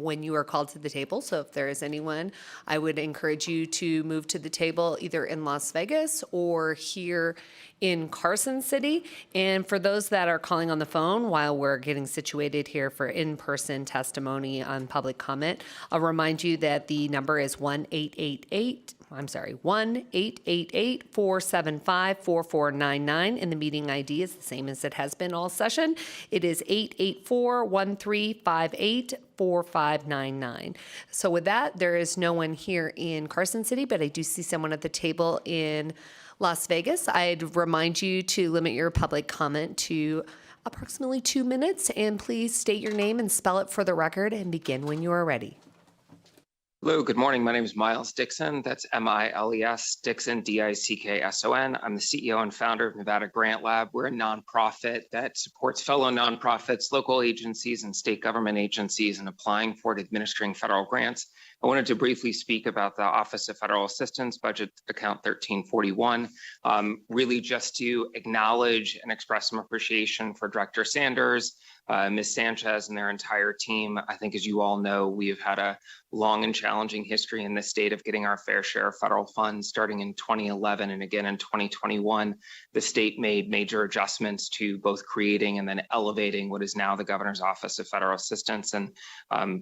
Speaker 3: when you are called to the table. So if there is anyone, I would encourage you to move to the table either in Las Vegas or here in Carson City. And for those that are calling on the phone while we're getting situated here for in-person testimony on public comment, I'll remind you that the number is 1-888-475-4499, and the meeting ID is the same as it has been all session. It is 884-1358-4599. So with that, there is no one here in Carson City, but I do see someone at the table in Las Vegas. I'd remind you to limit your public comment to approximately 2 minutes, and please state your name and spell it for the record and begin when you are ready.
Speaker 1: Hello, good morning. My name is Miles Dixon. That's M-I-L-E-S, Dixon, D-I-C-K-S-O-N. I'm the CEO and founder of Nevada Grant Lab. We're a nonprofit that supports fellow nonprofits, local agencies, and state government agencies in applying for and administering federal grants. I wanted to briefly speak about the Office of Federal Assistance Budget Account 1341, really just to acknowledge and express some appreciation for Director Sanders, Ms. Sanchez, and their entire team. I think, as you all know, we have had a long and challenging history in this state of getting our fair share of federal funds. Starting in 2011 and again in 2021, the state made major adjustments to both creating and then elevating what is now the Governor's Office of Federal Assistance. And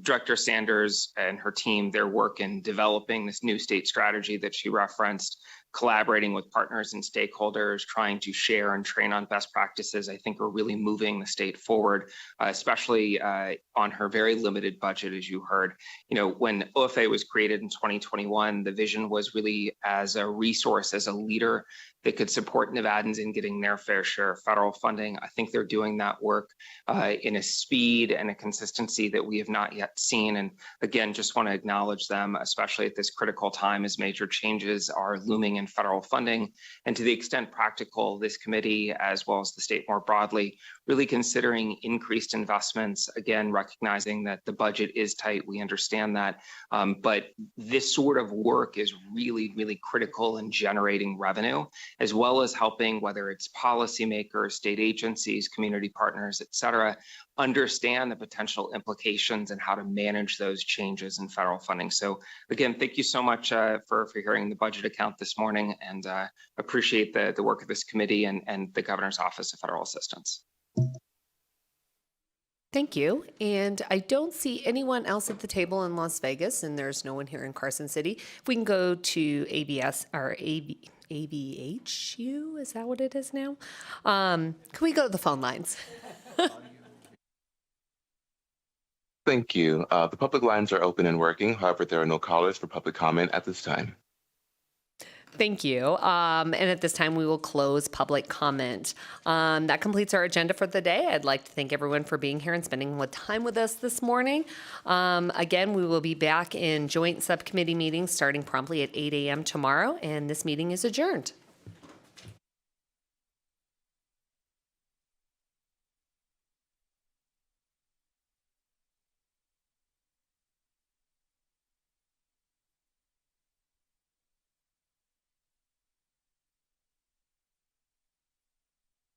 Speaker 1: Director Sanders and her team, their work in developing this new state strategy that she referenced, collaborating with partners and stakeholders, trying to share and train on best practices, I think are really moving the state forward, especially on her very limited budget, as you heard. You know, when OFA was created in 2021, the vision was really as a resource, as a leader that could support Nevadans in getting their fair share of federal funding. I think they're doing that work in a speed and a consistency that we have not yet seen. And again, just want to acknowledge them, especially at this critical time as major changes are looming in federal funding. And to the extent practical, this committee, as well as the state more broadly, really considering increased investments, again, recognizing that the budget is tight, we understand that, but this sort of work is really, really critical in generating revenue, as well as helping, whether it's policymakers, state agencies, community partners, et cetera, understand the potential implications and how to manage those changes in federal funding. So again, thank you so much for hearing the budget account this morning, and appreciate the work of this committee and the Governor's Office of Federal Assistance.
Speaker 3: Thank you. And I don't see anyone else at the table in Las Vegas, and there's no one here in Carson City. If we can go to ABS or ABHU, is that what it is now? Can we go to the phone lines?
Speaker 7: Thank you. The public lines are open and working. However, there are no callers for public comment at this time.
Speaker 3: Thank you. And at this time, we will close public comment. That completes our agenda for the day. I'd like to thank everyone for being here and spending time with us this morning. Again, we will be back in joint subcommittee meetings starting promptly at 8 a.m. tomorrow, and this meeting is adjourned.